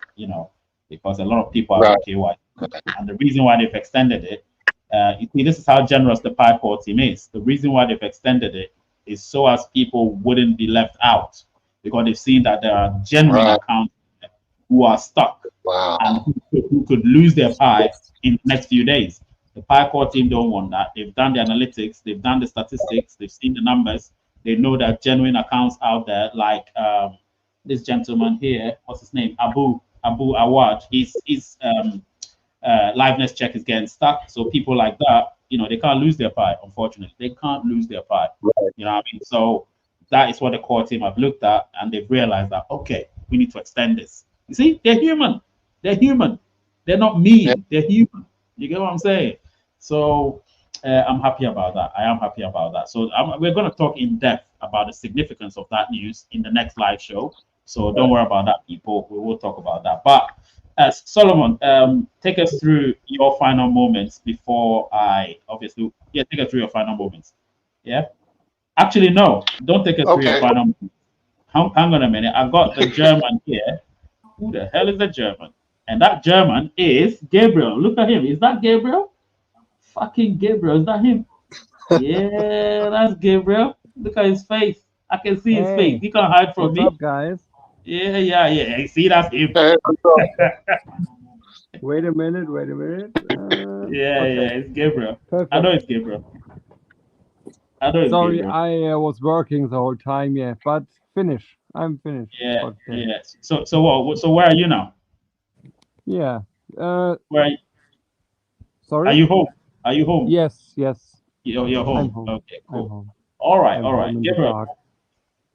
because a lot of people are on KYC. And the reason why they've extended it, you see, this is how generous the Pi Core team is. The reason why they've extended it is so as people wouldn't be left out, because they've seen that there are genuine accounts who are stuck and who could lose their Pi in the next few days. The Pi Core team don't want that. They've done the analytics, they've done the statistics, they've seen the numbers. They know that genuine accounts out there, like this gentleman here, what's his name? Abu Awad. His liveness check is getting stuck. So people like that, they can't lose their Pi, unfortunately. They can't lose their Pi. You know what I mean? So that is what the core team have looked at, and they've realized that, okay, we need to extend this. You see, they're human. They're human. They're not mean. They're human. You get what I'm saying? So I'm happy about that. I am happy about that. So we're going to talk in depth about the significance of that news in the next live show. So don't worry about that, people. We will talk about that. But Solomon, take us through your final moments before take us through your final moments. Yeah. Actually, no, don't take us through your final moments. Hang on a minute. I've got the German here. Who the hell is the German? And that German is Gabriel. Look at him. Is that Gabriel? Fucking Gabriel. Is that him? Yeah, that's Gabriel. Look at his face. I can see his face. He can't hide from me. What's up, guys? Yeah. See, that's him. Wait a minute. Yeah, it's Gabriel. Perfect. I know it's Gabriel. Sorry, Gabriel. I was working the whole time, but finish. I'm finished. Yeah. So what? So where are you now? Yeah. Where are you? Sorry? Are you home? Yes. You're home. I'm home. Okay, cool. I'm home. All right. I'm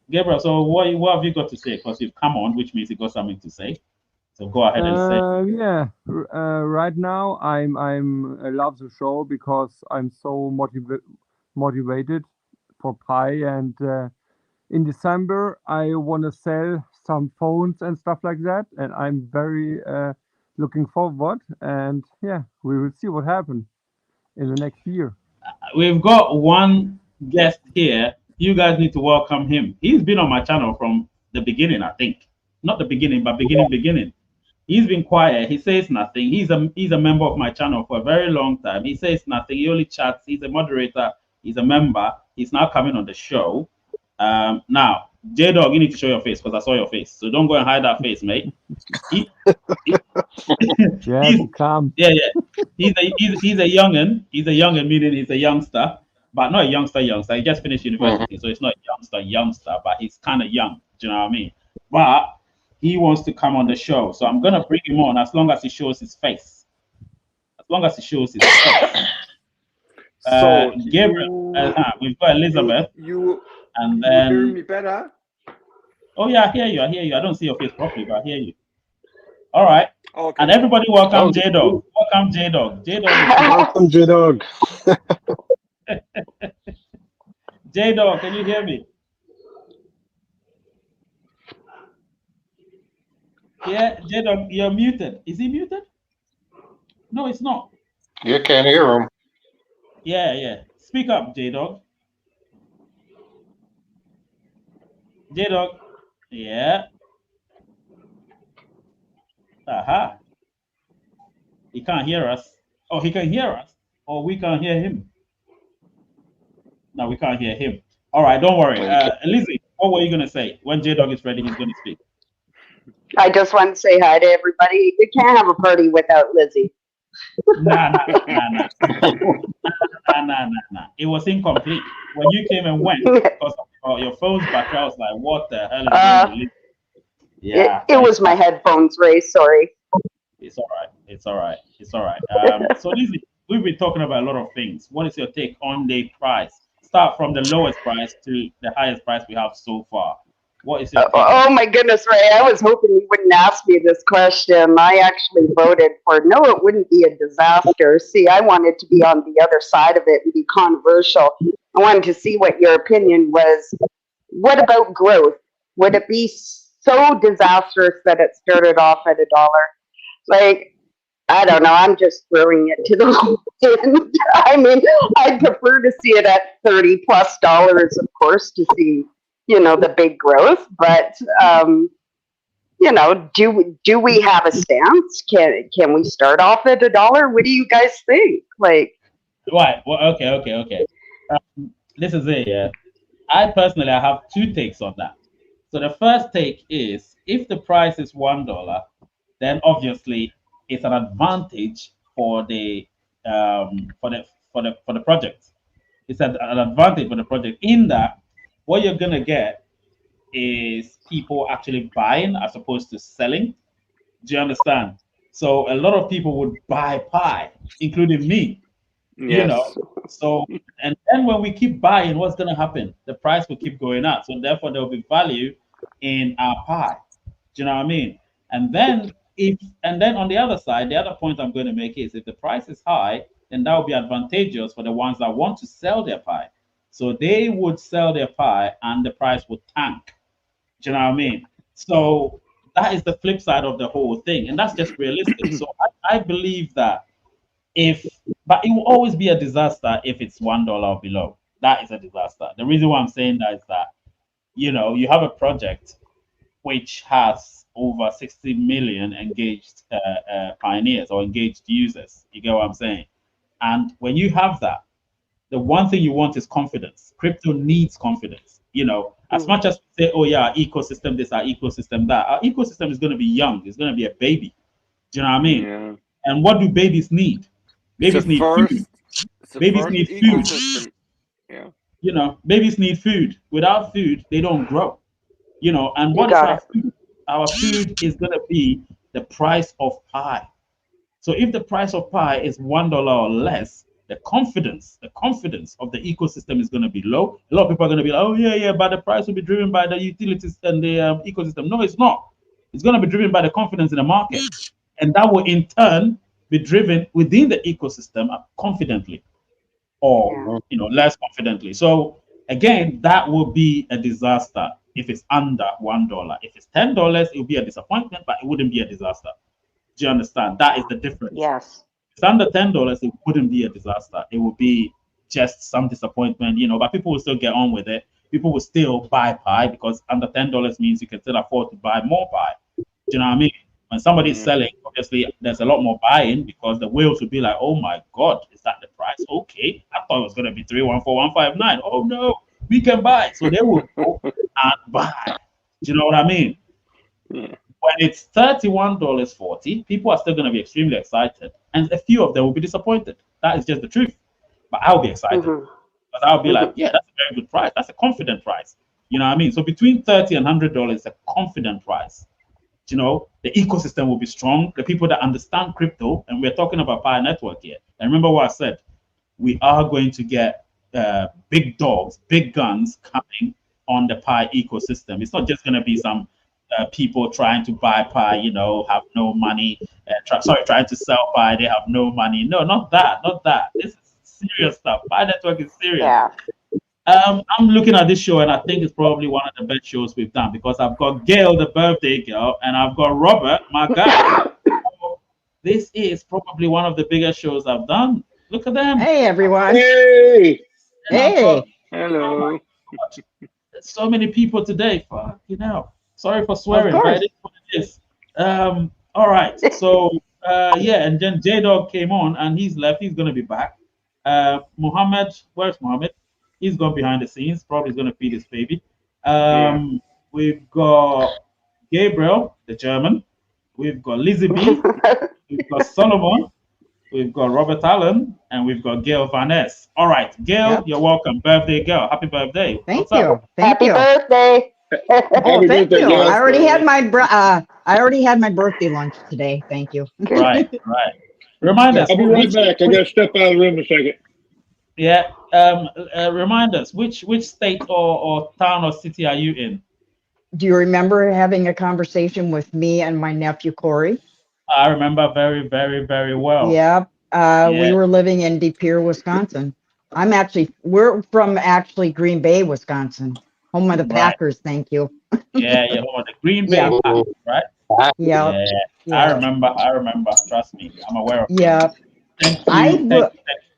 Gabriel, so what have you got to say? Because you've come on, which means you got something to say. So go ahead and say. Yeah. Right now, I love the show because I'm so motivated for Pi, and in December I want to sell some phones and stuff like that, and I'm very looking forward. And yeah, we will see what happens in the next year. We've got one guest here. You guys need to welcome him. He's been on my channel from the beginning, I think. Not the beginning, but beginning. He's been quiet. He says nothing. He's a member of my channel for a very long time. He says nothing. He only chats. He's a moderator. He's a member. He's now coming on the show. Now, J Dog, you need to show your face because I saw your face. So don't go and hide that face, mate. He, Yes, come. yeah. He's a youngin. He's a youngin, meaning he's a youngster, but not a youngster. He just finished university, so it's not a youngster, but he's kind of young. Do you know what I mean? But he wants to come on the show, so I'm gonna bring him on as long as he shows his face. As long as he shows his face. So Gabriel, we've got Elizabeth, you and hear then me better? oh yeah, I hear you. I don't see your face properly, but I hear you. All right. Okay. And everybody welcome J Dog. Welcome J Dog. J Dog. Welcome, J-Dog. J Dog, can you hear me? Yeah, J Dog, you're muted. Is he muted? No, it's not. You can't hear him. Yeah. Speak up, J Dog. J Dog. Yeah. Aha. He can't hear us. Oh, he can hear us. Or we can't hear him. No, we can't hear him. All right, don't worry. Lizzie, what were you going to say? When J Dog is ready, he's going to speak. I just want to say hi to everybody. You can't have a party without Lizzie. Nah. It was incomplete. When you came and went because of your phone's battery, I was like, what the hell is going on? Yeah. It was my headphones, Ray. Sorry. It's all right. So Lizzie, we've been talking about a lot of things. What is your take on the price? Start from the lowest price to the highest price we have so far. What is your take? Oh my goodness, Ray. I was hoping you wouldn't ask me this question. I actually voted for no, it wouldn't be a disaster. See, I wanted to be on the other side of it and be controversial. I wanted to see what your opinion was. What about growth? Would it be so disastrous that it started off at $1? Like, I don't know. I'm just throwing it to the wind. I mean, I'd prefer to see it at $30+ of course, to see, the big growth. But, do we have a stance? Can we start off at $1? What do you guys think? Like, right. Well, okay. This is it. Yeah. I have two takes on that. So the first take is if the price is $1, then obviously it's an advantage for the project. It's an advantage for the project in that what you're gonna get is people actually buying as opposed to selling. Do you understand? So a lot of people would buy Pi, including me. Yes. So and then when we keep buying, what's gonna happen? The price will keep going up. So therefore there will be value in our Pi. Do you know what I mean? And then on the other side, the other point I'm going to make is if the price is high, then that will be advantageous for the ones that want to sell their Pi. So they would sell their Pi and the price would tank. Do you know what I mean? So that is the flip side of the whole thing. And that's just realistic. So I believe that but it will always be a disaster if it's $1 or below. That is a disaster. The reason why I'm saying that is that, you have a project which has over 60 million engaged pioneers or engaged users. You get what I'm saying? And when you have that, the one thing you want is confidence. Crypto needs confidence. As much as we say, oh yeah, our ecosystem this, our ecosystem that, our ecosystem is going to be young. It's going to be a baby. Do you know what I mean? Yeah. And what do babies need? Babies need food. Babies need food. Yeah. Babies need food. Without food, they don't grow. And what is our food? Our food is going to be the price of Pi. So if the price of Pi is $1 or less, the confidence of the ecosystem is going to be low. A lot of people are going to be like, oh yeah, but the price will be driven by the utilities and the ecosystem. No, it's not. It's going to be driven by the confidence in the market, and that will in turn be driven within the ecosystem confidently, or less confidently. So again, that will be a disaster if it's under $1. If it's $10, it will be a disappointment, but it wouldn't be a disaster. Do you understand? That is the difference. Yes. If it's under $10, it wouldn't be a disaster. It would be just some disappointment, but people will still get on with it. People will still buy pie because under $10 means you can still afford to buy more pie. Do you know what I mean? When somebody's selling, obviously there's a lot more buying because the whales will be like, oh my God, is that the price? Okay. I thought it was going to be 314,159. Oh no, we can buy. So they will go and buy. Do you know what I mean? When it's $31.40, people are still going to be extremely excited. And a few of them will be disappointed. That is just the truth. But I'll be excited. But I'll be like, yeah, that's a very good price. That's a confident price. You know what I mean? So between $30 and $100 is a confident price. The ecosystem will be strong. The people that understand crypto, and we're talking about Pi Network here. And remember what I said, we are going to get big dogs, big guns coming on the Pi ecosystem. It's not just going to be some people trying to buy Pi, have no money. Trying to sell Pi, they have no money. No, not that. This is serious stuff. Pi Network is serious. Yeah. I'm looking at this show, and I think it's probably one of the best shows we've done because I've got Gail, the birthday girl, and I've got Robert, my guy. This is probably one of the biggest shows I've done. Look at them. Hey, everyone. Hey. Hey. Hello. So many people today. Sorry for swearing, but it is what it is. All right. So, and then J-Dog came on, and he's left. He's going to be back. Mohammed, where's Mohammed? He's gone behind the scenes. Probably is going to feed his baby. We've got Gabriel, the German. We've got Lizzie B. We've got Solomon. We've got Robert Allen. And we've got Gail Van Ness. All right, Gail, you're welcome. Birthday girl. Happy birthday. Thank you. Happy birthday. Oh, thank you. I already had my birthday lunch today. Thank you. Right. Remind us. I'll be right back. I got to step out of the room a second. Yeah. Remind us, which state or town or city are you in? Do you remember having a conversation with me and my nephew Corey? I remember very, very, very well. Yep. We were living in De Pere, Wisconsin. We're from Green Bay, Wisconsin, home of the Packers. Thank you. You're home of the Green Bay Packers, right? Yeah. I remember. Trust me, I'm aware of it. Yeah.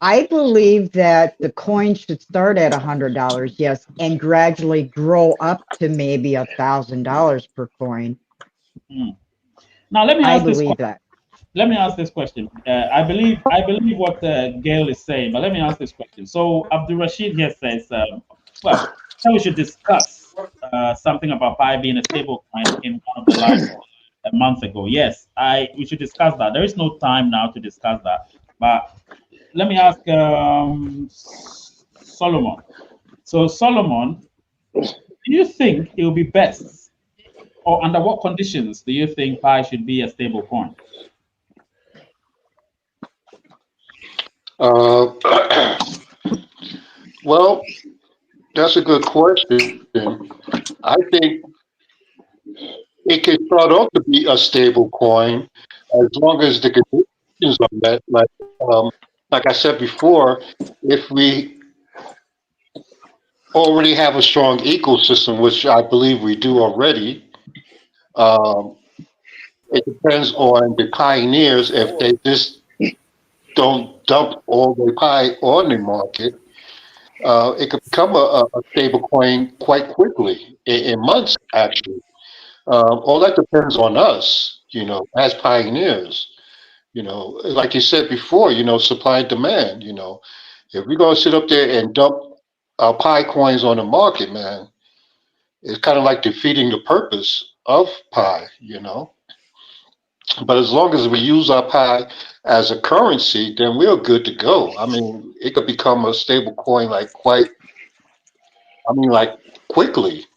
I believe that the coin should start at $100, yes, and gradually grow up to maybe $1,000 per coin. Now let me ask this question. That. Let me ask this question. I believe what Gail is saying, but let me ask this question. So Abdul Rashid here says, we should discuss something about Pi being a stable coin in one of the lives a month ago. Yes, we should discuss that. There is no time now to discuss that, but let me ask Solomon. So Solomon, do you think it will be best, or under what conditions do you think Pi should be a stable coin? Well, that's a good question. I think it can start off to be a stable coin as long as the conditions are met. Like I said before, if we already have a strong ecosystem, which I believe we do already, it depends on the pioneers if they just don't dump all their pie on the market. It could become a stable coin quite quickly, in months actually. All that depends on us, as pioneers. Like you said before, supply and demand. If we're gonna sit up there and dump our pie coins on the market, man, it's kind of like defeating the purpose of pie. But as long as we use our pie as a currency, then we're good to go. I mean, it could become a stable coin like quickly,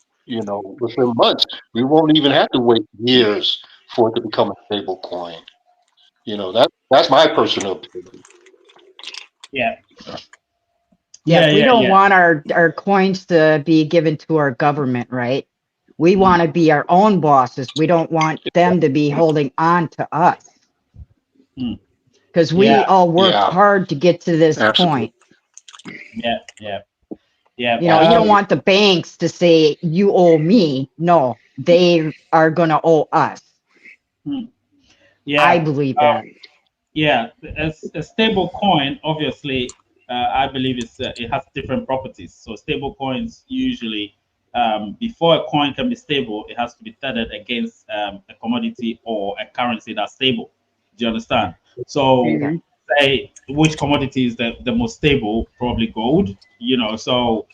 within months. We won't even have to wait years for it to become a stable coin. That's my personal opinion. We don't want our coins to be given to our government, right? We want to be our own bosses. We don't want them to be holding on to us. Mm. Because we Yeah. all worked Yeah. hard to get to this Absolutely. point. Yeah, yeah, yeah. You know, you don't Absolutely. want the banks to say, you owe me. No, they are going to owe us. I Yeah. believe that. Yeah, a stable coin, obviously, I believe it has different properties. So stable coins usually, before a coin can be stable, it has to be tethered against a commodity or a currency that's stable. Do you understand? So Yeah. say which commodity is the most stable? Probably gold. You know, so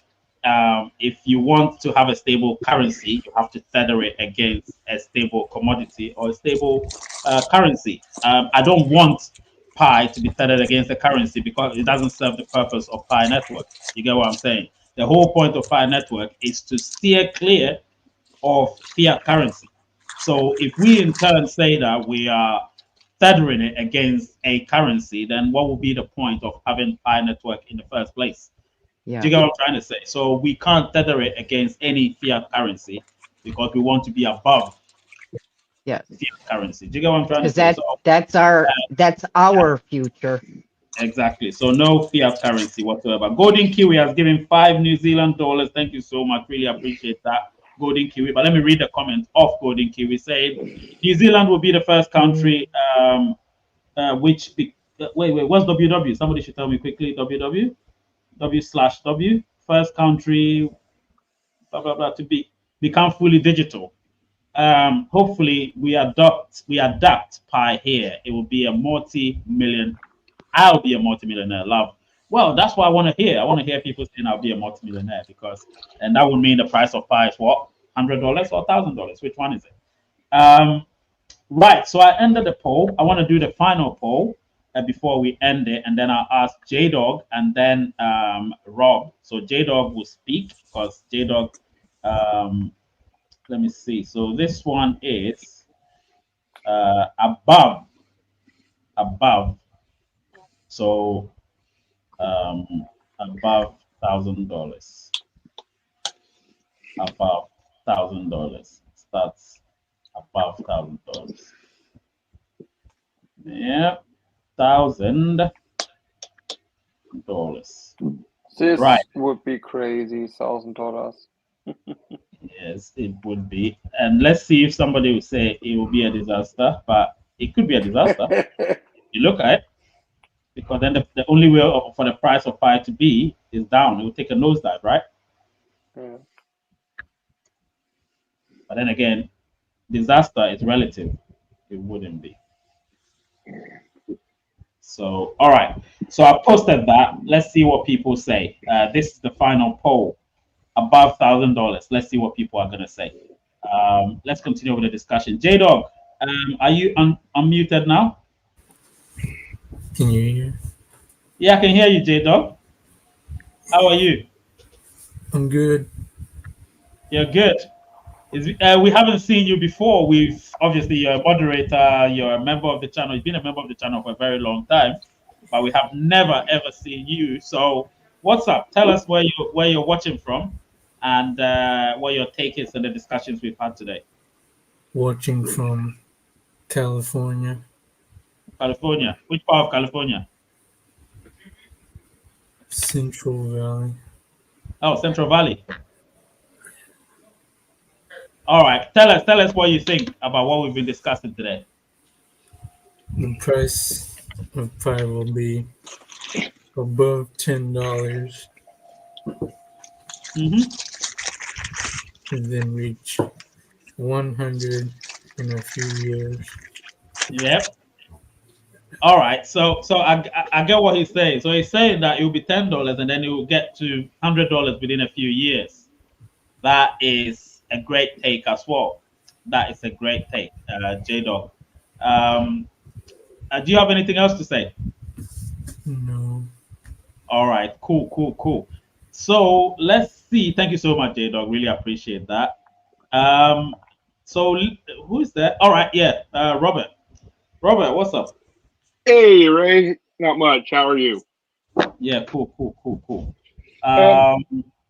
if you want to have a stable currency, you have to tether it against a stable commodity or a stable currency. I don't want Pi to be tethered against a currency because it doesn't serve the purpose of Pi Network. You get what I'm saying? The whole point of Pi Network is to steer clear of fiat currency. So if we in turn say that we are tethering it against a currency, then what would be the point of having Pi Network in the first place? Yeah. Do you get what I'm trying to say? So we can't tether it against any fiat currency because we want to be above Yes. fiat currency. Do you get what I'm trying to Because say? So that's our future. exactly. So no fiat currency whatsoever. Golden Kiwi has given $5 New Zealand. Thank you so much. Really appreciate that, Golden Kiwi. But let me read the comment of Golden Kiwi saying New Zealand will be the first country which be, wait, what's WW? Somebody should tell me quickly. WW? W/W. First country blah blah blah to become fully digital. Hopefully we adapt Pi here. It will be a multi-million. I'll be a multi-millionaire. Love. Well, that's what I want to hear. I want to hear people saying I'll be a multi-millionaire because, and that would mean the price of Pi is what, $100 or $1,000. Which one is it? Right. So I ended the poll. I want to do the final poll before we end it, and then I'll ask J Dog and then Rob. So J Dog will speak because J Dog. Let me see. So this one is above. So above $1,000. Above $1,000. Starts above $1,000. Yep, $1,000. This Right. would be crazy, $1,000. Yes, it would be. And let's see if somebody will say it will be a disaster, but it could be a disaster. You look at it, because then the only way for the price of Pi to be is down. It will take a nosedive, right? Yeah. But then again, disaster is relative. It wouldn't be. So, all right. So I posted that. Let's see what people say. This is the final poll. Above $1,000. Let's see what people are going to say. Let's continue with the discussion. J Dog, are you unmuted now? Can you hear? Yeah, I can hear you, J Dog. How are you? I'm good. You're good. We haven't seen you before. We've obviously you're a moderator, you're a member of the channel. You've been a member of the channel for a very long time, but we have never ever seen you. So what's up? Tell us where you're watching from, and what your take is on the discussions we've had today. Watching from California. California. Which part of California? Central Valley. Oh, Central Valley. All right. Tell us what you think about what we've been discussing today. The price of Pi will be above $10 and then reach 100 in a few years. Yep. All right. So I get what he's saying. So he's saying that it will be $10 and then it will get to $100 within a few years. That is a great take as well. That is a great take, J Dog. Do you have anything else to say? No. All right. Cool. So let's see. Thank you so much, J Dog. Really appreciate that. So who is that? All right. Yeah. Robert. Robert, what's up? Hey, Ray. Not much. How are you? Yeah. Cool.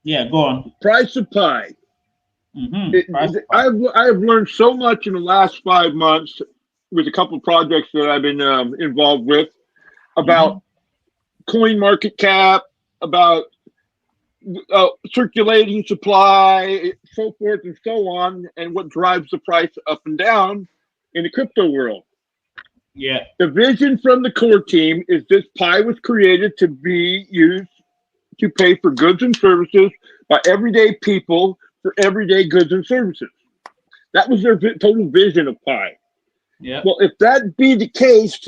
Yeah. Go on. Price of Pi. I've learned so much in the last 5 months with a couple of projects that I've been involved with about coin market cap, about circulating supply, so forth and so on, and what drives the price up and down in the crypto world. Yeah. The vision from the core team is this pie was created to be used to pay for goods and services by everyday people for everyday goods and services. That was their total vision of pie. Yeah. Well, if that be the case,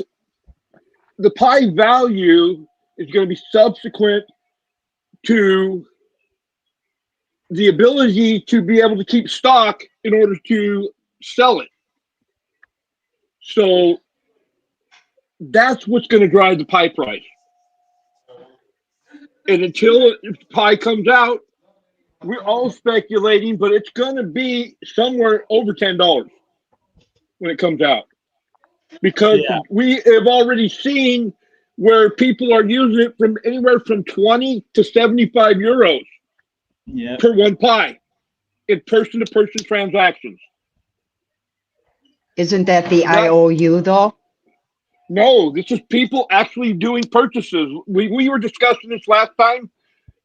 the pie value is going to be subsequent to the ability to be able to keep stock in order to sell it. So that's what's going to drive the pie price. And until pie comes out, we're all speculating, but it's going to be somewhere over $10 when it comes out. Because we have already seen where people are using it from anywhere from 20 to 75 euros per one pie in person-to-person transactions. Isn't that the IOU though? No, this is people actually doing purchases. We were discussing this last time.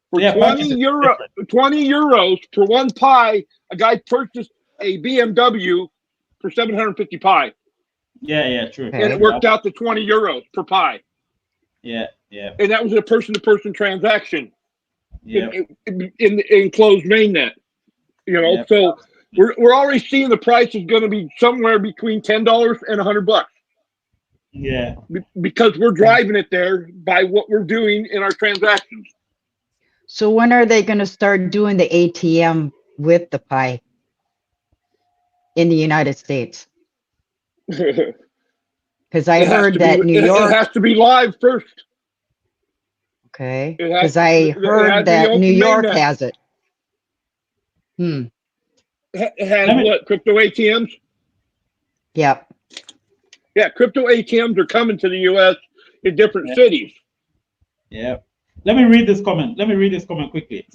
For 20 euros per one pie, a guy purchased a BMW for 750 pie. Yeah, true. And it worked out to 20 euros per pie. Yeah. And that was a person-to-person transaction. Yeah. In closed mainnet. So we're already seeing the price is going to be somewhere between $10 and $100. Yeah. Because we're driving it there by what we're doing in our transactions. So when are they going to start doing the ATM with the pie in the United States? Because I heard that New York. It has to be live first. Okay. Because I heard that New York has it. It has what? Crypto ATMs? Yep. Yeah, crypto ATMs are coming to the U.S. in different cities. Yeah. Let me read this comment. Quickly.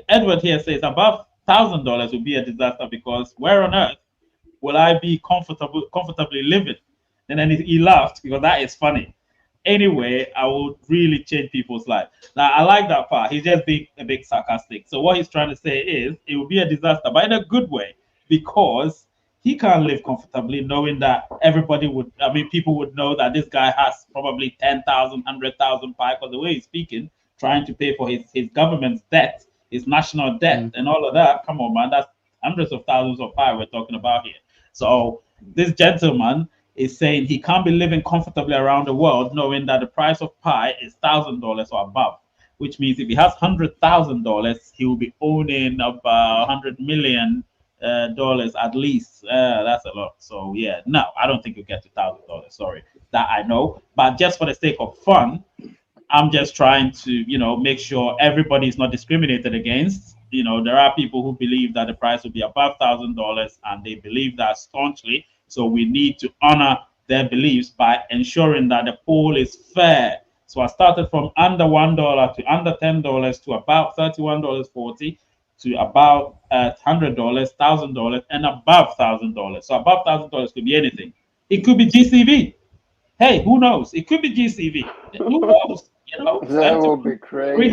Edward here says above $1,000 would be a disaster because where on earth will I be comfortably living? And then he laughed because that is funny. Anyway, I would really change people's life. Now, I like that part. He's just being a bit sarcastic. So what he's trying to say is it will be a disaster, but in a good way, because he can't live comfortably knowing that people would know that this guy has probably 10,000, 100,000 pie because the way he's speaking, trying to pay for his government's debt, his national debt and all of that. Come on, man. That's hundreds of thousands of pie we're talking about here. So this gentleman is saying he can't be living comfortably around the world knowing that the price of pie is $1,000 or above, which means if he has $100,000, he will be owning about $100 million at least. That's a lot. So yeah, no, I don't think you'll get to $1,000. Sorry, that I know. But just for the sake of fun, I'm just trying to make sure everybody is not discriminated against. There are people who believe that the price will be above $1,000 and they believe that staunchly. So we need to honor their beliefs by ensuring that the pool is fair. So I started from under $1 to under $10 to about $31.40 to about $100, $1,000, and above $1,000. So above $1,000 could be anything. It could be GCV. Hey, who knows? It could be GCV. Who knows? That will be crazy.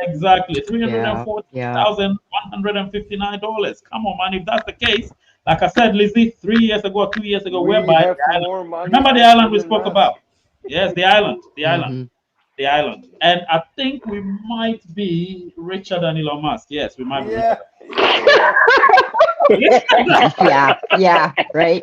Exactly, $340,159. Come on, man. If that's the case, like I said, Lizzie, 2 years ago, whereby remember the island we spoke about? Yes, the island. And I think we might be richer than Elon Musk. Yes, we might be. Yeah, right.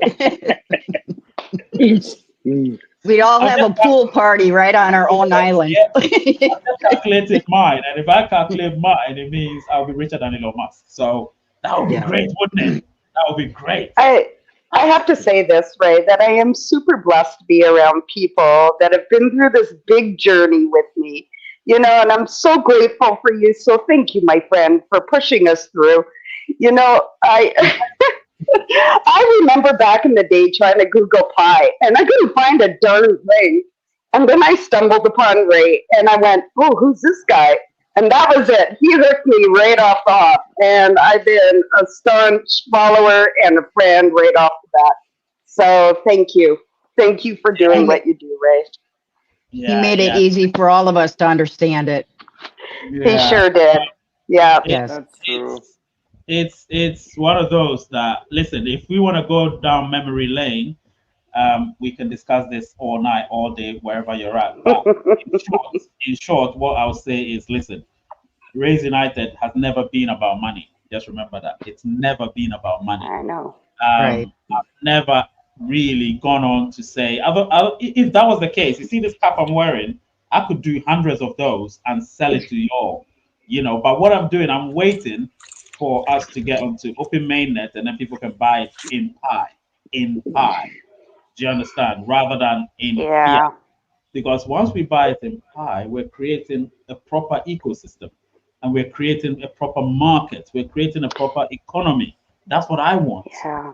We all have a pool party right on our own island. I calculated mine, and if I calculate mine, it means I'll be richer than Elon Musk. So that would be great, wouldn't it? That would be great. I have to say this, Ray, that I am super blessed to be around people that have been through this big journey with me, and I'm so grateful for you. So thank you, my friend, for pushing us through. I remember back in the day trying to Google pie, and I couldn't find a darn thing. And then I stumbled upon Ray, and I went, "Oh, who's this guy?" And that was it. He hooked me right off the hop. And I've been a staunch follower and a friend right off the bat. So thank you. Thank you for doing what you do, Ray. He made it easy for all of us to understand it. He sure did. Yeah. Yes. That's true. It's one of those that, listen, if we want to go down memory lane, we can discuss this all night, all day, wherever you're at. But in short, what I'll say is, listen, Rays United has never been about money. Just remember that. It's never been about money. I know. Right. I've never really gone on to say, if that was the case, you see this cap I'm wearing, I could do hundreds of those and sell it to you all, but what I'm doing, I'm waiting for us to get onto open mainnet, and then people can buy it in Pi. Do you understand? Rather than in fiat. Because once we buy it in Pi, we're creating a proper ecosystem, and we're creating a proper market. We're creating a proper economy. That's what I want. Yeah.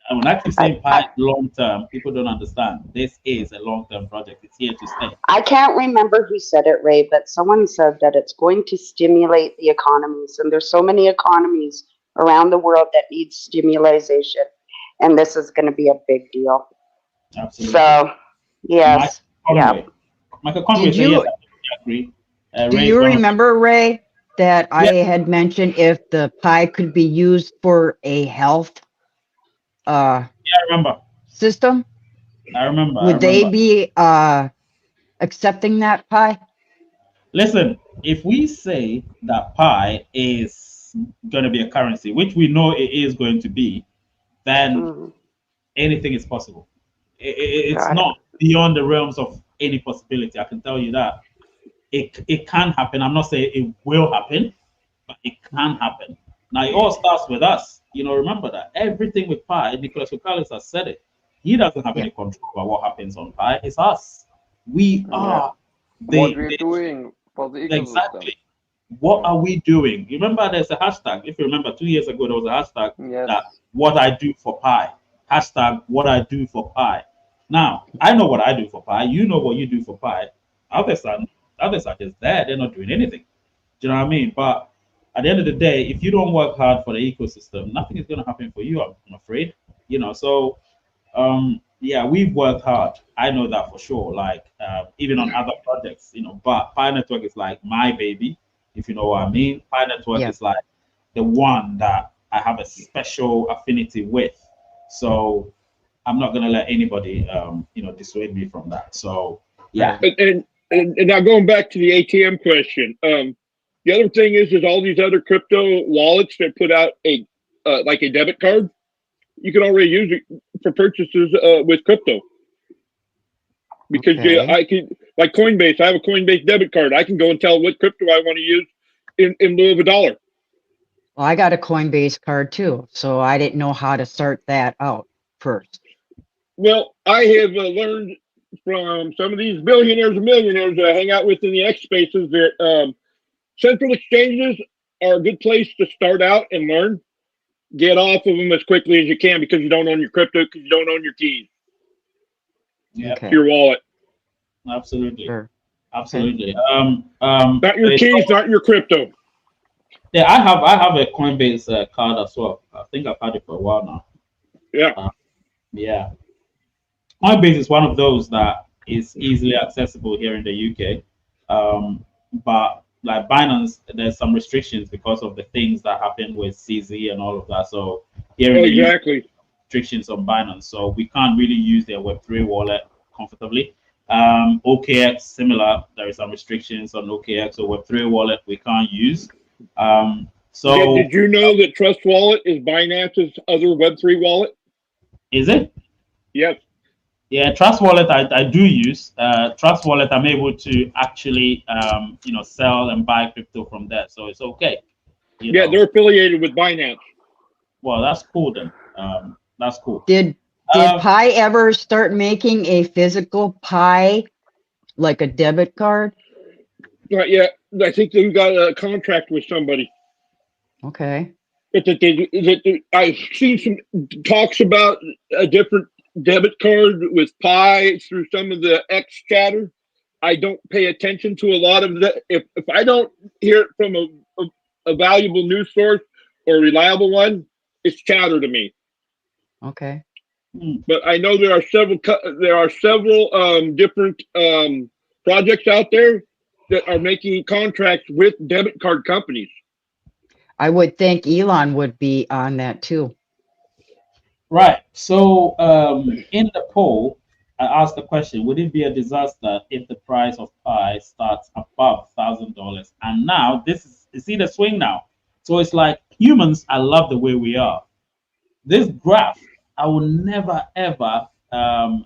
And when I keep saying Pi long term, people don't understand. This is a long term project. It's here to stay. I can't remember who said it, Ray, but someone said that it's going to stimulate the economies. And there's so many economies around the world that need stimulation. And this is going to be a big deal. Absolutely. So, yes. Michael Conway said, yes, I agree. Do you remember, Ray, that I had mentioned if the Pi could be used for a health I remember. system? I remember. Would they be accepting that Pi? Listen, if we say that Pi is going to be a currency, which we know it is going to be, then anything is possible. It's not beyond the realms of any possibility. I can tell you that. It can happen. I'm not saying it will happen, but it can happen. Now, it all starts with us. Remember that. Everything with Pi, Nicholas Foucault has said it. He doesn't have any control over what happens on Pi. It's us. We are what we're doing for the ecosystem. Exactly. What are we doing? You remember there's a hashtag. If you remember 2 years ago, there was a hashtag that what I do for Pi. Hashtag what I do for Pi. Now, I know what I do for Pi. You know what you do for Pi. Others are just there. They're not doing anything. Do you know what I mean? But at the end of the day, if you don't work hard for the ecosystem, nothing is going to happen for you, I'm afraid. So we've worked hard. I know that for sure. Like even on other projects, but Pi Network is like my baby, if you know what I mean. Pi Network is like the one that I have a special affinity with. So I'm not going to let anybody, dissuade me from that. So yeah. And now going back to the ATM question, the other thing is all these other crypto wallets that put out a like a debit card. You can already use it for purchases with crypto. Because I can, like Coinbase, I have a Coinbase debit card. I can go and tell what crypto I want to use in lieu of $1. Well, I got a Coinbase card too, so I didn't know how to start that out first. Well, I have learned from some of these billionaires and millionaires that I hang out with in the X spaces that central exchanges are a good place to start out and learn. Get off of them as quickly as you can because you don't own your crypto, because you don't own your keys. Yeah. Your wallet. Absolutely. Sure. Absolutely. Not your keys, not your crypto. Yeah, I have a Coinbase card as well. I think I've had it for a while now. Yeah. Coinbase is one of those that is easily accessible here in the UK. But like Binance, there's some restrictions because of the things that happened with CZ and all of that. So here in the UK, restrictions on Binance. So we can't really use their Web3 wallet comfortably. OKX, similar. There is some restrictions on OKX or Web3 wallet we can't use. So did you know that Trust Wallet is Binance's other Web3 wallet? Is it? Yes. Yeah, Trust Wallet I do use. Trust Wallet I'm able to actually sell and buy crypto from there, so it's okay. They're affiliated with Binance. Well, that's cool then. That's cool. Did Pi ever start making a physical Pi, like a debit card? Not yet. I think they've got a contract with somebody. Okay. But I've seen some talks about a different debit card with Pi through some of the X chatter, I don't pay attention to a lot of the. If I don't hear it from a valuable news source or a reliable one, it's chatter to me. Okay. But I know there are several different projects out there that are making contracts with debit card companies. I would think Elon would be on that too. Right. So in the poll, I asked the question: would it be a disaster if the price of pi starts above $1,000? And now this is you see the swing now. So it's like humans. I love the way we are. This graph, I will never ever. I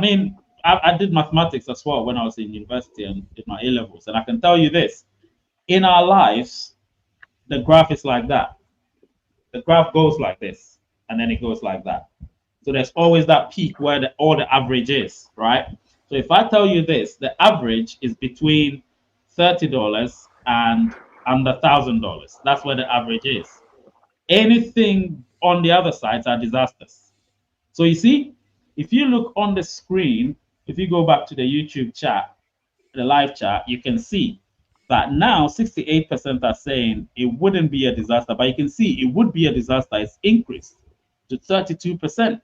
mean, I did mathematics as well when I was in university and did my A levels, and I can tell you this: in our lives, the graph is like that. The graph goes like this, and then it goes like that. So there's always that peak where all the average is, right? So if I tell you this, the average is between $30 and under $1,000. That's where the average is. Anything on the other sides are disasters. So you see, if you look on the screen, if you go back to the YouTube chat, the live chat, you can see that now 68% are saying it wouldn't be a disaster, but you can see it would be a disaster. It's increased to 32%.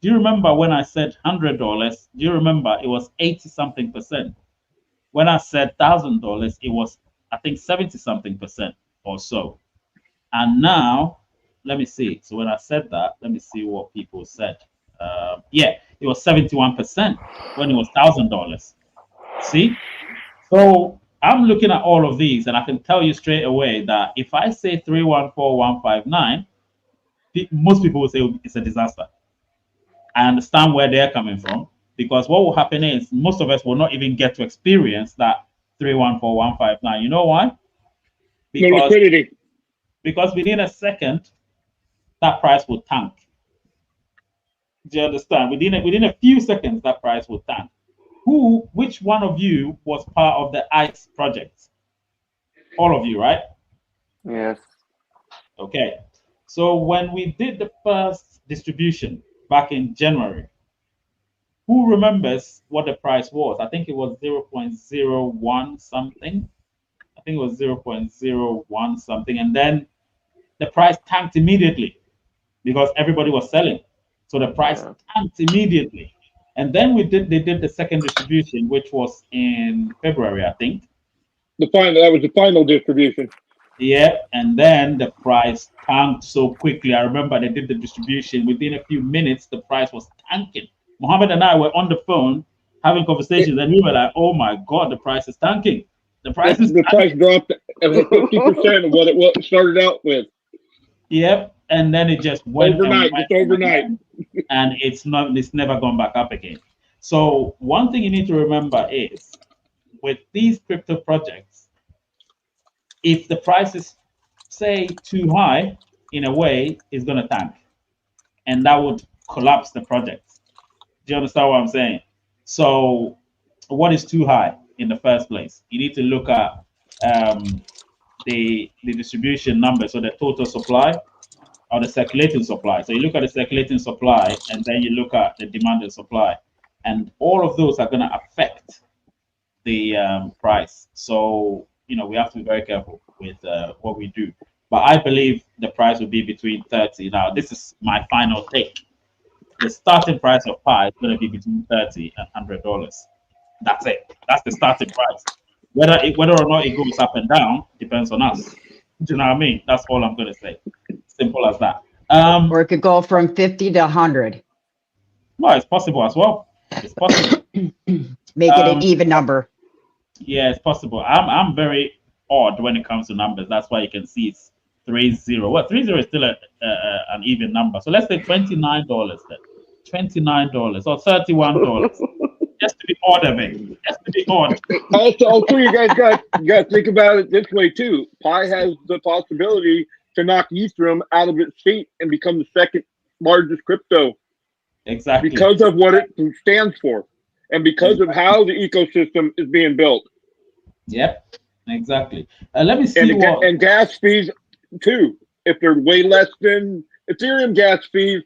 Do you remember when I said $100? Do you remember it was 80 something percent? When I said $1,000, it was, I think, 70 something percent or so. And now, let me see. So when I said that, let me see what people said. Yeah, it was 71% when it was $1,000. See? So I'm looking at all of these, and I can tell you straight away that if I say 314,159, most people will say it's a disaster. I understand where they're coming from because what will happen is most of us will not even get to experience that 314,159. You know why? No Because liquidity. because within a second, that price will tank. Do you understand? Within a few seconds, that price will tank. Which one of you was part of the ICE project? All of you, right? Yes. Okay. So when we did the first distribution back in January, who remembers what the price was? I think it was 0.01 something. I think it was 0.01 something. And then the price tanked immediately because everybody was selling. So the price tanked immediately. And then they did the second distribution, which was in February, I think. That was the final distribution. Yeah, and then the price tanked so quickly. I remember they did the distribution. Within a few minutes, the price was tanking. Mohammed and I were on the phone having conversations, and we were like, "Oh my God, the price is tanking! The price is the price tanking." dropped 50% of what it started out with. Yep, and then it just went overnight, just overnight, and it's never gone back up again. So one thing you need to remember is with these crypto projects, if the price is say too high, in a way, it's going to tank, and that would collapse the project. Do you understand what I'm saying? So, what is too high in the first place? You need to look at the distribution number, so the total supply or the circulating supply. So you look at the circulating supply, and then you look at the demand and supply, and all of those are going to affect the price. So we have to be very careful with what we do. But I believe the price will be between 30. Now, this is my final take. The starting price of pi is going to be between $30 and $100. That's it. That's the starting price. Whether or not it goes up and down depends on us. Do you know what I mean? That's all I'm going to say. Simple as that. Or it could go from 50 to 100. Well, it's possible as well. It's possible. Make it an even number. Yeah, it's possible. I'm very odd when it comes to numbers. That's why you can see it's 30. Well, 30 is still an even number. So let's say $29 then. $29 or $31. Just to be odd of it. Just to be odd. Also, you guys got to think about it this way too. Pi has the possibility to knock Ethereum out of its feet and become the second largest crypto. Exactly. Because of what it stands for, and because of how the ecosystem is being built. Yep. Exactly. Let me see and gas fees too. If they're way less than Ethereum gas fees,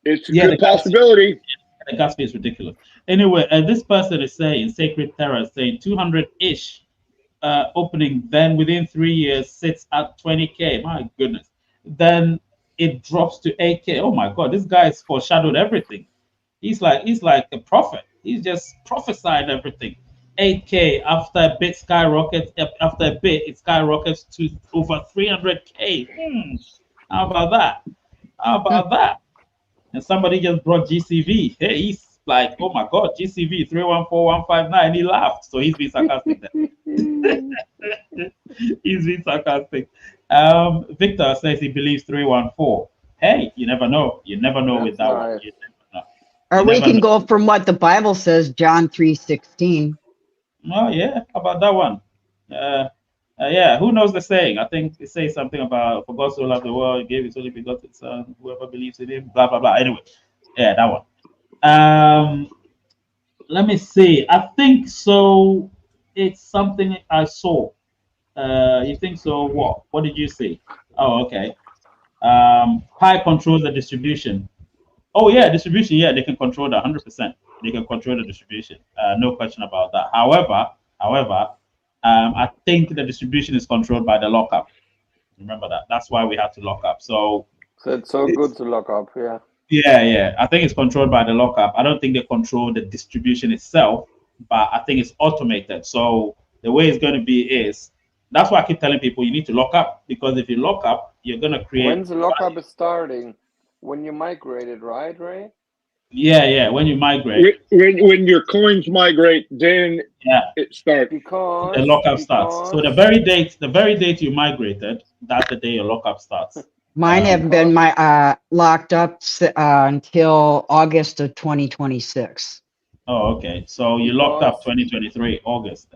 it's a good possibility. The gas fee is ridiculous. Anyway, this person is saying Sacred Terror is saying 200-ish opening, then within 3 years sits at 20K. My goodness. Then it drops to 8K. Oh my God, this guy has foreshadowed everything. He's like a prophet. He's just prophesied everything. 8K after a bit skyrockets. After a bit, it skyrockets to over 300K. How about that? How about that? And somebody just brought GCV. Hey, he's like, oh my God, GCV 314159. He laughed, so he's being sarcastic. He's being sarcastic. Victor says he believes 314. Hey, you never know. You never know with that one. You never know. Or we can go from what the Bible says, John 3:16. Oh yeah, how about that one? Yeah, who knows the saying? I think it says something about for God so loved the world, he gave his only begotten son, whoever believes in him, blah blah blah. Anyway, yeah, that one. Let me see. I think so. It's something I saw. You think so? What? What did you see? Oh, okay. Pi controls the distribution. Oh yeah, distribution. Yeah, they can control that 100%. They can control the distribution. No question about that. However, I think the distribution is controlled by the lockup. Remember that. That's why we have to lock up. So it's so good to lock up. Yeah. Yeah. I think it's controlled by the lockup. I don't think they control the distribution itself, but I think it's automated. So the way it's going to be is that's why I keep telling people you need to lock up, because if you lock up, you're going to create. When's the lockup is starting? When you migrated, right, Ray? Yeah. When you migrate. When your coins migrate, then it starts. Because the lockup starts. So the very date you migrated, that's the day your lockup starts. Mine have been locked up until August of 2026. Oh, okay. So you locked up 2023 August.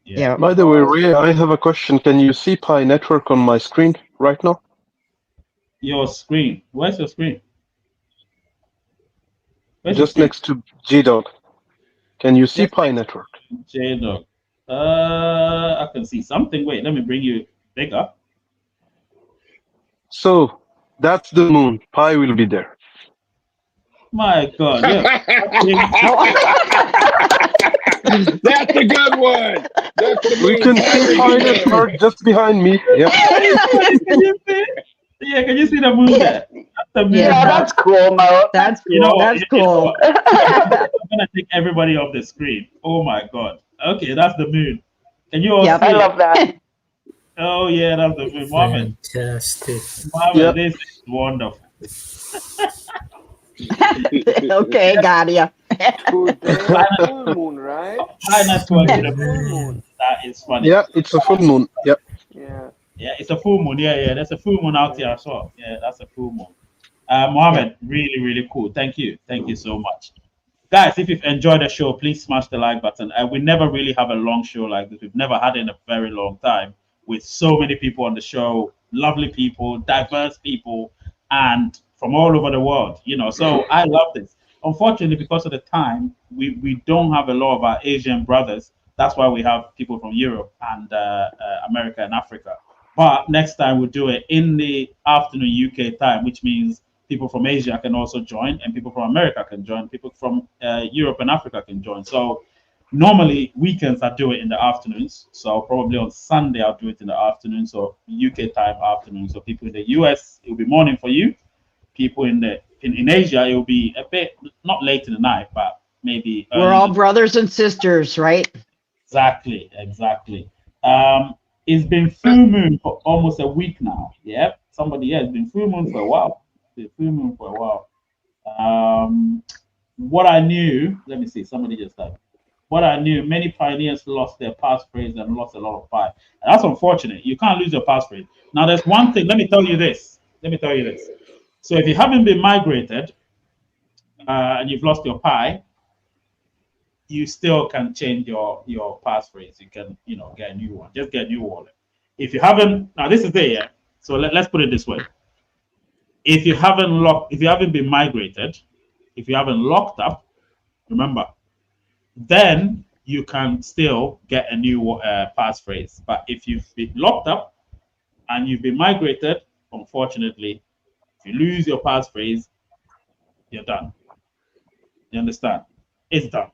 Yeah. By the way, Ray, I have a question. Can you see Pi Network on my screen right now? Your screen. Where's your screen? Just next to JDog. Can you see Pi Network? JDog. I can see something. Wait, let me bring you bigger. So that's the moon. Pi will be there. My God. That's a good one. We can see Pi Network just behind me. Yeah. Can you see? Yeah, can you see the moon there? That's cool, Mo. That's cool. You know, that's cool. I'm gonna take everybody off the screen. Oh my God. Okay, that's the moon. Can you all see I love that. Oh yeah, that's the moon. Mohammed. Fantastic. Mohammed, this is wonderful. Okay, got ya. Full moon, right? Pi Network is a full moon. That is funny. Yeah, it's a full moon. Yep. Yeah, it's a full moon. Yeah. There's a full moon out here as well. Yeah, that's a full moon. Mohammed, really, really cool. Thank you so much. Guys, if you've enjoyed the show, please smash the like button. We never really have a long show like this. We've never had it in a very long time with so many people on the show, lovely people, diverse people, and from all over the world, So I love this. Unfortunately, because of the time, we don't have a lot of our Asian brothers. That's why we have people from Europe and America and Africa. But next time we'll do it in the afternoon UK time, which means people from Asia can also join, and people from America can join, people from Europe and Africa can join. So normally weekends I do it in the afternoons. So probably on Sunday I'll do it in the afternoon. So UK time afternoon. So people in the US, it will be morning for you. People in Asia, it will be a bit not late in the night, but maybe we're all brothers and sisters, right? Exactly. It's been full moon for almost a week now. Yeah, it's been full moon for a while. What I knew, let me see, somebody just said, what I knew, many pioneers lost their passphrase and lost a lot of pi. And that's unfortunate. You can't lose your passphrase. Now, there's one thing, let me tell you this. So if you haven't been migrated and you've lost your pi, you still can change your passphrase. You can, get a new one. Just get a new wallet. If you haven't, now this is there, yeah. So let's put it this way. If you haven't been migrated, if you haven't locked up, remember, then you can still get a new passphrase. But if you've been locked up and you've been migrated, unfortunately, if you lose your passphrase, you're done. You understand? It's done.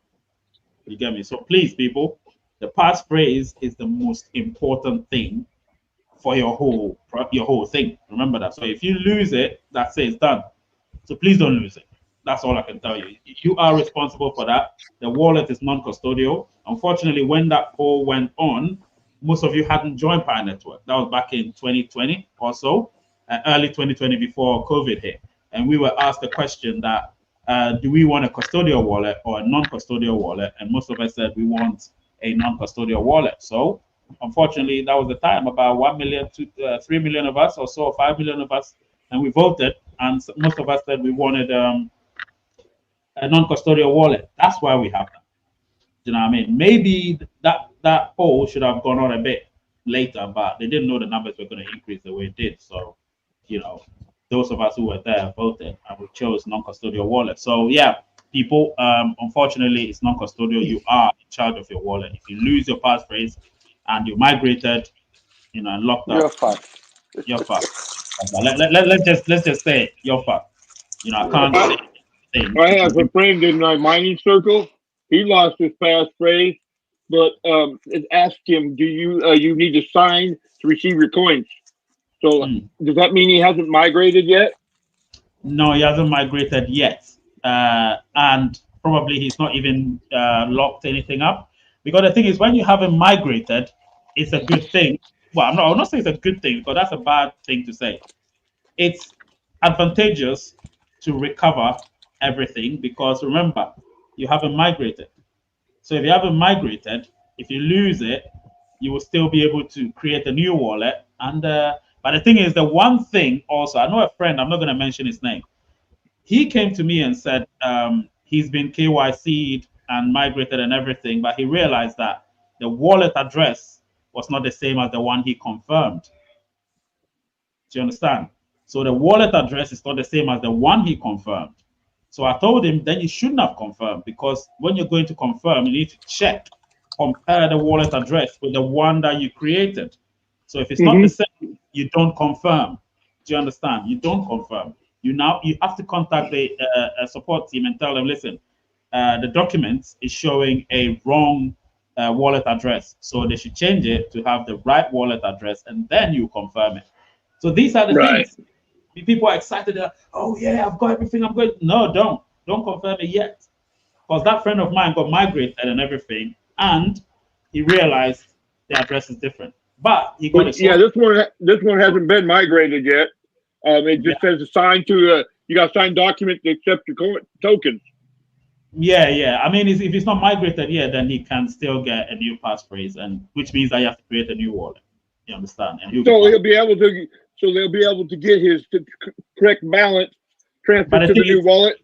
You get me? So please, people, the passphrase is the most important thing for your whole thing. Remember that. So if you lose it, that's it. It's done. So please don't lose it. That's all I can tell you. You are responsible for that. The wallet is non-custodial. Unfortunately, when that poll went on, most of you hadn't joined Pi Network. That was back in 2020 or so, early 2020 before COVID hit. And we were asked the question that, do we want a custodial wallet or a non-custodial wallet? And most of us said we want a non-custodial wallet. So unfortunately, that was the time. About 1 million to 3 million of us or so, 5 million of us, and we voted. And most of us said we wanted a non-custodial wallet. That's why we have that. Do you know what I mean? Maybe that poll should have gone on a bit later, but they didn't know the numbers were going to increase the way it did. So, those of us who were there voted, and we chose non-custodial wallet. So yeah, people, unfortunately, it's non-custodial. You are in charge of your wallet. If you lose your passphrase and you migrated, and locked You're up, fucked. you're fucked. Let's just say it, you're fucked. I can't say anything. I have a friend in my mining circle. He lost his passphrase, but it asked him, "Do you need to sign to receive your coins?" So does that mean he hasn't migrated yet? No, he hasn't migrated yet, and probably he's not even locked anything up. Because the thing is, when you haven't migrated, it's a good thing. Well, I'm not saying it's a good thing because that's a bad thing to say. It's advantageous to recover everything because remember, you haven't migrated. So if you haven't migrated, if you lose it, you will still be able to create a new wallet. And but the thing is, the one thing also, I know a friend, I'm not going to mention his name. He came to me and said he's been KYC'd and migrated and everything, but he realized that the wallet address was not the same as the one he confirmed. Do you understand? So the wallet address is not the same as the one he confirmed. So I told him, then you shouldn't have confirmed because when you're going to confirm, you need to check, compare the wallet address with the one that you created. So if it's not the same, you don't confirm. Do you understand? You don't confirm. You have to contact the support team and tell them, listen, the document is showing a wrong wallet address. So they should change it to have the right wallet address and then you confirm it. So these are the things. People are excited. Oh yeah, I've got everything. I'm going. No, don't confirm it yet, because that friend of mine got migrated and everything, and he realized the address is different. But he got it. Yeah, this one hasn't been migrated yet. It just says assign to you got to sign document to accept your tokens. Yeah. I mean, if it's not migrated yet, then he can still get a new passphrase, and which means that you have to create a new wallet. You understand? And he'll be able to. So they'll be able to get his correct balance transferred to the new wallet.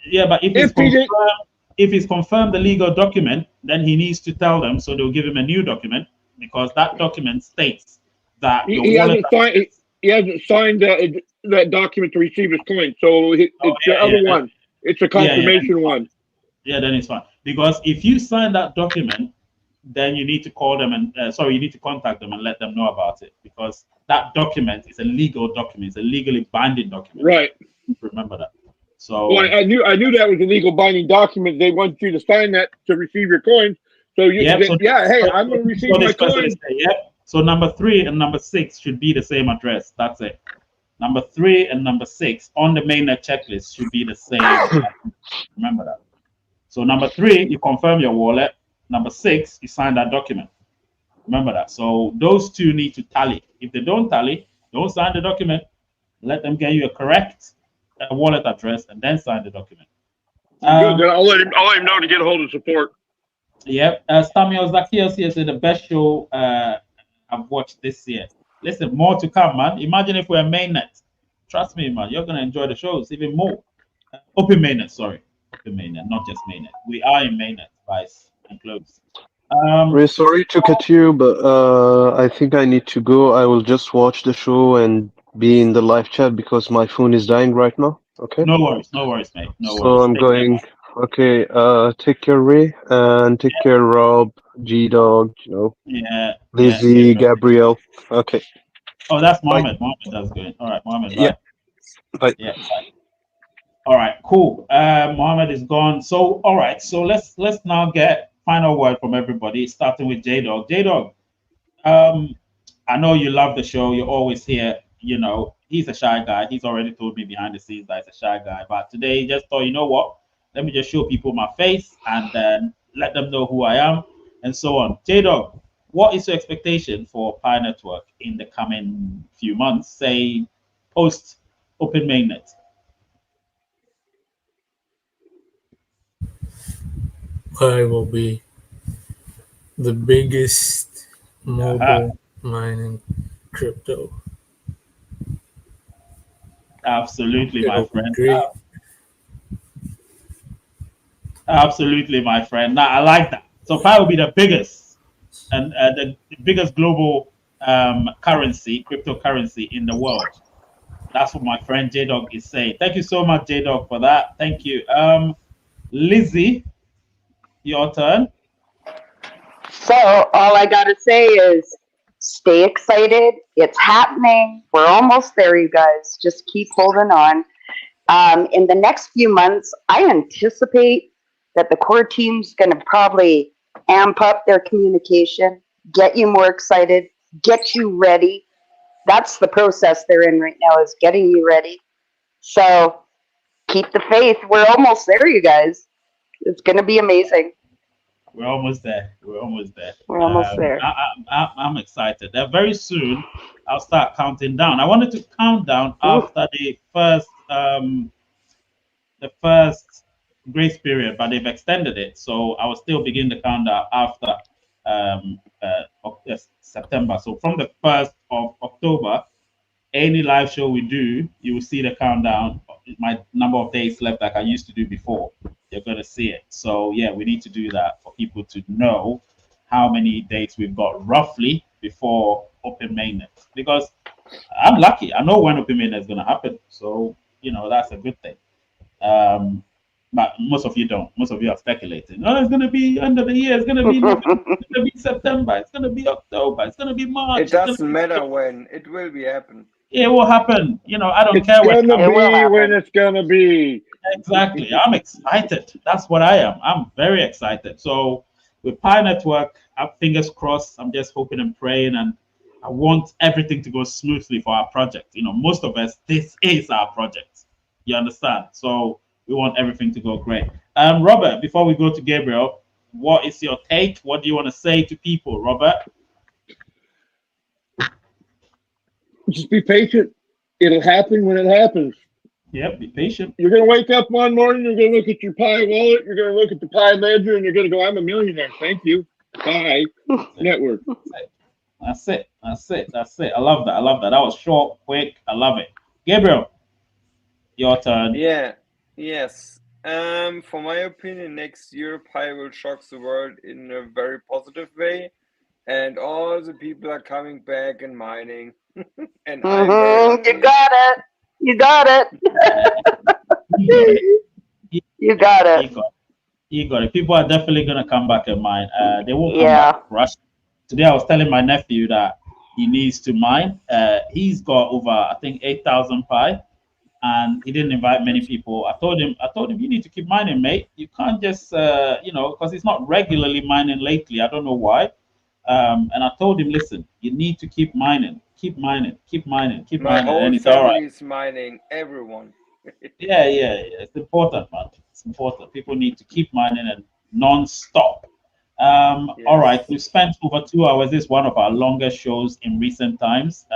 Yeah, but if he's confirmed the legal document, then he needs to tell them, so they'll give him a new document because that document states that he hasn't signed that document to receive his coin. So it's the other one. It's a confirmation one. Yeah, then it's fine. Because if you sign that document, then you need to call them and you need to contact them and let them know about it because that document is a legal document. It's a legally binding document. Right. Remember that. So I knew that was a legal binding document. They want you to sign that to receive your coins. So I'm going to receive my coins. So number 3 and number 6 should be the same address. That's it. Number 3 and number 6 on the mainnet checklist should be the same. Remember that. So number 3, you confirm your wallet. Number 6, you sign that document. Remember that. So those two need to tally. If they don't tally, don't sign the document. Let them get you a correct wallet address and then sign the document. Good. Then I'll let him know to get a hold of support. Yep. Samuel Zacchaeus here said the best show I've watched this year. Listen, more to come, man. Imagine if we're mainnet. Trust me, man. You're gonna enjoy the shows even more. Open mainnet, sorry. Open mainnet, not just mainnet. We are in mainnet, guys, and close. Really sorry to cut you, but I think I need to go. I will just watch the show and be in the live chat because my phone is dying right now. Okay. No worries, mate. No worries. So I'm going. Okay. Take care, Ray, and take care, Rob, G Dog. Yeah. Lizzie, Gabriel. Okay. Oh, that's Mohammed. Mohammed, that's good. All right, Mohammed. Bye. Yeah. Bye. Yeah. Bye. All right, cool. Mohammed is gone. So, all right. So let's now get final word from everybody, starting with J Dog. J Dog, um, I know you love the show. You're always here. You know, he's a shy guy. He's already told me behind the scenes that he's a shy guy. But today, he just thought, you know what? Let me just show people my face and then let them know who I am and so on. J Dog, what is your expectation for Pi Network in the coming few months? Say post Open Mainnet. Pi will be the biggest Aha, mobile mining crypto. absolutely, my It'll be friend. great. Absolutely, my friend. Now I like that. So Pi will be the biggest and the biggest global currency, cryptocurrency in the world. That's what my friend J Dog is saying. Thank you so much, J Dog, for that. Thank you. Lizzie, your turn. So all I gotta say is stay excited. It's happening. We're almost there, you guys. Just keep holding on. In the next few months, I anticipate that the core team's going to probably amp up their communication, get you more excited, get you ready. That's the process they're in right now, is getting you ready. So keep the faith. We're almost there, you guys. It's going to be amazing. We're almost there. We're almost there. We're almost there. I'm excited. Very soon, I'll start counting down. I wanted to count down Ooh. after the first grace period, but they've extended it. So I will still begin the countdown after September. So from the 1st of October, any live show we do, you will see the countdown, my number of days left like I used to do before. You're going to see it. So yeah, we need to do that for people to know how many days we've got roughly before Open Mainnet. Because I'm lucky. I know when Open Mainnet is going to happen. So, that's a good thing. But most of you don't. Most of you are speculating. Oh, it's going to be end of the year. It's going to be November. It's going to be September. It's going to be October. It's going to be March. It doesn't matter when. It will be happen. It will happen. I don't It's care when. gonna be when it's gonna be. Exactly. I'm excited. That's what I am. I'm very excited. So with Pi Network, fingers crossed. I'm just hoping and praying, and I want everything to go smoothly for our project. Most of us, this is our project. You understand? So we want everything to go great. Robert, before we go to Gabriel, what is your take? What do you want to say to people, Robert? Just be patient. It'll happen when it happens. Yep, be patient. You're gonna wake up one morning, you're gonna look at your Pi wallet, you're gonna look at the Pi ledger, and you're gonna go, "I'm a millionaire. Thank you, Pi Network." That's it. That's it. That's it. I love that. I love that. That was short, quick. I love it. Gabriel, your turn. Yeah. Yes. For my opinion, next year Pi will shock the world in a very positive way, and all the people are coming back and mining, and I'm very happy. You got it. You got it. You got it. You got it. People are definitely gonna come back and mine. They won't come Yeah. back rush. Today I was telling my nephew that he needs to mine. He's got over I think 8,000 Pi, and he didn't invite many people. I told him you need to keep mining, mate. You can't just because he's not regularly mining lately. I don't know why. And I told him, listen, you need to keep mining, keep mining, keep mining, keep My mining. And whole he's all right. family is mining. Everyone. Yeah. It's important, man. It's important. People need to keep mining and non-stop. All right, Yes. we've spent over 2 hours. This is one of our longest shows in recent times.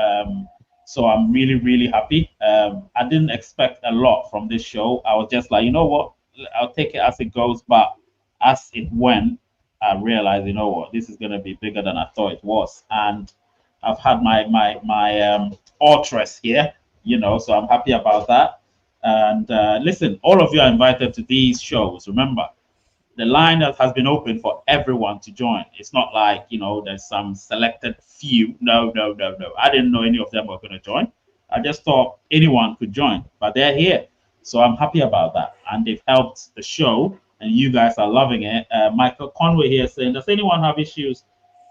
So I'm really, really happy. I didn't expect a lot from this show. I was just like, you know what? I'll take it as it goes. But as it went, I realized, you know what? This is going to be bigger than I thought it was. And I've had my authoress here, so I'm happy about that. And listen, all of you are invited to these shows. Remember, the line that has been open for everyone to join. It's not like, there's some selected few. No. I didn't know any of them were going to join. I just thought anyone could join, but they're here. So I'm happy about that. And they've helped the show, and you guys are loving it. Michael Conway here saying, does anyone have issues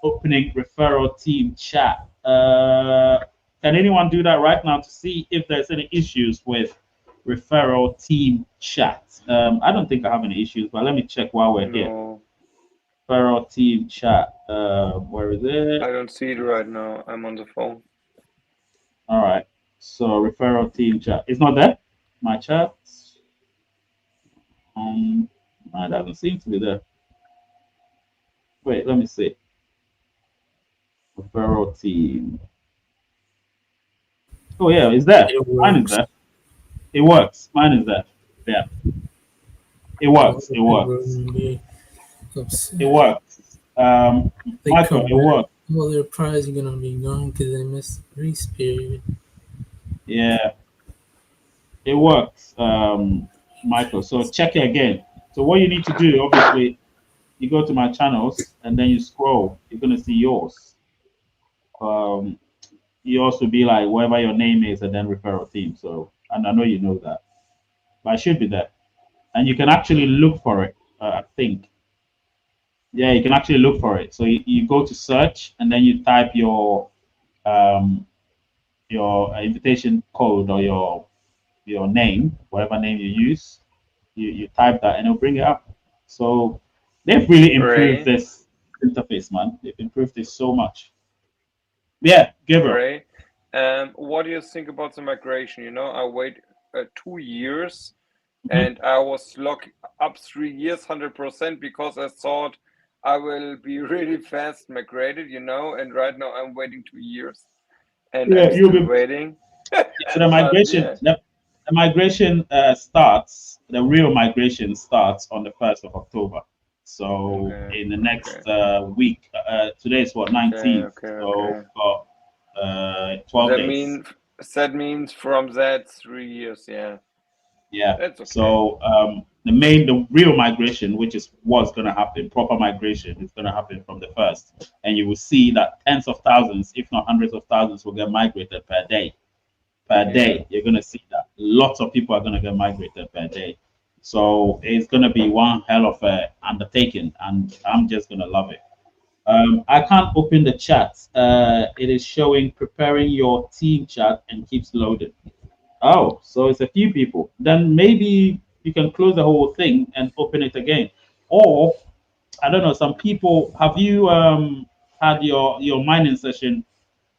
opening referral team chat? Can anyone do that right now to see if there's any issues with referral team chat. I don't think I have any issues, but let me check while we're here. No, Referral team chat. Where is it? I don't see it right now. I'm on the phone. All right. So referral team chat. It's not there. My chat. It doesn't seem to be there. Wait, let me see. Referral team. Oh yeah, it's there. It Mine is works. there. It works. Mine is there. Yeah. It A lot works. of It people are works. gonna be upset. It works. They Michael, come it back. works. Well, their prize is gonna be gone because they missed the grace period. Yeah, it works. Michael. So check it again. So what you need to do, obviously, you go to my channels and then you scroll. You're gonna see yours. Um, yours will be like whatever your name is and then referral team. So, and I know you know that, but it should be there. And you can actually look for it. I think. Yeah, you can actually look for it. So you go to search and then you type um, your invitation code or your name, whatever name you use. You type that and it'll bring it up. So they've really improved Ray, this interface, man. They've improved this so much. Yeah, Gabriel. Ray, what do you think about the migration? You know, I wait 2 years Mhm. and I was locked up 3 years, 100% because I thought I will be really fast migrated, you know, and right now I'm waiting 2 years and Yeah, I'm you'll still be. waiting. So the But migration, yeah, the migration starts. The real migration starts on the 1st of October. So okay, in the okay, next week, today is what okay, 19th. okay, So okay. we've got 12 That days. mean that means from that 3 years, yeah. Yeah. That's okay. So the real migration, which is what's going to happen, proper migration, is going to happen from the first, and you will see that tens of thousands, if not hundreds of thousands, will get migrated per day. Per Yeah. day, you're going to see that lots of people are going to get migrated per day. So it's going to be one hell of a undertaking, and I'm just going to love it. I can't open the chat. It is showing preparing your team chat and keeps loading. Oh, so it's a few people. Then maybe you can close the whole thing and open it again. Or I don't know, some people have you had your mining session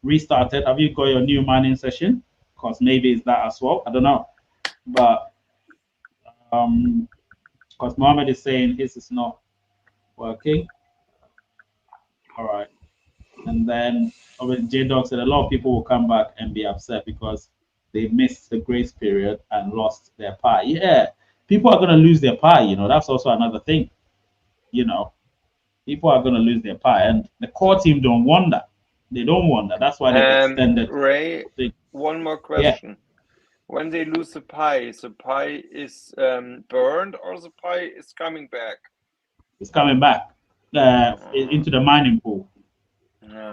restarted? Have you got your new mining session? Because maybe it's that as well. I don't know. But because Mohammed is saying his is not working. All right. And then obviously J Dog said a lot of people will come back and be upset because they missed the grace period and lost their pie. Yeah, people are gonna lose their pie. That's also another thing. You know, people are gonna lose their pie, and the core team don't want that. They don't want that. That's why they've extended Ray, the thing. one more Yeah, question. When they lose the pie is burned or the pie is coming back? it's coming back Uh, into the mining pool.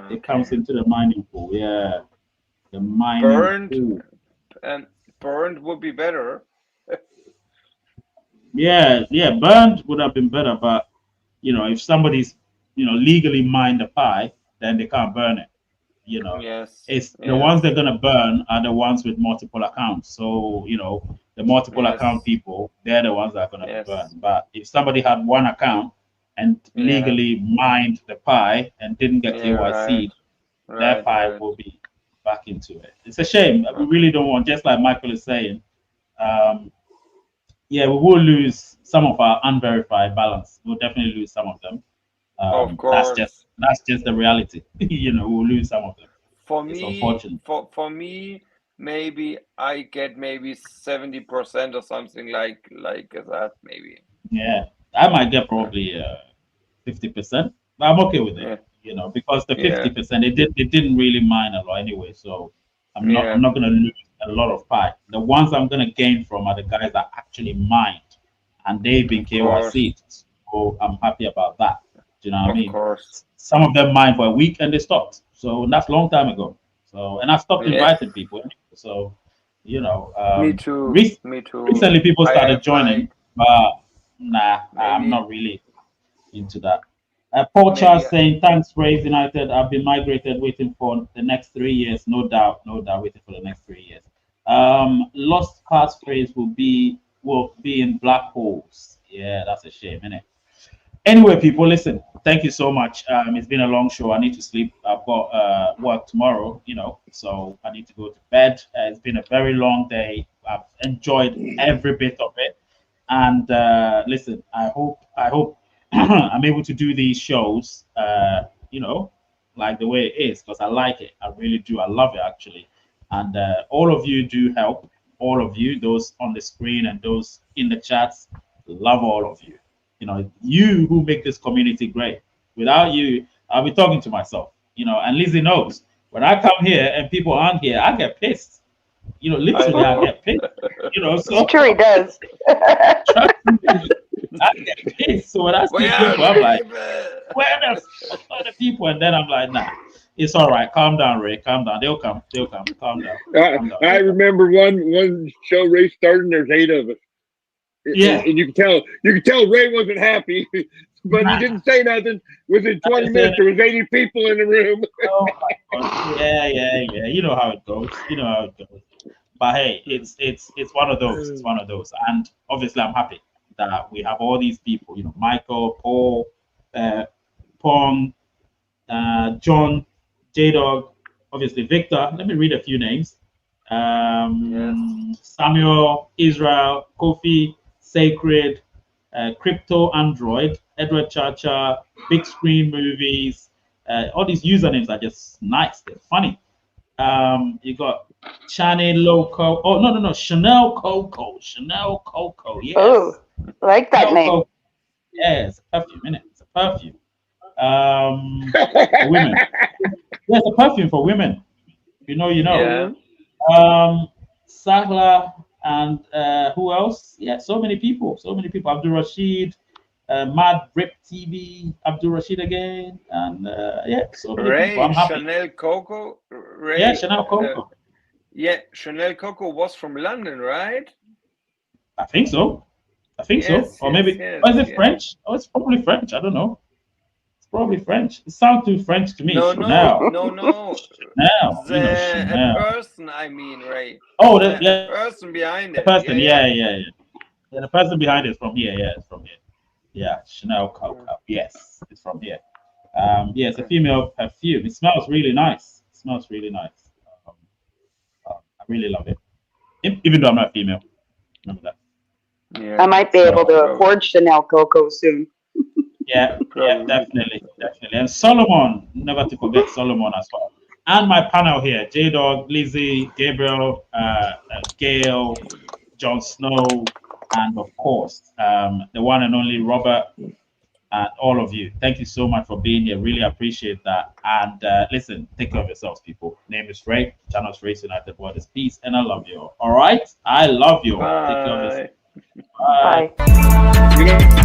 It comes okay. into the mining pool. Yeah, the mining Burned pool. and burned would be better. Yeah, yeah. Burned would have been better, but if somebody's legally mined the pie, then they can't burn it. You know, Yes, it's the ones yes, they're gonna burn are the ones with multiple accounts. So the multiple account yes, people, they're the ones that are gonna be yes, burned. But if somebody had one account and yeah, legally mined the pie and didn't get yeah, right, KYC, their right, pie right. will be back into it. It's a shame. We Okay. really don't want, just like Michael is saying. Um, yeah, we will lose some of our unverified balance. We'll definitely lose some of them. Of That's just course. that's just the reality. We'll lose some of them. For It's me, unfortunate. for me, maybe I get maybe 70% or something like that, maybe. Yeah, I might get Yeah, probably 50%, but I'm okay with it. yeah, Because the yeah, 50% it didn't really mine a lot anyway. So I'm yeah, not gonna lose a lot of pie. The ones I'm gonna gain from are the guys that actually mined, and they've been of course, KYC'd. So I'm happy about that. Do you know what I of mean? course. Some of them mined for a week and they stopped. So that's a long time ago. So and I stopped Yeah, inviting people. So you know, me um, too, re- me too. recently people I started have joining, like but nah, I'm maybe, not really into that. Paul maybe, Charles saying, thanks, Rays United. I've been migrated, waiting for the next 3 years. No doubt, waiting for the next 3 years. Lost passphrase will be in black holes. Yeah, that's a shame, isn't it? Anyway, people, listen. Thank you so much. It's been a long show. I need to sleep. I've got work tomorrow. So I need to go to bed. It's been a very long day. I've enjoyed every bit of it. And listen, I hope I'm able to do these shows. Like the way it is, because I like it. I really do. I love it actually. And all of you do help. All of you, those on the screen and those in the chats, love all of you. You who make this community great. Without you, I'll be talking to myself. And Lizzie knows when I come here and people aren't here, I get pissed. Literally, I get pissed. So Sure, he does. trust me, I get pissed. So when I see people, I'm like, where the people? And then I'm like, nah, it's all right. Calm down, Ray. Calm down. They'll come. Calm down. I remember one show Ray started, and there's 8 of us. Yeah. And you can tell Ray wasn't happy, but he didn't say nothing. Within 20 minutes, there was 80 people in the room. Oh my God. Yeah. You know how it goes. But hey, it's one of those. It's one of those. And obviously, I'm happy that we have all these people. Michael, Paul, Pong, John, J-Dog, obviously Victor. Let me read a few names. Samuel, Israel, Kofi, Sacred, Crypto Android, Edward Chacha, Big Screen Movies. All these usernames are just nice. They're funny. You got Chane Loco. Oh, no. Chanel Coco. Yes. Oh, I like that name. Coco. Yeah, it's a perfume, isn't it? It's a perfume. For women. Yeah, it's a perfume for women. You know. Yeah. Sahla and who else? Yeah, so many people. Abdul Rashid, Mad Rip TV, Abdul Rashid again, and so many people. I'm happy. Chanel Coco. Ray, Yeah, Chanel Coco. Chanel Coco was from London, right? I think so. Or maybe is it French? Oh, it's probably French. I don't know. It's probably French. It sounds too French to me. No. Chanel. The person, I mean, Ray. Oh, the yeah. person behind it. The person, yeah. Yeah, the person behind it is from here. Yeah, it's from here. Yeah, Chanel Coco. Yes, it's from here. It's a female perfume. It smells really nice. I really love it. Even though I'm not female. Remember that. Yeah. I might be able to afford Chanel Coco soon. Yeah, definitely. And Solomon, never to forget Solomon as well. And my panel here, J-Dog, Lizzie, Gabriel, Gail, Jon Snow, and of course, the one and only Robert, and all of you. Thank you so much for being here. Really appreciate that. And listen, take care of yourselves, people. Name is Ray. Channel's Race United. Word is peace. And I love you all. All right? I love you all. Take care of yourselves. Bye. Bye.